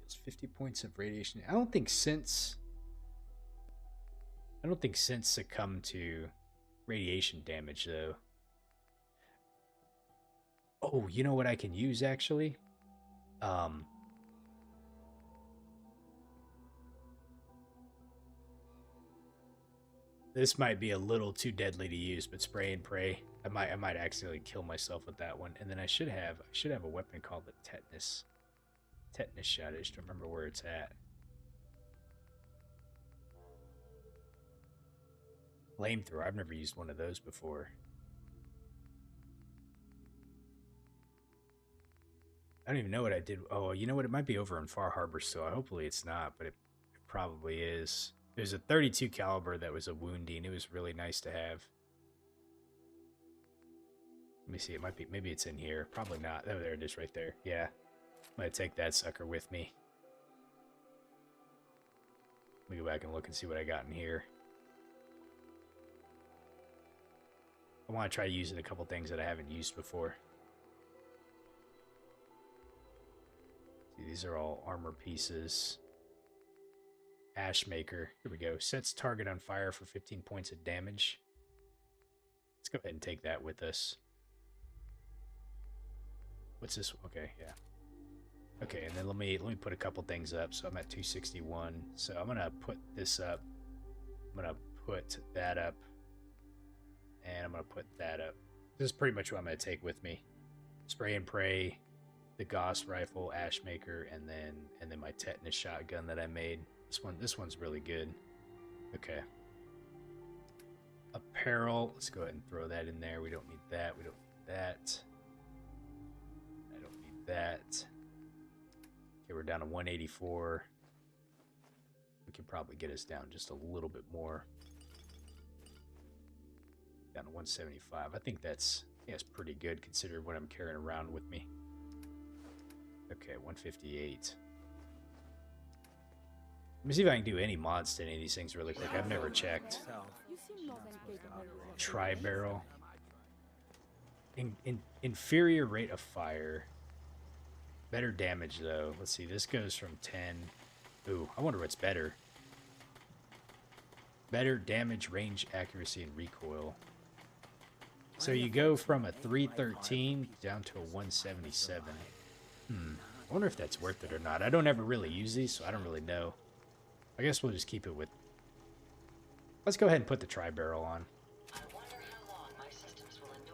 Deals 50 points of radiation. I don't think since succumbed to radiation damage though. Oh, you know what I can use actually? This might be a little too deadly to use, but spray and pray. I might accidentally kill myself with that one. And then I should have a weapon called the tetanus shot. I just don't remember where it's at. Flamethrower. I've never used one of those before. I don't even know what I did. Oh, you know what? It might be over in Far Harbor still. Hopefully it's not, but it probably is. There's a 32 caliber that was a wounding. It was really nice to have. Let me see. It might be. Maybe it's in here. Probably not. Oh, there it is right there. Yeah. I'm going to take that sucker with me. Let me go back and look and see what I got in here. I want to try using a couple things that I haven't used before. See, these are all armor pieces. Ashmaker. Here we go. Sets target on fire for 15 points of damage. Let's go ahead and take that with us. What's this? Okay, yeah. Okay, and then let me put a couple things up. So I'm at 261. So I'm gonna put this up. I'm gonna put that up, and I'm gonna put that up. This is pretty much what I'm gonna take with me: spray and pray, the Gauss rifle, Ashmaker, and then my tetanus shotgun that I made. This one's really good. Okay. Apparel. Let's go ahead and throw that in there. We don't need that. We don't need that. I don't need that. Okay, we're down to 184. We can probably get us down just a little bit more. Down to 175. I think that's pretty good considering what I'm carrying around with me. Okay, 158. Let me see if I can do any mods to any of these things really quick. I've never checked. Tri-barrel. Inferior rate of fire. Better damage, though. Let's see. This goes from 10. Ooh, I wonder what's better. Better damage, range, accuracy, and recoil. So you go from a 313 down to a 177. I wonder if that's worth it or not. I don't ever really use these, so I don't really know. I guess we'll just keep it with... Let's go ahead and put the tri-barrel on.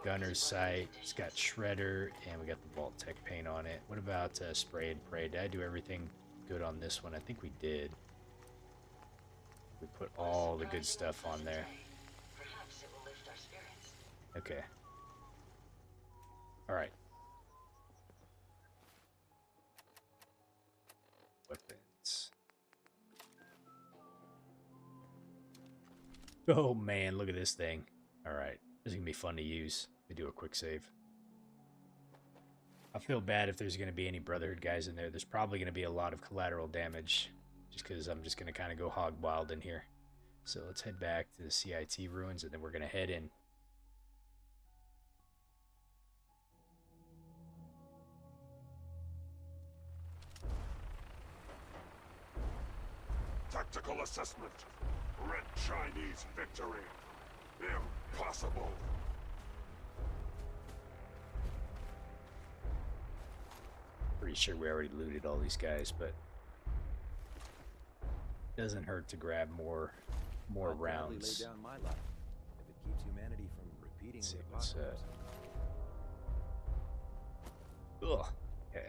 Gunner's sight. It's got shredder, and we got the vault tech paint on it. What about spray and pray? Did I do everything good on this one? I think we did. We put all the good stuff on there. Okay. All right. Weapons. Oh man, look at this thing. All right. This is going to be fun to use. We do a quick save. I feel bad if there's going to be any Brotherhood guys in there. There's probably going to be a lot of collateral damage. Just because I'm just going to kind of go hog wild in here. So let's head back to the CIT ruins and then we're going to head in. Tactical assessment. Red Chinese victory. Impossible. Pretty sure we already looted all these guys, but doesn't hurt to grab more rounds. Lay down my life if it keeps humanity from repeating the What's apocalypse. Ugh. Okay.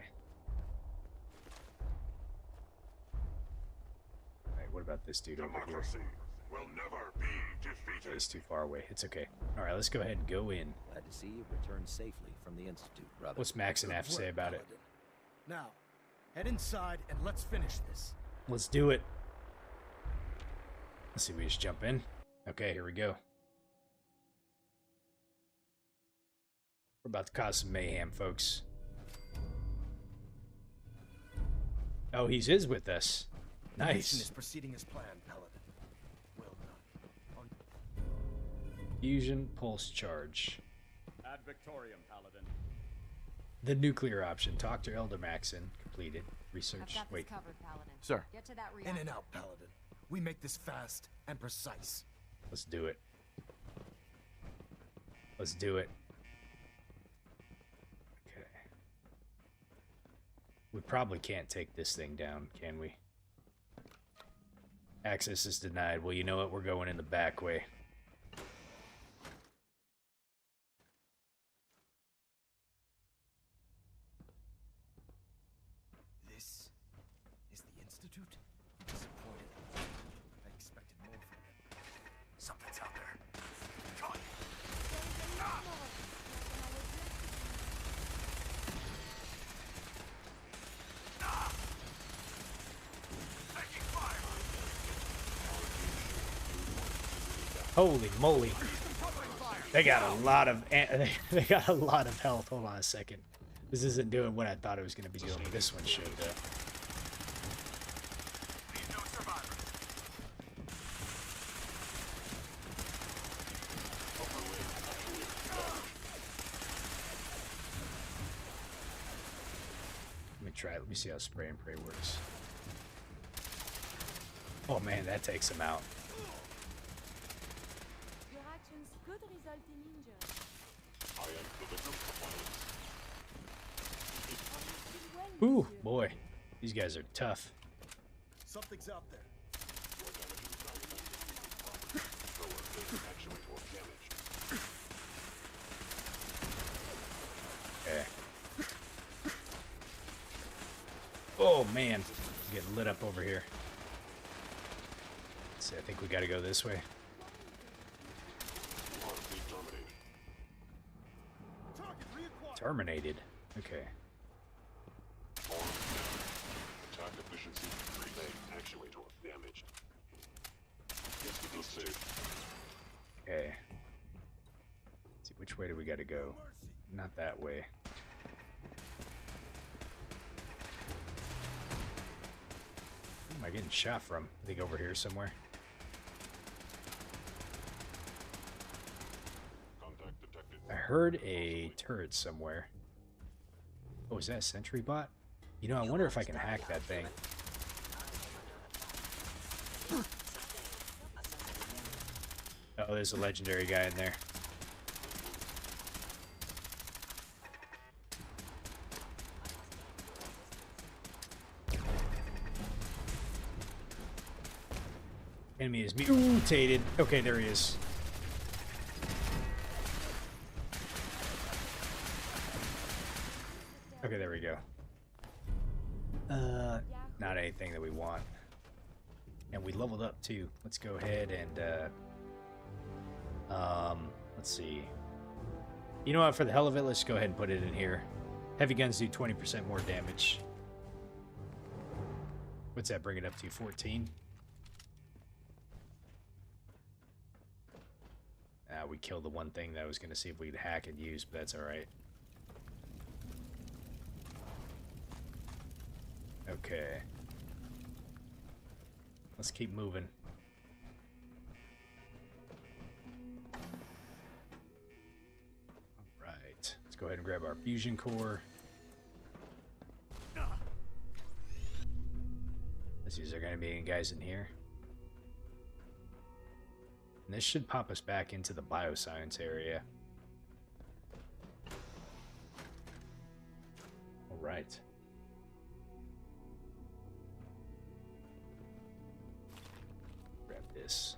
Alright, what about this dude over here? Democracy will never be defeated. He's too far away. It's okay. Alright, let's go ahead and go in. Glad to see you return safely from the Institute, brother. What's Maxon have to say about it? Now, head inside and let's finish this. Let's do it. Let's see, we just jump in. Okay, here we go. We're about to cause some mayhem, folks. Oh, he is with us. The mission Nice. is proceeding as planned, Paladin. Well done. Fusion pulse charge. Ad Victorium, Paladin. The nuclear option. Talk to Elder Maxon. Completed. Research. I've got this Wait. covered, Paladin. Sir. Get to that In reactor. and out, Paladin. We make this fast and precise. Let's do it. Let's do it. Okay. We probably can't take this thing down, can we? Access is denied. Well, you know what? We're going in the back way. This is the Institute? Disappointed. I expected more from them. Something's out there. Come on. Holy moly. They got a lot of they got a lot of health. Hold on a second. This isn't doing what I thought it was going to be doing, but this one showed up. Let me try it. Let me see how spray and pray works. Oh man, that takes him out. Your actions could result in injury. I am the victim of violence. Ooh, boy. These guys are tough. Something's out there. Okay. Oh man, I'm getting lit up over here. Let's see, I think we gotta go this way. Terminated. Okay. Attack efficiency 3. Leg actuator damaged. Instable safe. Okay. Let's see, which way do we gotta go? Not that way. Where am I getting shot from? I think over here somewhere. Contact detected. I heard a turret somewhere. Oh, is that a sentry bot? You know, I wonder if I can hack that thing. Oh, there's a legendary guy in there. Enemy is mutated. Okay, there he is. Okay, there we go. Not anything that we want. And we leveled up too. Let's go ahead and let's see. You know what, for the hell of it, let's go ahead and put it in here. Heavy guns do 20% more damage. What's that bring it up to? 14? We killed the one thing that I was going to see if we could hack and use, but that's alright. Okay. Let's keep moving. Alright. Let's go ahead and grab our fusion core. Let's see, is there going to be any guys in here? And this should pop us back into the bioscience area. Alright. Grab this.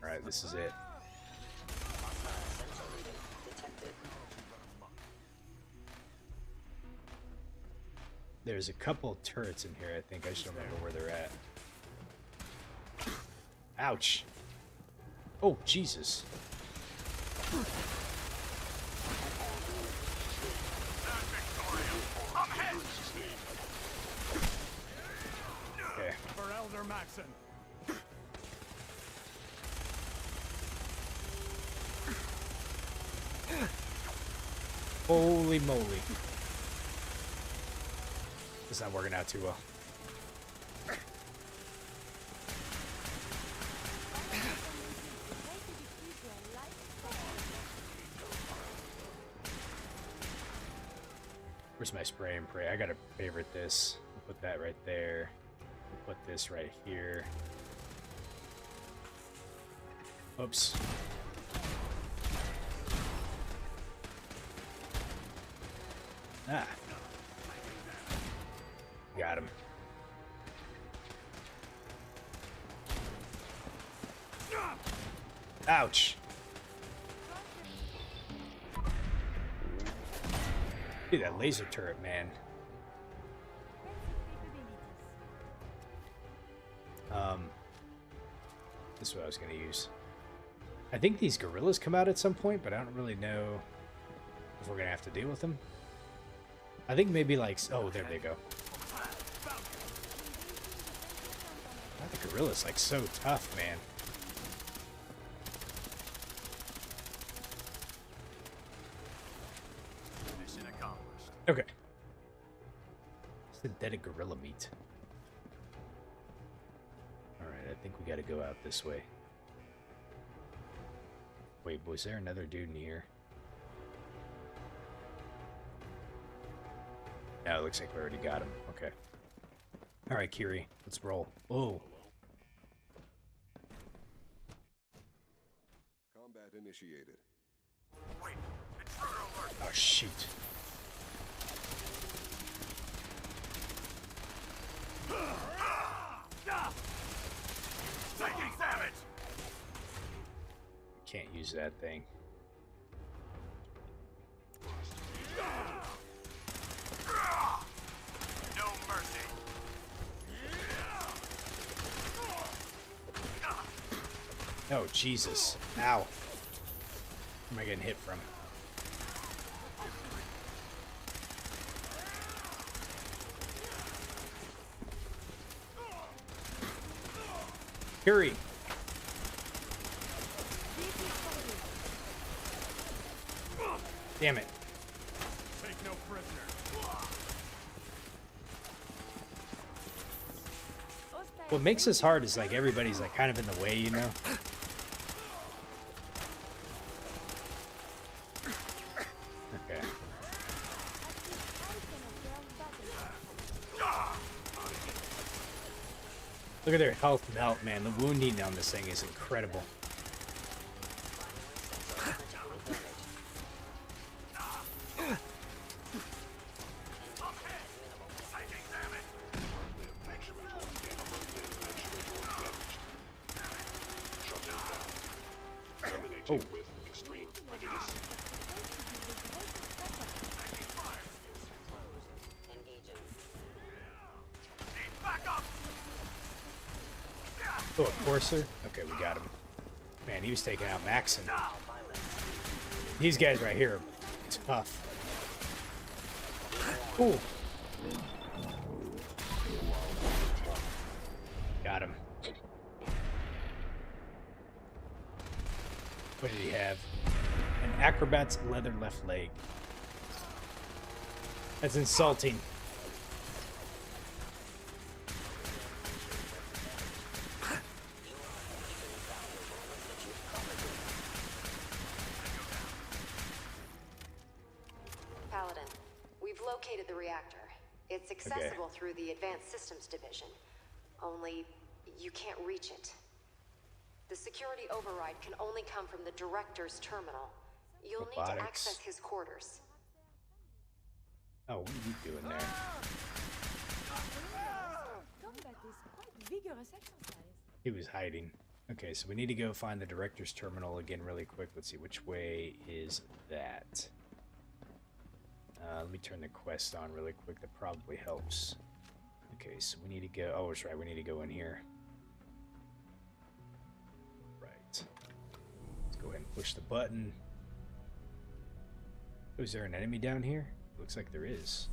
Alright, this is it. There's a couple turrets in here, I think. I just don't remember where they're at. Ouch. Oh, Jesus. Okay. For Elder Maxon. Holy moly. It's not working out too well. Where's my spray and pray? I gotta favorite this. We'll put that right there. We'll put this right here. Oops. Ah. Got him. Ouch. Dude, that laser turret, man. This is what I was going to use. I think these gorillas come out at some point, but I don't really know if we're going to have to deal with them. I think maybe like... Oh, there they go. The gorilla's like so tough, man. Mission accomplished. Okay. Synthetic gorilla meat. Alright, I think we gotta go out this way. Wait, was there another dude in here? No, Oh, it looks like we already got him. Okay. All right, Kiri, let's roll. Oh. Combat initiated. Wait, intruder alert! Oh, shoot. Taking damage! Can't use that thing. No mercy. Oh, Jesus. Ow. Where am I getting hit from? Kiri. Damn it. Take no prisoner. What makes this hard is like everybody's like kind of in the way, you know? Okay. Look at their health melt, man. The wounding on this thing is incredible. Oh. Oh, a courser? Okay, we got him. Man, he was taking out Maxon. These guys right here are tough. Ooh. Got him. What did he have? An acrobat's leather left leg. That's insulting. Paladin, we've located the reactor. It's accessible through the Advanced Systems Division. Only, you can't reach it. The security override can only come from the Director's terminal. You'll need to access his quarters. Oh, what are you doing there? Combat is quite vigorous exercise. He was hiding. Okay, so we need to go find the Director's terminal again really quick. Let's see, which way is that? Let me turn the quest on really quick. That probably helps. Okay, so we need to go... Oh, that's right. We need to go in here. Right. Let's go ahead and push the button. Oh, is there an enemy down here? Looks like there is.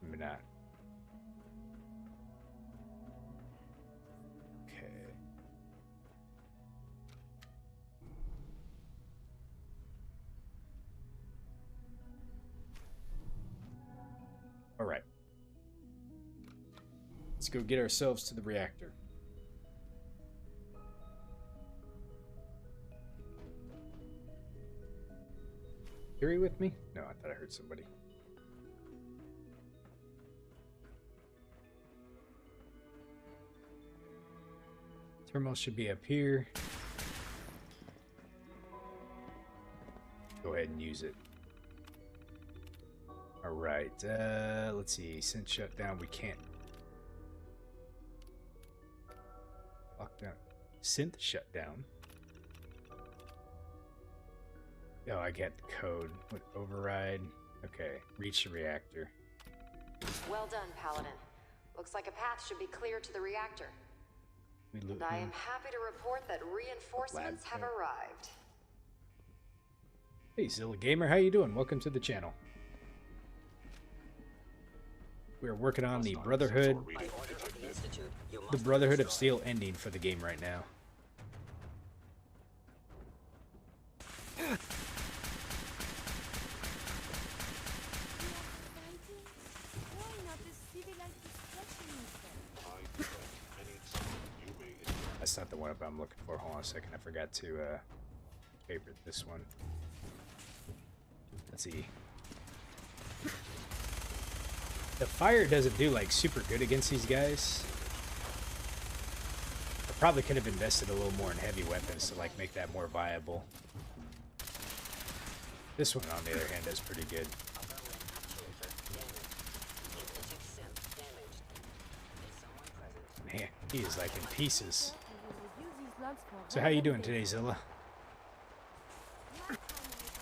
Maybe not. Okay. All right. Let's go get ourselves to the reactor. Are you with me? No, I thought I heard somebody. Terminal should be up here. Go ahead and use it. All right. Let's see. Synth shutdown. We can't. Lockdown. Synth shutdown. Oh, I get the code. With override. Okay. Reach the reactor. Well done, Paladin. Looks like a path should be clear to the reactor. And I am happy to report that reinforcements have arrived. Hey, Zilla Gamer, how you doing? Welcome to the channel. We're working on the Brotherhood, the Brotherhood of Steel ending for the game right now. That's not the one I'm looking for. Hold on a second. I forgot to favorite this one. Let's see. The fire doesn't do like super good against these guys. I probably could have invested a little more in heavy weapons to like make that more viable. This one, on the other hand, is pretty good. Man, he is like in pieces. So how you doing today, Zilla?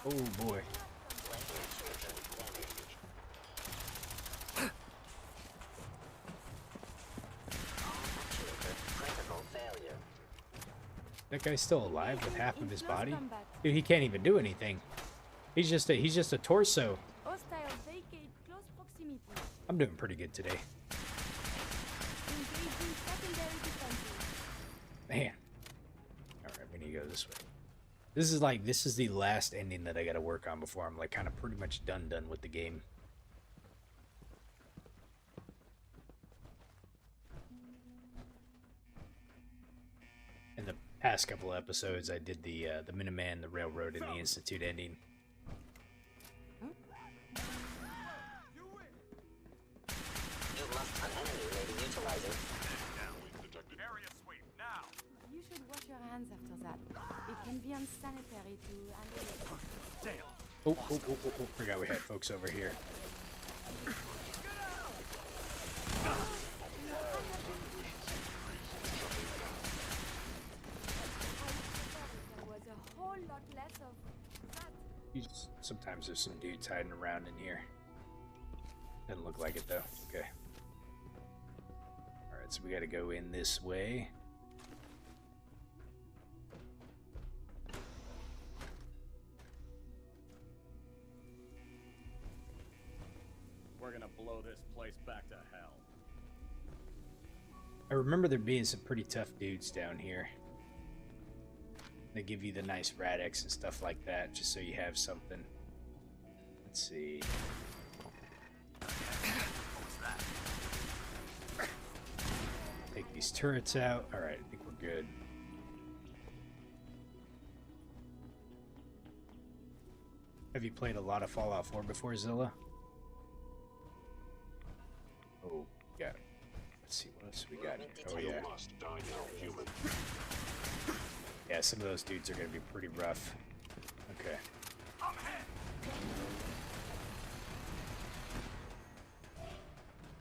Oh boy. That guy's still alive with half of his body? Dude, he can't even do anything. He's just a torso. I'm doing pretty good today. Man. Alright, we need to go this way. This is the last ending that I gotta work on before I'm like kind of pretty much done with the game. In the past couple of episodes, I did the Minuteman, the Railroad, and the Institute ending. You should wash your hands after that. It can be unsanitary to handle it. Oh, forgot we had folks over here. There was a whole lot less of that. Sometimes there's some dudes hiding around in here. Doesn't look like it though. Okay. Alright, so we gotta go in this way. We're gonna blow this place back to hell. I remember there being some pretty tough dudes down here. They give you the nice Radix and stuff like that, just so you have something. Let's see. Take these turrets out. Alright, I think we're good. Have you played a lot of Fallout 4 before, Zilla? Oh, yeah. Let's see, what else we got here? Oh, yeah. Yeah, some of those dudes are going to be pretty rough. Okay.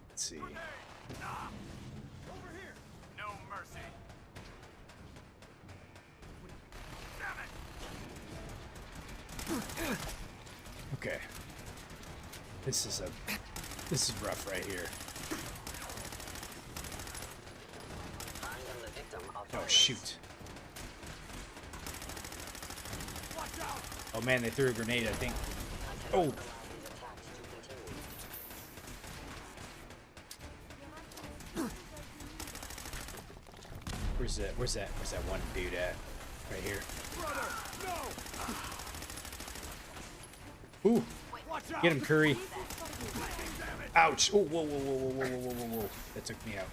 Let's see. Over here. No mercy. Damn it. Okay. This is rough right here. Oh shoot. Oh man, they threw a grenade, I think. Oh. Where's that one dude at? Right here. Ooh. Get him, Curry. Ouch. Oh, whoa. That took me out.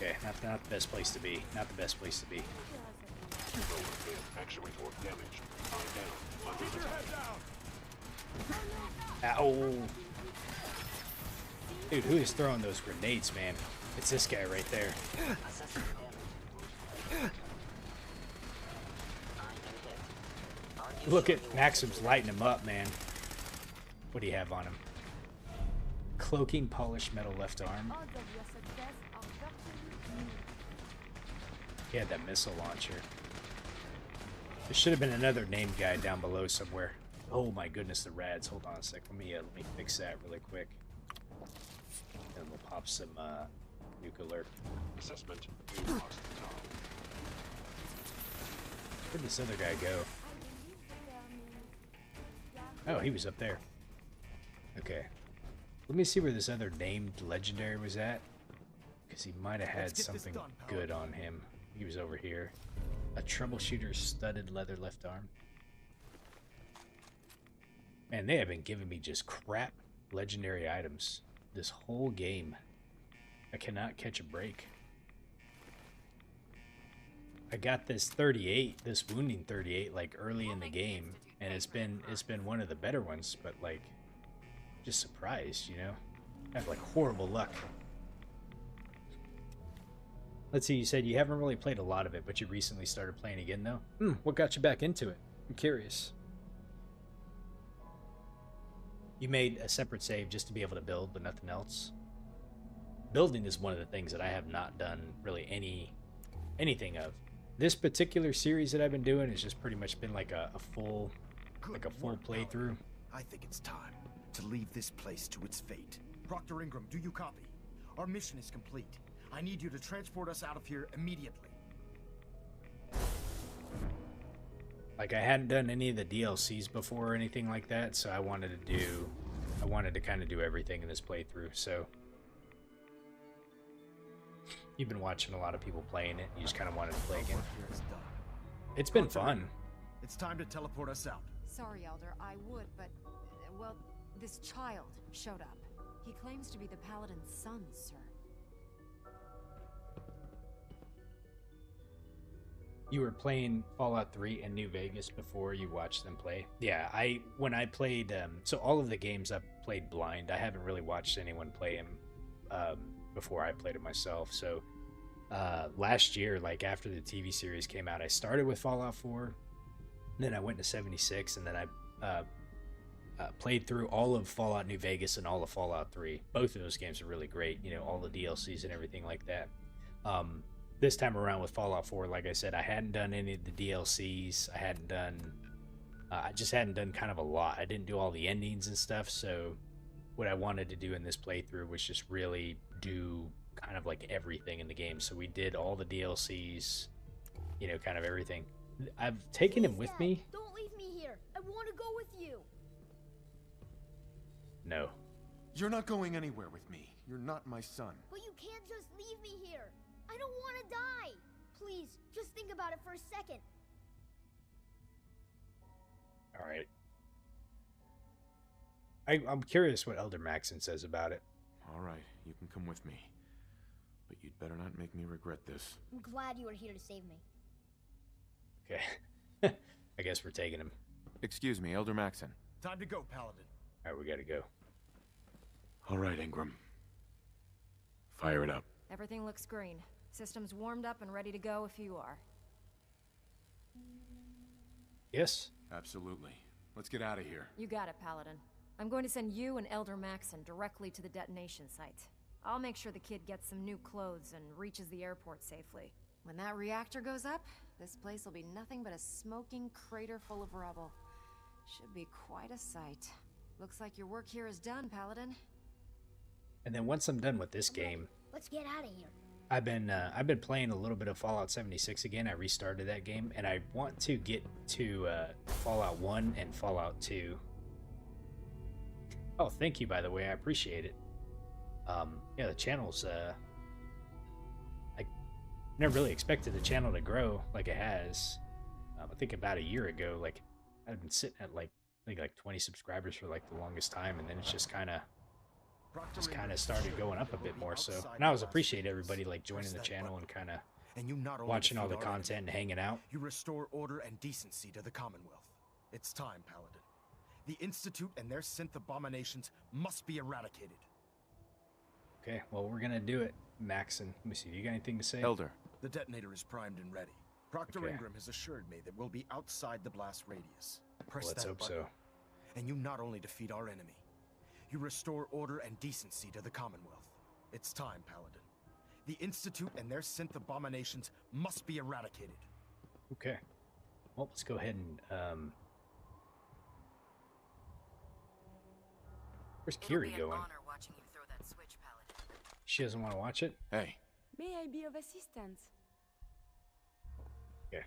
Okay, not the best place to be. Not the best place to be. Ow. Dude, who is throwing those grenades, man? It's this guy right there. Look at Maxim's lighting him up, man. What do you have on him? Cloaking polished metal left arm. He had that missile launcher. There should have been another named guy down below somewhere. Oh my goodness, the rads. Hold on a sec. Let me fix that really quick. And we'll pop some nuke-alert. Assessment. Where'd this other guy go? Oh, he was up there. Okay. Let me see where this other named legendary was at. Because he might have had something good on him. He was over here. A troubleshooter studded leather left arm. Man, they have been giving me just crap legendary items this whole game. I cannot catch a break. I got this 38, this wounding 38, like early in the game, and it's been one of the better ones. But like, just surprised, you know. I have like horrible luck. Let's see. You said you haven't really played a lot of it, but you recently started playing again, though. What got you back into it? I'm curious. You made a separate save just to be able to build, but nothing else. Building is one of the things that I have not done really anything of. This particular series that I've been doing has just pretty much been like a full playthrough. I think it's time to leave this place to its fate. Proctor Ingram, do you copy? Our mission is complete. I need you to transport us out of here immediately. Like, I hadn't done any of the DLCs before or anything like that, so I wanted to kind of do everything in this playthrough. So you've been watching a lot of people playing it. You just kind of wanted to play again. It's been fun. It's time to teleport us out. Sorry, Elder, I would, but, well, this child showed up. He claims to be the Paladin's son, sir. You were playing Fallout 3 and New Vegas before you watched them play? Yeah, when I played, so all of the games I've played blind. I haven't really watched anyone play them before I played it myself. So last year, like after the TV series came out, I started with Fallout 4, then I went to 76, and then I played through all of Fallout New Vegas and all of Fallout 3. Both of those games are really great, you know, all the DLCs and everything like that. This time around with Fallout 4, like I said, I hadn't done any of the DLCs. I just hadn't done kind of a lot. I didn't do all the endings and stuff, so what I wanted to do in this playthrough was just really do kind of like everything in the game. So we did all the DLCs, you know, kind of everything. I've taken him with me. Don't leave me here. I want to go with you. No. You're not going anywhere with me. You're not my son. But you can't just leave me here. I don't want to die. Please, just think about it for a second. All right. I'm curious what Elder Maxon says about it. All right, you can come with me. But you'd better not make me regret this. I'm glad you were here to save me. Okay. I guess we're taking him. Excuse me, Elder Maxon. Time to go, Paladin. All right, we gotta go. All right, Ingram. Fire it up. Everything looks green. System's warmed up and ready to go if you are. Yes. Absolutely. Let's get out of here. You got it, Paladin. I'm going to send you and Elder Maxon directly to the detonation site. I'll make sure the kid gets some new clothes and reaches the airport safely. When that reactor goes up, this place will be nothing but a smoking crater full of rubble. Should be quite a sight. Looks like your work here is done, Paladin. And then once I'm done with this game, let's get out of here. I've been playing a little bit of Fallout 76 again. I restarted that game, and I want to get to Fallout 1 and Fallout 2. Oh, thank you, by the way. I appreciate it. Yeah, the channel's I never really expected the channel to grow like it has. I think about a year ago, like I've been sitting at like I think like 20 subscribers for like the longest time, and then it's just kind of started going up a bit more. So, and I always appreciate everybody like joining the channel and kind of watching all the content and hanging out. You restore order and decency to the Commonwealth. It's time, Paladin. The Institute and their synth abominations must be eradicated. Okay, well, we're gonna do it, Maxon. Let me see. Do you got anything to say? Elder. The detonator is primed and ready. Proctor Ingram has assured me that we'll be outside the blast radius. Press Let's that hope button, so. and you not only defeat our enemy, you restore order and decency to the Commonwealth. It's time, Paladin. The Institute and their synth abominations must be eradicated. Okay. Well, let's go ahead and where's Kiri going? Watching you throw that switch, Paladin. She doesn't want to watch it? Hey. May I be of assistance? Okay.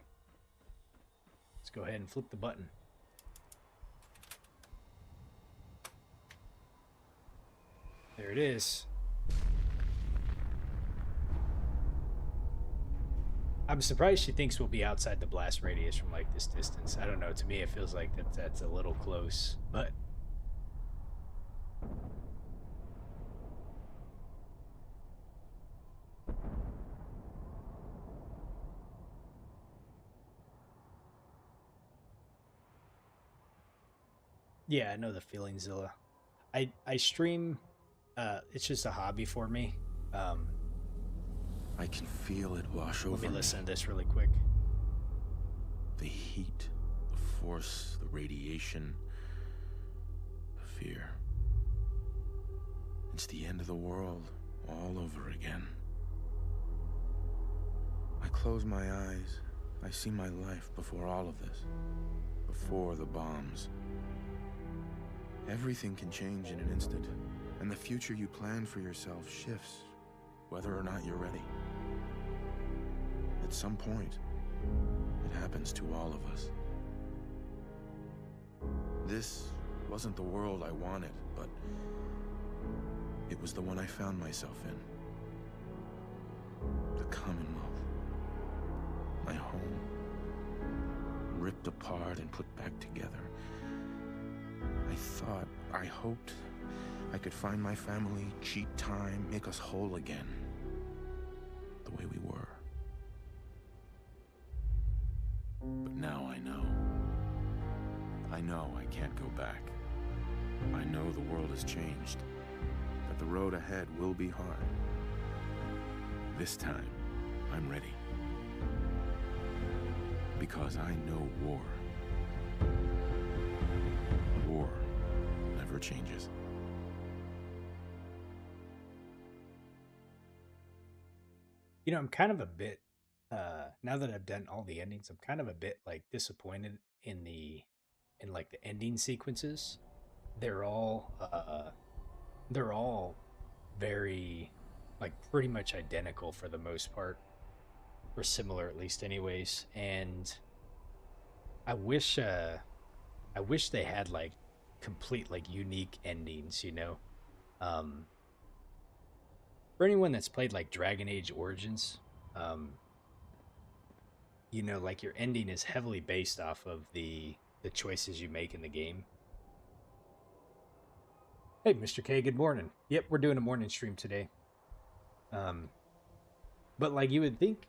Let's go ahead and flip the button. There it is. I'm surprised she thinks we'll be outside the blast radius from like this distance. I don't know. To me, it feels like that's a little close, but Yeah, I know the feeling, Zilla. I stream. It's just a hobby for me. I can feel it wash over Let me me. listen to this really quick. The heat, the force, the radiation, the fear. It's the end of the world all over again. I close my eyes. I see my life before all of this. Before the bombs. Everything can change in an instant, and the future you plan for yourself shifts, whether or not you're ready. At some point, it happens to all of us. This wasn't the world I wanted, but it was the one I found myself in. The Commonwealth. My home. Ripped apart and put back together. I hoped I could find my family, cheat time, make us whole again. The way we were. But now I know. I know I can't go back. I know the world has changed. That the road ahead will be hard. This time, I'm ready. Because I know war. War never changes. You know, I'm kind of a bit now that I've done all the endings, I'm kind of a bit like disappointed in like the ending sequences. They're all very like pretty much identical for the most part, or similar at least anyways. And I wish they had like complete like unique endings, you know. For anyone that's played like Dragon Age Origins, you know, like your ending is heavily based off of the choices you make in the game. Hey, Mr. K, good morning. Yep, we're doing a morning stream today. But like you would think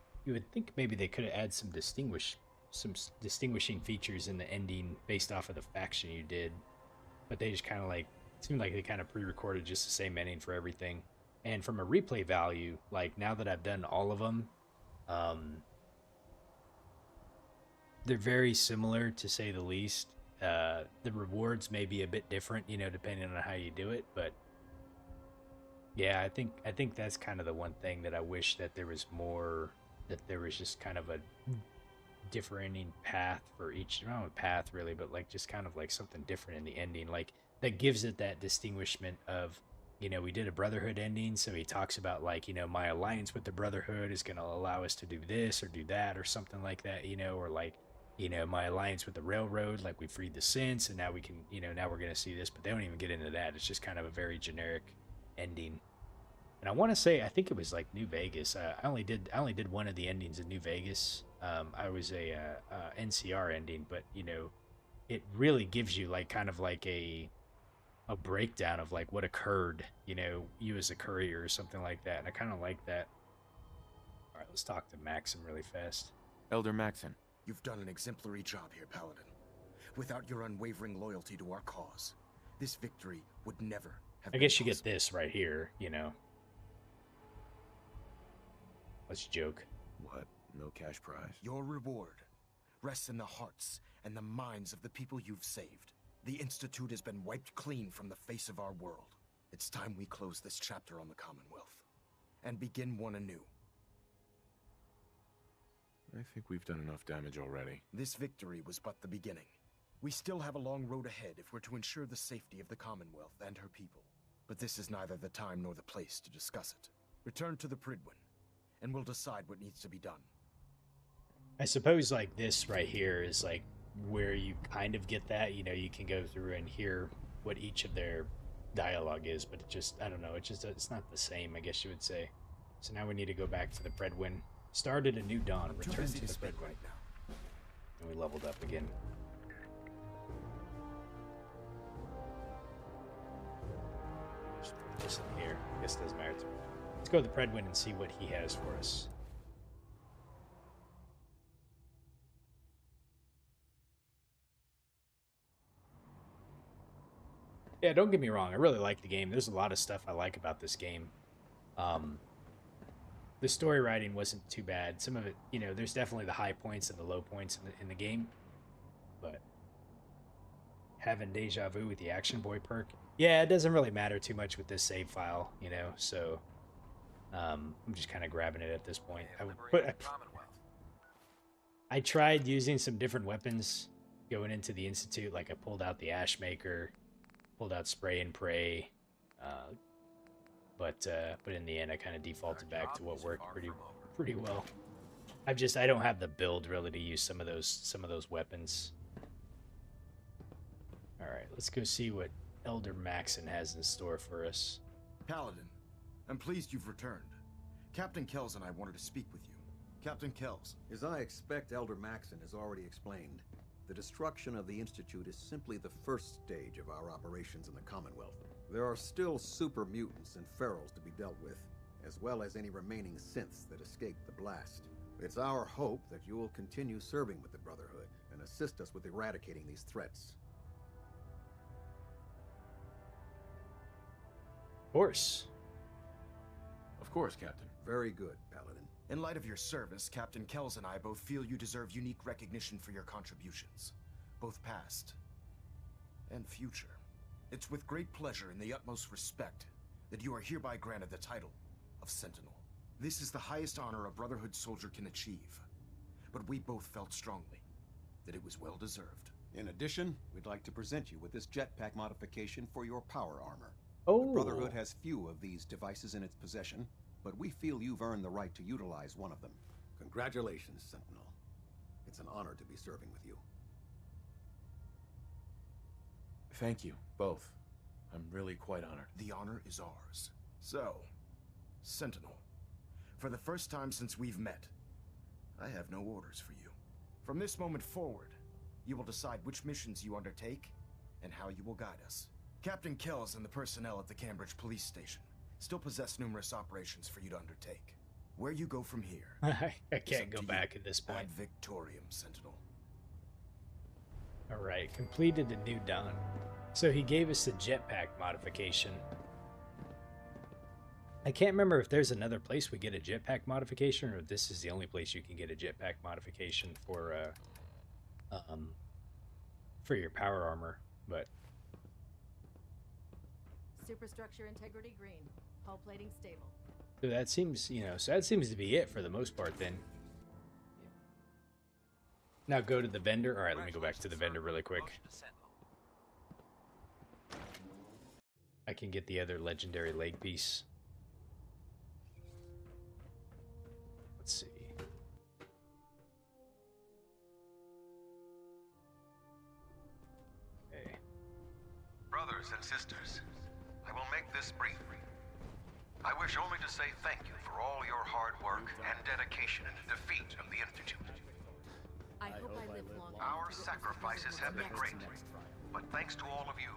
maybe they could have added some distinguishing features in the ending based off of the faction you did. But they just kind of like seemed like they kind of pre-recorded just the same ending for everything. And from a replay value, like now that I've done all of them, they're very similar to say the least. The rewards may be a bit different, you know, depending on how you do it, but yeah, I think that's kind of the one thing that I wish that there was more, that there was just kind of a differing path for each, not a path really, but like just kind of like something different in the ending, like that gives it that distinguishment of, you know, we did a Brotherhood ending, so he talks about like, you know, my alliance with the Brotherhood is going to allow us to do this or do that or something like that, you know, or like, you know, my alliance with the Railroad, like we freed the synths and now we can, you know, now we're going to see this, but they don't even get into that. It's just kind of a very generic ending. And I want to say, I think it was like New Vegas. I only did one of the endings in New Vegas. I was a NCR ending, but you know, it really gives you like kind of like a breakdown of like what occurred, you know, you as a courier or something like that. And I kind of like that. All right, let's talk to Maxim really fast. Elder Maxim. You've done an exemplary job here, Paladin. Without your unwavering loyalty to our cause, this victory would never have I been guess you possible. get this right here, you know. Let's joke. What? No cash prize? Your reward rests in the hearts and the minds of the people you've saved. The Institute has been wiped clean from the face of our world. It's time we close this chapter on the Commonwealth and begin one anew. I think we've done enough damage already. This victory was but the beginning. We still have a long road ahead if we're to ensure the safety of the Commonwealth and her people. But this is neither the time nor the place to discuss it. Return to the Pridwin, and we'll decide what needs to be done. I suppose like this right here is like where you kind of get that, you know, you can go through and hear what each of their dialogue is, but it just, I don't know, it's not the same, I guess you would say. So now we need to go back to the Predwin. Started a new dawn, return to the Predwin. Right now. And we leveled up again. Just listen here. I guess it doesn't matter to me. Let's go to the Predwin and see what he has for us. Yeah, don't get me wrong. I really like the game. There's a lot of stuff I like about this game. The story writing wasn't too bad. Some of it, you know, there's definitely the high points and the low points in the game. But having deja vu with the Action Boy perk, yeah, it doesn't really matter too much with this save file, you know. So I'm just kind of grabbing it at this point. I tried using some different weapons going into the Institute. Like I pulled out the Ash Maker, pulled out Spray and Pray, but in the end I kind of defaulted back to what worked pretty well. I don't have the build really to use some of those weapons. All right, let's go see what Elder Maxon has in store for us. Paladin, I'm pleased you've returned. Captain Kells and I wanted to speak with you. Captain Kells. As I expect Elder Maxon has already explained, the destruction of the Institute is simply the first stage of our operations in the Commonwealth. There are still super mutants and ferals to be dealt with, as well as any remaining synths that escaped the blast. It's our hope that you will continue serving with the Brotherhood and assist us with eradicating these threats. Of course. Of course, Captain. Very good, Paladin. In light of your service, Captain Kells and I both feel you deserve unique recognition for your contributions, both past and future. It's with great pleasure and the utmost respect that you are hereby granted the title of Sentinel. This is the highest honor a Brotherhood soldier can achieve, but we both felt strongly that it was well deserved. In addition, we'd like to present you with this jetpack modification for your power armor. Oh. The Brotherhood has few of these devices in its possession, but we feel you've earned the right to utilize one of them. Congratulations, Sentinel. It's an honor to be serving with you. Thank you, both. I'm really quite honored. The honor is ours. So, Sentinel, for the first time since we've met, I have no orders for you. From this moment forward, you will decide which missions you undertake and how you will guide us. Captain Kells and the personnel at the Cambridge police station still possess numerous operations for you to undertake. Where you go from here... I can't go back at this point. Ad Victorium, Sentinel. Alright, completed the New Dawn. So he gave us the jetpack modification. I can't remember if there's another place we get a jetpack modification, or if this is the only place you can get a jetpack modification for your power armor, but... Superstructure integrity green. Hull plating stable. So that seems, that seems to be it for the most part then. Now go to the vendor. All right, let me go back to the vendor really quick. I can get the other legendary leg piece. Let's see. Okay. Brothers and sisters, I will make this brief. I wish only to say thank you for all your hard work and dedication in the defeat of the Institute. I hope I live long. Our sacrifices have been great, but thanks to all of you,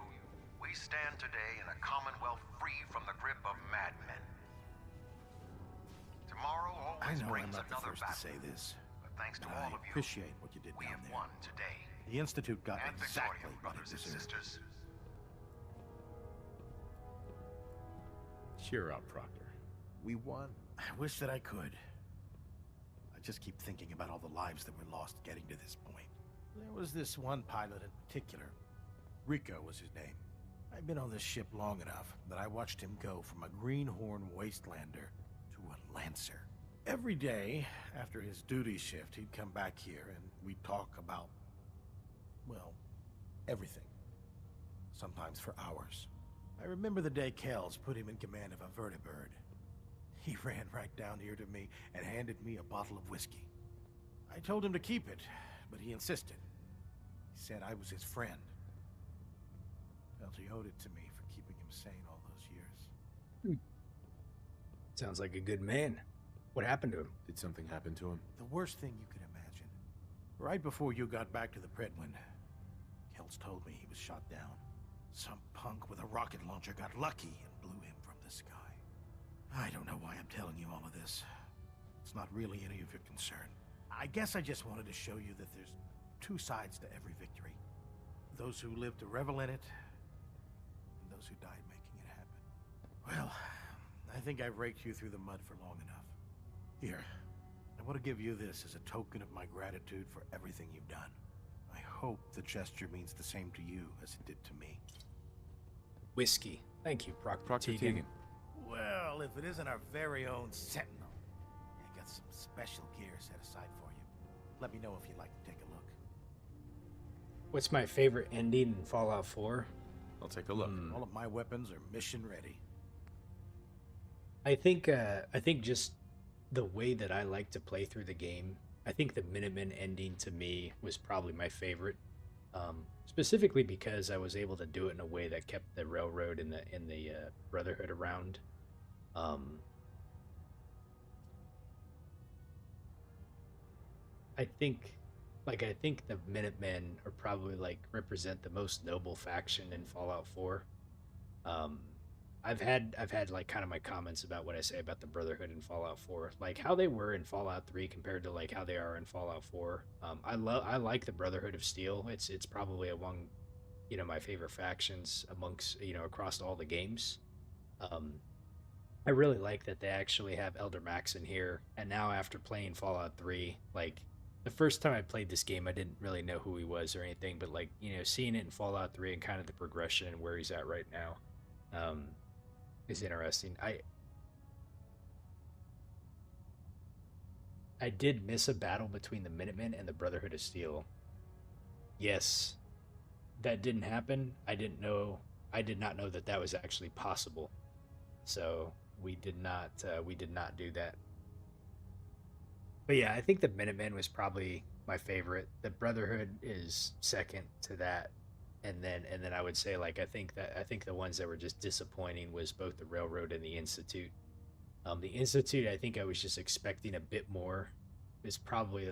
we stand today in a Commonwealth free from the grip of madmen. Tomorrow always brings another battle. To say this, but thanks to I all of you, appreciate what you did we down have there. won today. The Institute got Ad exactly Victorium, what it brothers and deserved. sisters. Cheer up, Proctor. We won. I wish that I could. I just keep thinking about all the lives that were lost getting to this point. There was this one pilot in particular. Rico was his name. I'd been on this ship long enough that I watched him go from a greenhorn wastelander to a lancer. Every day, after his duty shift, he'd come back here and we'd talk about, well, everything. Sometimes for hours. I remember the day Kells put him in command of a vertibird. He ran right down here to me and handed me a bottle of whiskey. I told him to keep it, but he insisted. He said I was his friend. Felt he owed it to me for keeping him sane all those years. Sounds like a good man. What happened to him? Did something happen to him? The worst thing you could imagine. Right before you got back to the Predwin, Kells told me he was shot down. Some punk with a rocket launcher got lucky and blew him from the sky. I don't know why I'm telling you all of this. It's not really any of your concern. I guess I just wanted to show you that there's two sides to every victory. Those who live to revel in it, and those who died making it happen. Well, I think I've raked you through the mud for long enough. Here, I want to give you this as a token of my gratitude for everything you've done. I hope the gesture means the same to you as it did to me. Whiskey. Thank you, Proctor Teagan. Teagan. Well, if it isn't our very own Sentinel, I got some special gear set aside for you. Let me know if you'd like to take a look. What's my favorite ending in Fallout 4? I'll take a look. All of my weapons are mission ready. I think just the way that I like to play through the game, I think the Minutemen ending to me was probably my favorite, specifically because I was able to do it in a way that kept the Railroad and the Brotherhood around. I think the Minutemen are probably like represent the most noble faction in Fallout 4. I've had like kind of my comments about what I say about the Brotherhood in Fallout 4, like how they were in Fallout 3 compared to like how they are in Fallout 4. I like the Brotherhood of Steel. It's probably among, my favorite factions amongst, across all the games. I really like that they actually have Elder Max in here, and now after playing Fallout 3, like the first time I played this game, I didn't really know who he was or anything, but like, seeing it in Fallout 3 and kind of the progression and where he's at right now, is interesting. I did miss a battle between the Minutemen and the Brotherhood of Steel. Yes, that didn't happen. I did not know that was actually possible. So we did not do that. But yeah, I think the Minutemen was probably my favorite. The Brotherhood is second to that. And then I would say, like, I think the ones that were just disappointing was both the Railroad and the Institute. The Institute, I think I was just expecting a bit more. Is probably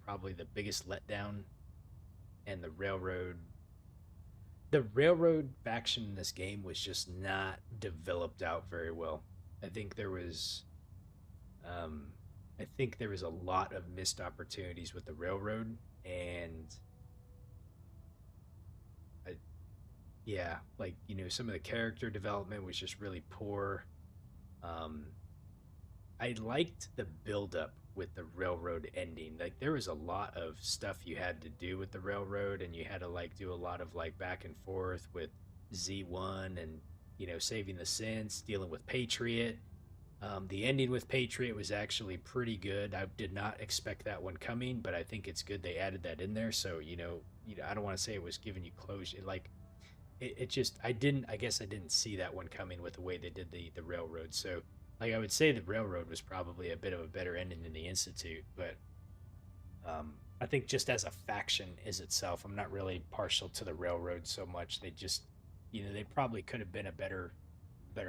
probably the biggest letdown. And the Railroad faction in this game was just not developed out very well. I think there was a lot of missed opportunities with the Railroad, and some of the character development was just really poor. I liked the build-up with the Railroad ending. Like, there was a lot of stuff you had to do with the Railroad, and you had to do a lot of back and forth with Z1 and saving the synths, dealing with Patriot. The ending with Patriot was actually pretty good. I did not expect that one coming, but I think it's good they added that in there. So I don't want to say it was giving you closure. I guess I didn't see that one coming with the way they did the Railroad. So I would say the Railroad was probably a bit of a better ending than the Institute, but I think just as a faction is itself, I'm not really partial to the Railroad so much. They just, they probably could have been a better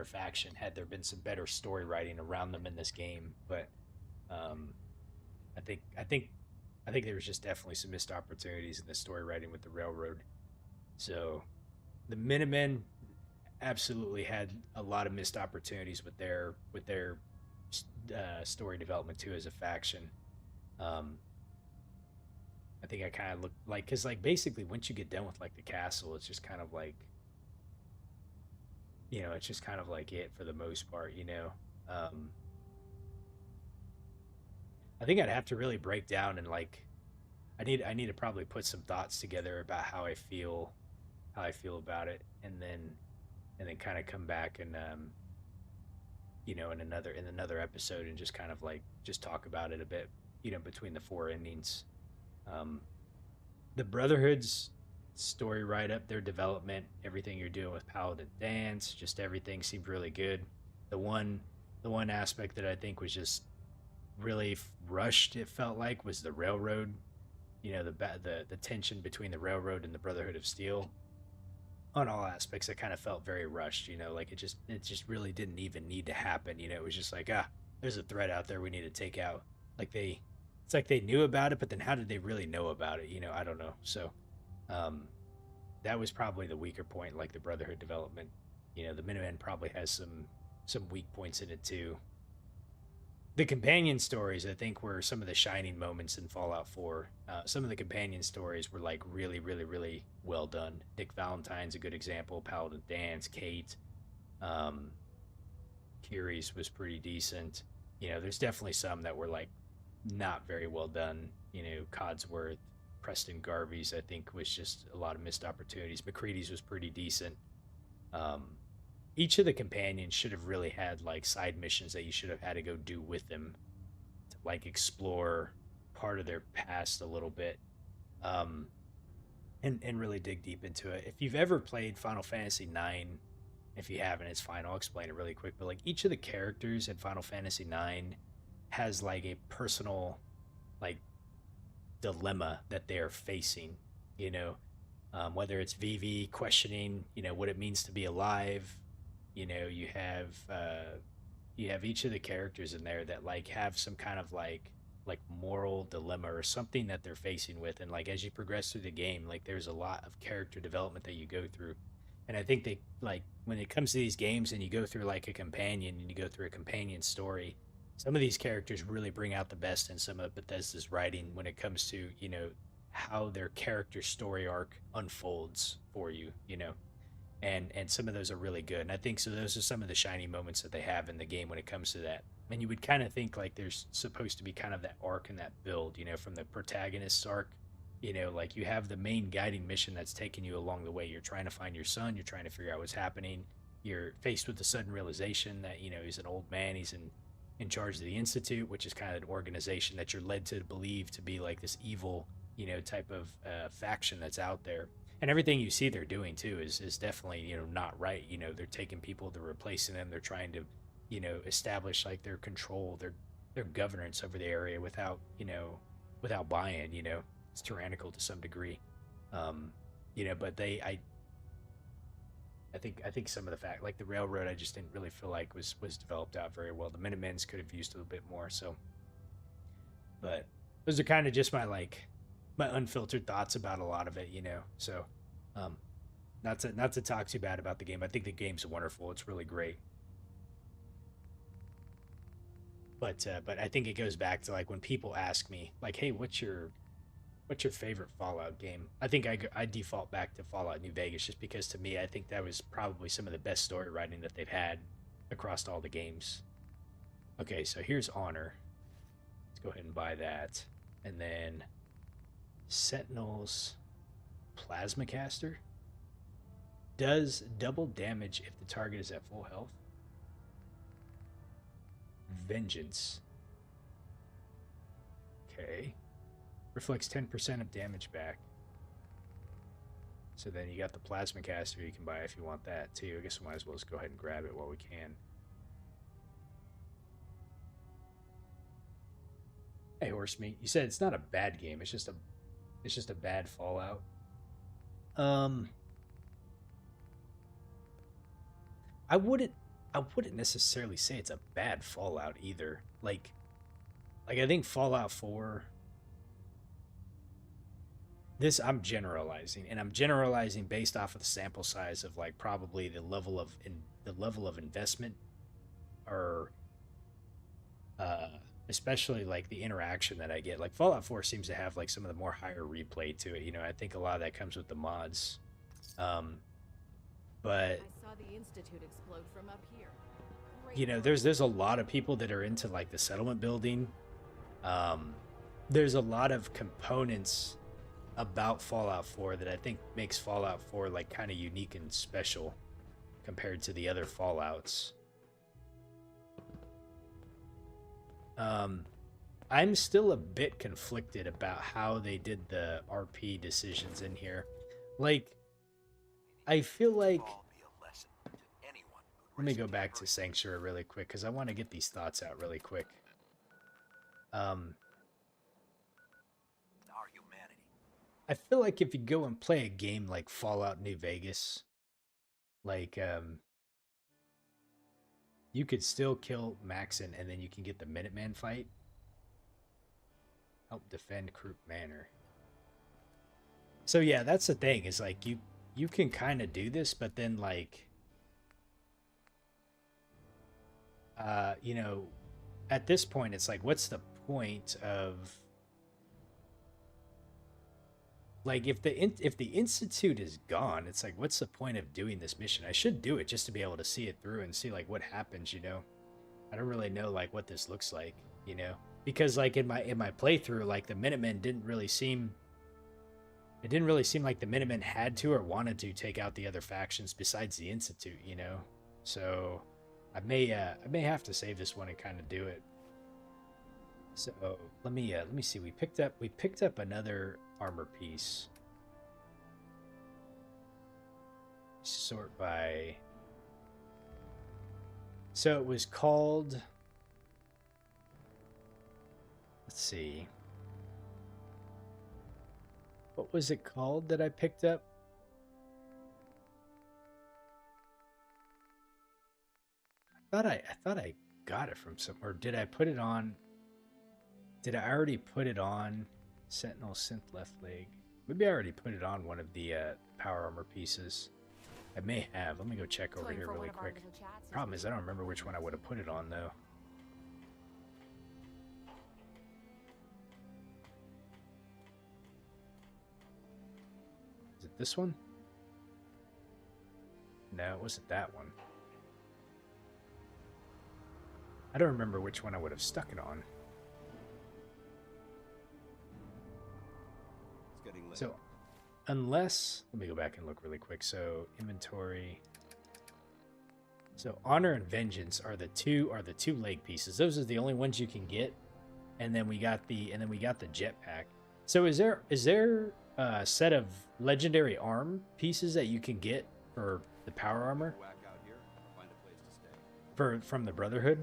faction had there been some better story writing around them in this game. But I think there was just definitely some missed opportunities in the story writing with the Railroad. So the Minutemen absolutely had a lot of missed opportunities with their story development too as a faction. I think I kind of look because basically once you get done with the castle, it's just kind of it's just kind of it for the most part. I think I'd have to really break down and I need to probably put some thoughts together about how I feel about it, and then kind of come back and in another episode and just kind of just talk about it a bit, between the four endings. The Brotherhood's story write-up, their development, everything you're doing with Paladin Dance, just everything seemed really good. The one aspect that I think was just really rushed, it felt like, was the Railroad. The tension between the Railroad and the Brotherhood of Steel. On all aspects, it kind of felt very rushed. It just really didn't even need to happen. It was just there's a threat out there we need to take out. It's like they knew about it, but then how did they really know about it? I don't know. So that was probably the weaker point, the Brotherhood development. The Minutemen probably has some weak points in it too. the companion stories, I think, were some of the shining moments in Fallout 4. Some of the companion stories were like really, really, really well done. Nick Valentine's a good example. Paladin Danse, Kate, um, Kiri's was pretty decent. You know, there's definitely some that were like not very well done. You know, Codsworth, Preston Garvey's, I think, was just a lot of missed opportunities. McCready's was pretty decent. Um, each of the companions should have really had like side missions that you should have had to go do with them to like explore part of their past a little bit, um, and really dig deep into it. If you've ever played Final Fantasy IX, if you haven't, it's fine. I'll explain it really quick. But like each of the characters in Final Fantasy IX has like a personal like dilemma that they're facing. You know, whether it's Vivi questioning, you know, what it means to be alive. You know, you have each of the characters in there that like have some kind of like moral dilemma or something that they're facing with, and like as you progress through the game, like there's a lot of character development that you go through. And I think they like when it comes to these games and you go through like a companion and you go through a companion story, some of these characters really bring out the best in some of Bethesda's writing when it comes to, you know, how their character story arc unfolds for you, you know. And some of those are really good. And I think so those are some of the shiny moments that they have in the game when it comes to that. And you would kind of think like there's supposed to be kind of that arc and that build, you know, from the protagonist's arc. You know, like you have the main guiding mission that's taking you along the way. You're trying to find your son, you're trying to figure out what's happening. You're faced with the sudden realization that, you know, he's an old man, he's in charge of the Institute, which is kind of an organization that you're led to believe to be like this evil, you know, type of faction that's out there. And everything you see they're doing too is definitely, you know, not right. You know, they're taking people, they're replacing them, they're trying to, you know, establish like their control, their governance over the area without, you know, without buy-in. You know, it's tyrannical to some degree. um you know, but I think some of the fact like the railroad I just didn't really feel like was developed out very well. The Minutemen's could have used a little bit more. So, but those are kind of just my like my unfiltered thoughts about a lot of it, you know. So, um, not to talk too bad about the game. I think the game's wonderful. It's really great. But I think it goes back to like when people ask me like, "Hey, what's your favorite Fallout game?" I think I default back to Fallout New Vegas just because to me I think that was probably some of the best story writing that they've had across all the games. Okay, so here's Honor. Let's go ahead and buy that, and then Sentinel's Plasma Caster does double damage if the target is at full health. Vengeance. Okay. Reflects 10% of damage back. So then you got the Plasma Caster you can buy if you want that too. I guess we might as well just go ahead and grab it while we can. Hey, Horse Meat, you said it's not a bad game. It's just a bad Fallout. I wouldn't necessarily say it's a bad Fallout either. Like I think Fallout 4, this I'm generalizing, and I'm generalizing based off of the sample size of like probably the level of investment, or especially like the interaction that I get. Like Fallout 4 seems to have like some of the more higher replay to it. You know, I think a lot of that comes with the mods. But I saw the Institute explode from up here. you know, there's a lot of people that are into like the settlement building. There's a lot of components about Fallout 4 that I think makes Fallout 4 like kind of unique and special compared to the other Fallouts. I'm still a bit conflicted about how they did the RP decisions in here. Like, I feel like... Let me go back to Sanctuary really quick, because I want to get these thoughts out really quick. I feel like if you go and play a game like Fallout New Vegas, like, you could still kill Maxon and then you can get the Minuteman fight. Help defend Croup Manor. So yeah, that's the thing, is like you can kind of do this, but then like you know, at this point, it's like, what's the point of, like, if the Institute is gone, it's like, what's the point of doing this mission? I should do it just to be able to see it through and see like what happens, you know. I don't really know like what this looks like, you know, because like in my playthrough, like the Minutemen didn't really seem like the Minutemen had to or wanted to take out the other factions besides the Institute, you know. So I may have to save this one and kind of do it. So let me see. We picked up another armor piece. Sort by. So it was called. Let's see. What was it called that I picked up? I thought I got it from somewhere. Did I put it on? Did I already put it on Sentinel Synth left leg? Maybe I already put it on one of the power armor pieces. I may have. Let me go check over here really quick. Problem is I don't remember which one I would have put it on though. Is it this one? No, it wasn't that one. I don't remember which one I would have stuck it on. It's getting late. So, unless, let me go back and look really quick. So, inventory. So, honor and vengeance are the two leg pieces. Those are the only ones you can get. And then we got the jetpack. So, is there a set of legendary arm pieces that you can get for the power armor? From the Brotherhood?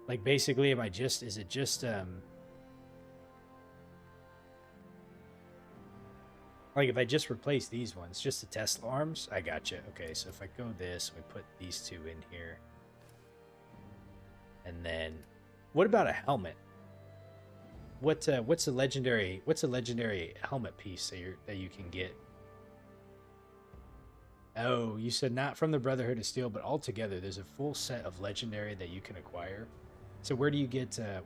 Like basically, is it just like if I just replace these ones, just the Tesla arms? I gotcha. Okay, so if I go this, we put these two in here. And then what about a helmet? What's a legendary helmet piece that you can get? Oh, you said not from the Brotherhood of Steel, but altogether there's a full set of legendary that you can acquire. So where do you get a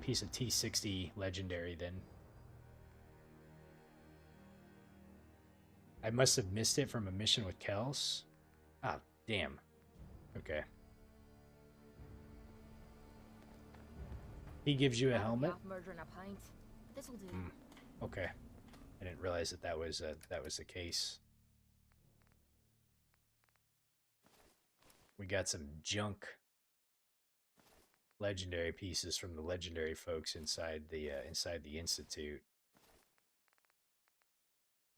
piece of T60 legendary then? I must have missed it from a mission with Kels. Ah, damn. Okay. He gives you a helmet? This'll do. Okay. I didn't realize that was the case. We got some junk legendary pieces from the legendary folks inside the Institute.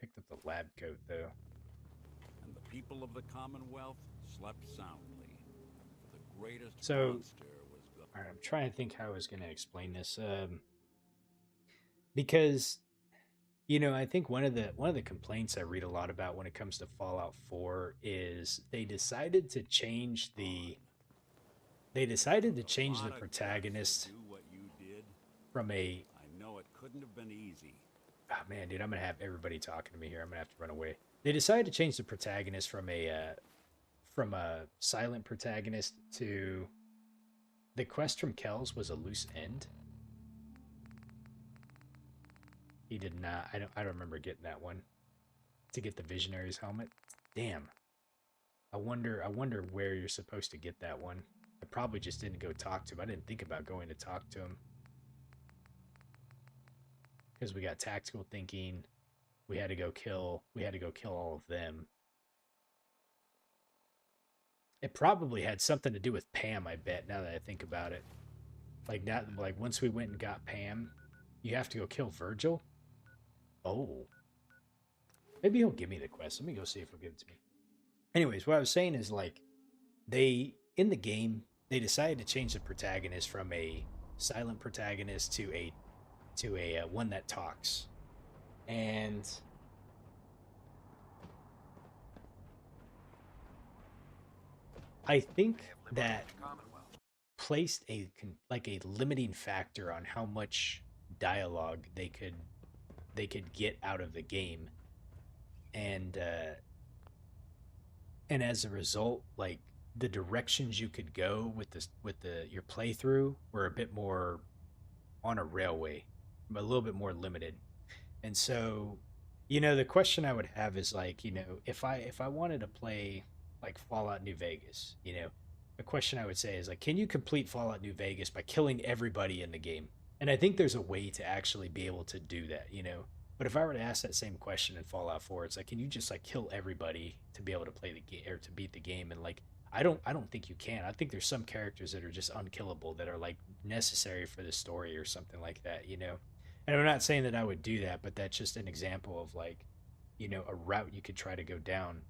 Picked up the lab coat though. And the people of the Commonwealth slept soundly. For the greatest So, monster was gone. All right, I'm trying to think how I was going to explain this. Because, you know, I think one of the complaints I read a lot about when it comes to Fallout 4 is they decided to change the protagonist from a. I know it couldn't have been easy. Oh man, dude, I'm gonna have everybody talking to me here. I'm gonna have to run away. They decided to change the protagonist from a silent protagonist to the quest from Kells was a loose end. He did not. I don't remember getting that one to get the Visionary's helmet. Damn. I wonder where you're supposed to get that one. I probably just didn't go talk to him. I didn't think about going to talk to him. Because we got tactical thinking. We had to go kill all of them. It probably had something to do with Pam, I bet, now that I think about it. Like once we went and got Pam, you have to go kill Virgil? Oh. Maybe he'll give me the quest. Let me go see if he'll give it to me. Anyways, what I was saying is like in the game, they decided to change the protagonist from a silent protagonist to a one that talks. And I think that placed a limiting factor on how much dialogue they could get out of the game, and as a result, like the directions you could go with your playthrough were a bit more on a railway, a little bit more limited. And so, the question I would have is like, if I wanted to play like Fallout New Vegas, the question I would say is like, can you complete Fallout New Vegas by killing everybody in the game? And I think there's a way to actually be able to do that. But if I were to ask that same question in Fallout 4, it's like, can you just like kill everybody to be able to play the game or to beat the game? And like, I don't think you can. I think there's some characters that are just unkillable that are like necessary for the story or something like that. And I'm not saying that I would do that, but that's just an example of like, a route you could try to go down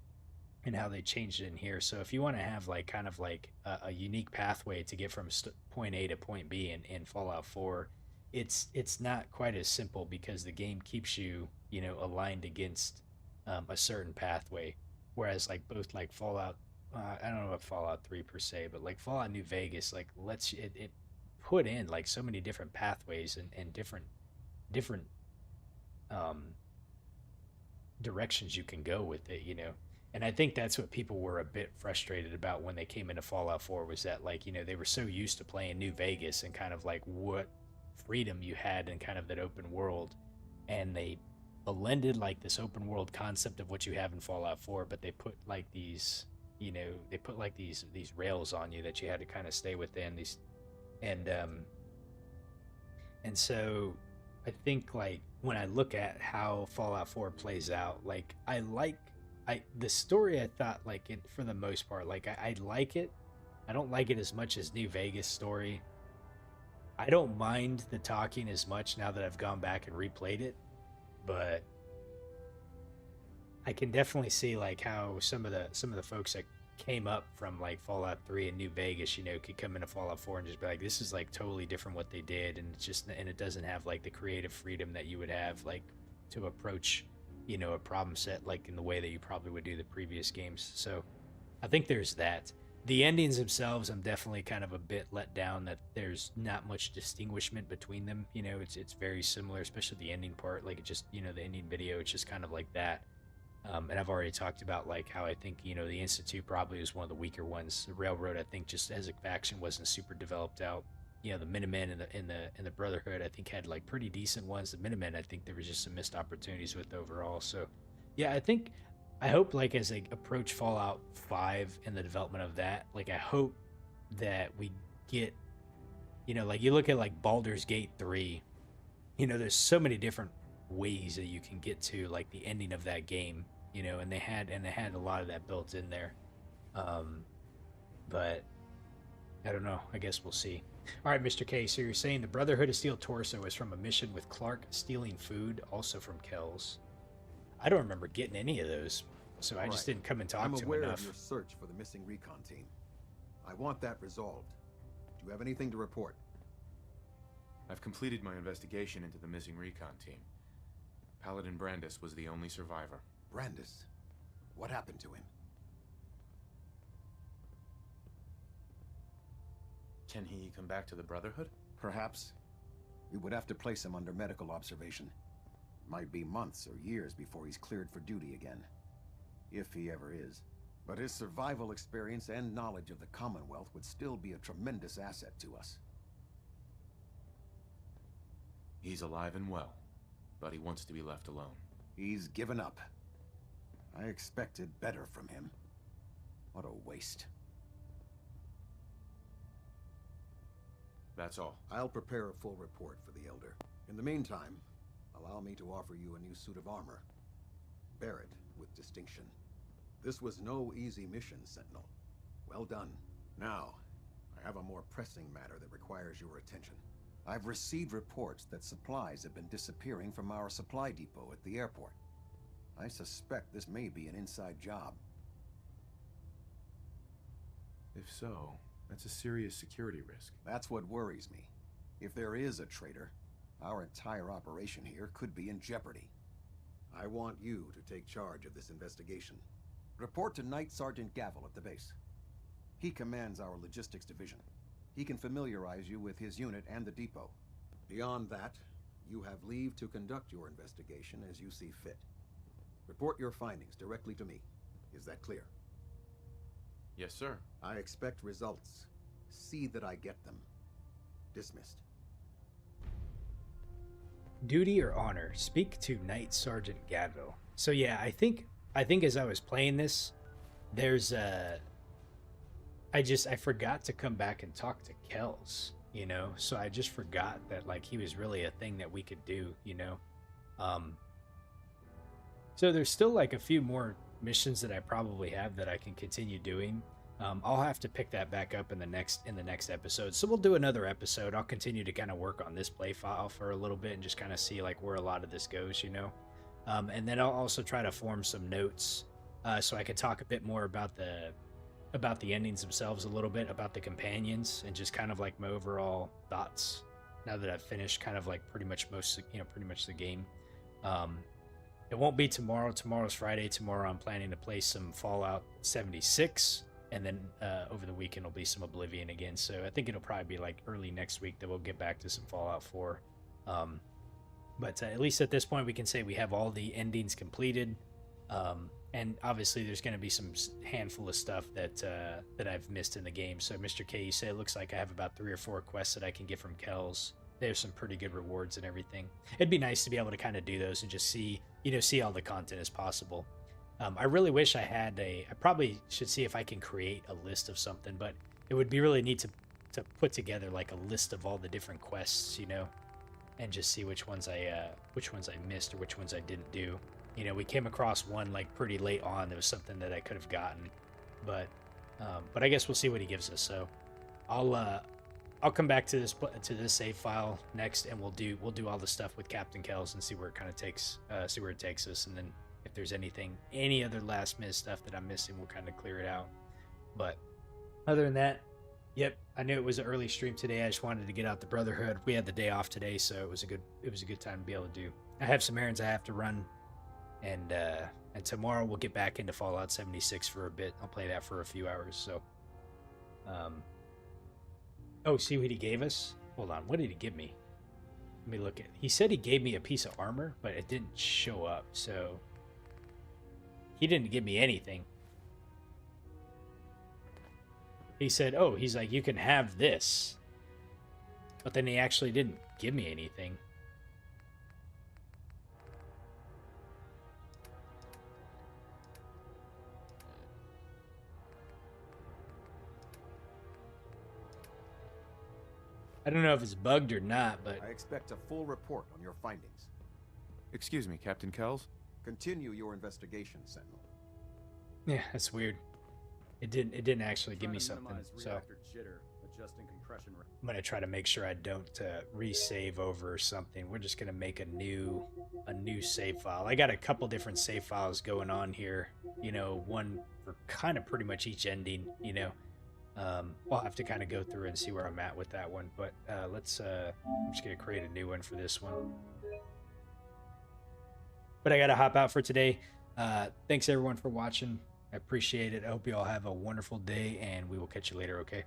and how they changed it in here. So if you want to have like kind of like a unique pathway to get from point A to point B in Fallout 4, it's not quite as simple because the game keeps you, aligned against a certain pathway. Whereas like both like Fallout, I don't know about Fallout 3 per se, but like Fallout New Vegas, like it put in like so many different pathways and different um, directions you can go with it. And I think that's what people were a bit frustrated about when they came into Fallout 4 was that like, they were so used to playing New Vegas and kind of like what freedom you had in kind of that open world, and they blended like this open world concept of what you have in Fallout 4, but they put like these rails on you that you had to kind of stay within these. And um and so I think like when I look at how Fallout 4 plays out, like I the story I thought like for the most part, like I like it. I don't like it as much as New Vegas story. I don't mind the talking as much now that I've gone back and replayed it, but I can definitely see like how some of the folks that came up from like Fallout 3 and New Vegas, could come into Fallout 4 and just be like, this is like totally different what they did, and it doesn't have like the creative freedom that you would have like to approach, a problem set like in the way that you probably would do the previous games. So I think there's that. The endings themselves, I'm definitely kind of a bit let down that there's not much distinguishment between them. It's very similar, especially the ending part. Like it just, the ending video, it's just kind of like that. And I've already talked about like how I think the Institute probably was one of the weaker ones. The Railroad, I think, just as a faction wasn't super developed out. The Minutemen and the Brotherhood, I think, had like pretty decent ones. The Minutemen, I think there was just some missed opportunities with overall. So yeah, I hope like as they approach Fallout 5 and the development of that, like I hope that we get, like you look at like Baldur's Gate 3, there's so many different ways that you can get to like the ending of that game, and they had a lot of that built in there. But I don't know. I guess we'll see. All right, Mr. K. So you're saying the Brotherhood of Steel Torso is from a mission with Clark stealing food, also from Kells. I don't remember getting any of those, so I just didn't come and talk to him enough. I'm aware of your search for the missing recon team. I want that resolved. Do you have anything to report? I've completed my investigation into the missing recon team. Paladin Brandis was the only survivor. Brandis? What happened to him? Can he come back to the Brotherhood? Perhaps. We would have to place him under medical observation. Might be months or years before he's cleared for duty again. If he ever is. But his survival experience and knowledge of the Commonwealth would still be a tremendous asset to us. He's alive and well, but he wants to be left alone. He's given up. I expected better from him. What a waste. That's all. I'll prepare a full report for the Elder. In the meantime, allow me to offer you a new suit of armor. Bear it with distinction. This was no easy mission, Sentinel. Well done. Now, I have a more pressing matter that requires your attention. I've received reports that supplies have been disappearing from our supply depot at the airport. I suspect this may be an inside job. If so, that's a serious security risk. That's what worries me. If there is a traitor, our entire operation here could be in jeopardy. I want you to take charge of this investigation. Report to Night Sergeant Gavel at the base. He commands our logistics division. He can familiarize you with his unit and the depot. Beyond that, you have leave to conduct your investigation as you see fit. Report your findings directly to me. Is that clear? Yes, sir. I expect results. See that I get them. Dismissed. Duty or honor? Speak to Knight Sergeant Gadville. So yeah, I think as I was playing this, there's I forgot to come back and talk to Kells, you know? So I just forgot that like he was really a thing that we could do, you know? So there's still like a few more missions that I probably have that I can continue doing. I'll have to pick that back up in the next episode. So we'll do another episode. I'll continue to kind of work on this play file for a little bit and just kind of see like where a lot of this goes, you know? And then I'll also try to form some notes so I could talk a bit more about the endings themselves a little bit, about the companions, and just kind of like my overall thoughts now that I've finished kind of like pretty much the game. It won't be tomorrow. Tomorrow's Friday. Tomorrow I'm planning to play some Fallout 76, and then over the weekend will be some Oblivion again. So I think it'll probably be like early next week that we'll get back to some Fallout 4. But at least at this point we can say we have all the endings completed. And obviously there's going to be some handful of stuff that I've missed in the game. So Mr. K, you say it looks like I have about 3 or 4 quests that I can get from Kells. There's some pretty good rewards and everything. It'd be nice to be able to kind of do those and just see all the content as possible. I really wish I had I probably should see if I can create a list of something, but it would be really neat to put together like a list of all the different quests, you know, and just see which ones I missed or which ones I didn't do. You know, we came across one like pretty late on. There was something that I could have gotten, but I guess we'll see what he gives us. So I'll come back to this save file next, and we'll do all the stuff with Captain Kells and see where it kind of takes us, and then if there's any other last minute stuff that I'm missing, we'll kind of clear it out. But other than that, yep, I knew it was an early stream today. I just wanted to get out the Brotherhood. We had the day off today, so it was a good time to be able to do. I have some errands I have to run, and tomorrow we'll get back into Fallout 76 for a bit. I'll play that for a few hours. So, oh, see what he gave us? Hold on, what did he give me? Let me look at. He said he gave me a piece of armor, but it didn't show up. So he didn't give me anything. He said, "Oh, he's like, you can have this," but then he actually didn't give me anything. I don't know if it's bugged or not, but I expect a full report on your findings. Excuse me, Captain Kells? Continue your investigation, Sentinel. Yeah, that's weird. It didn't actually give me something. So jitter, adjusting compression rate. I'm gonna try to make sure I don't resave over or something. We're just gonna make a new save file. I got a couple different save files going on here. You know, one for kind of pretty much each ending. You know. I'll have to kind of go through and see where I'm at with that one, but I'm just gonna create a new one for this one. But I gotta hop out for today. Thanks everyone for watching. I appreciate it. I hope you all have a wonderful day, and we will catch you later, okay?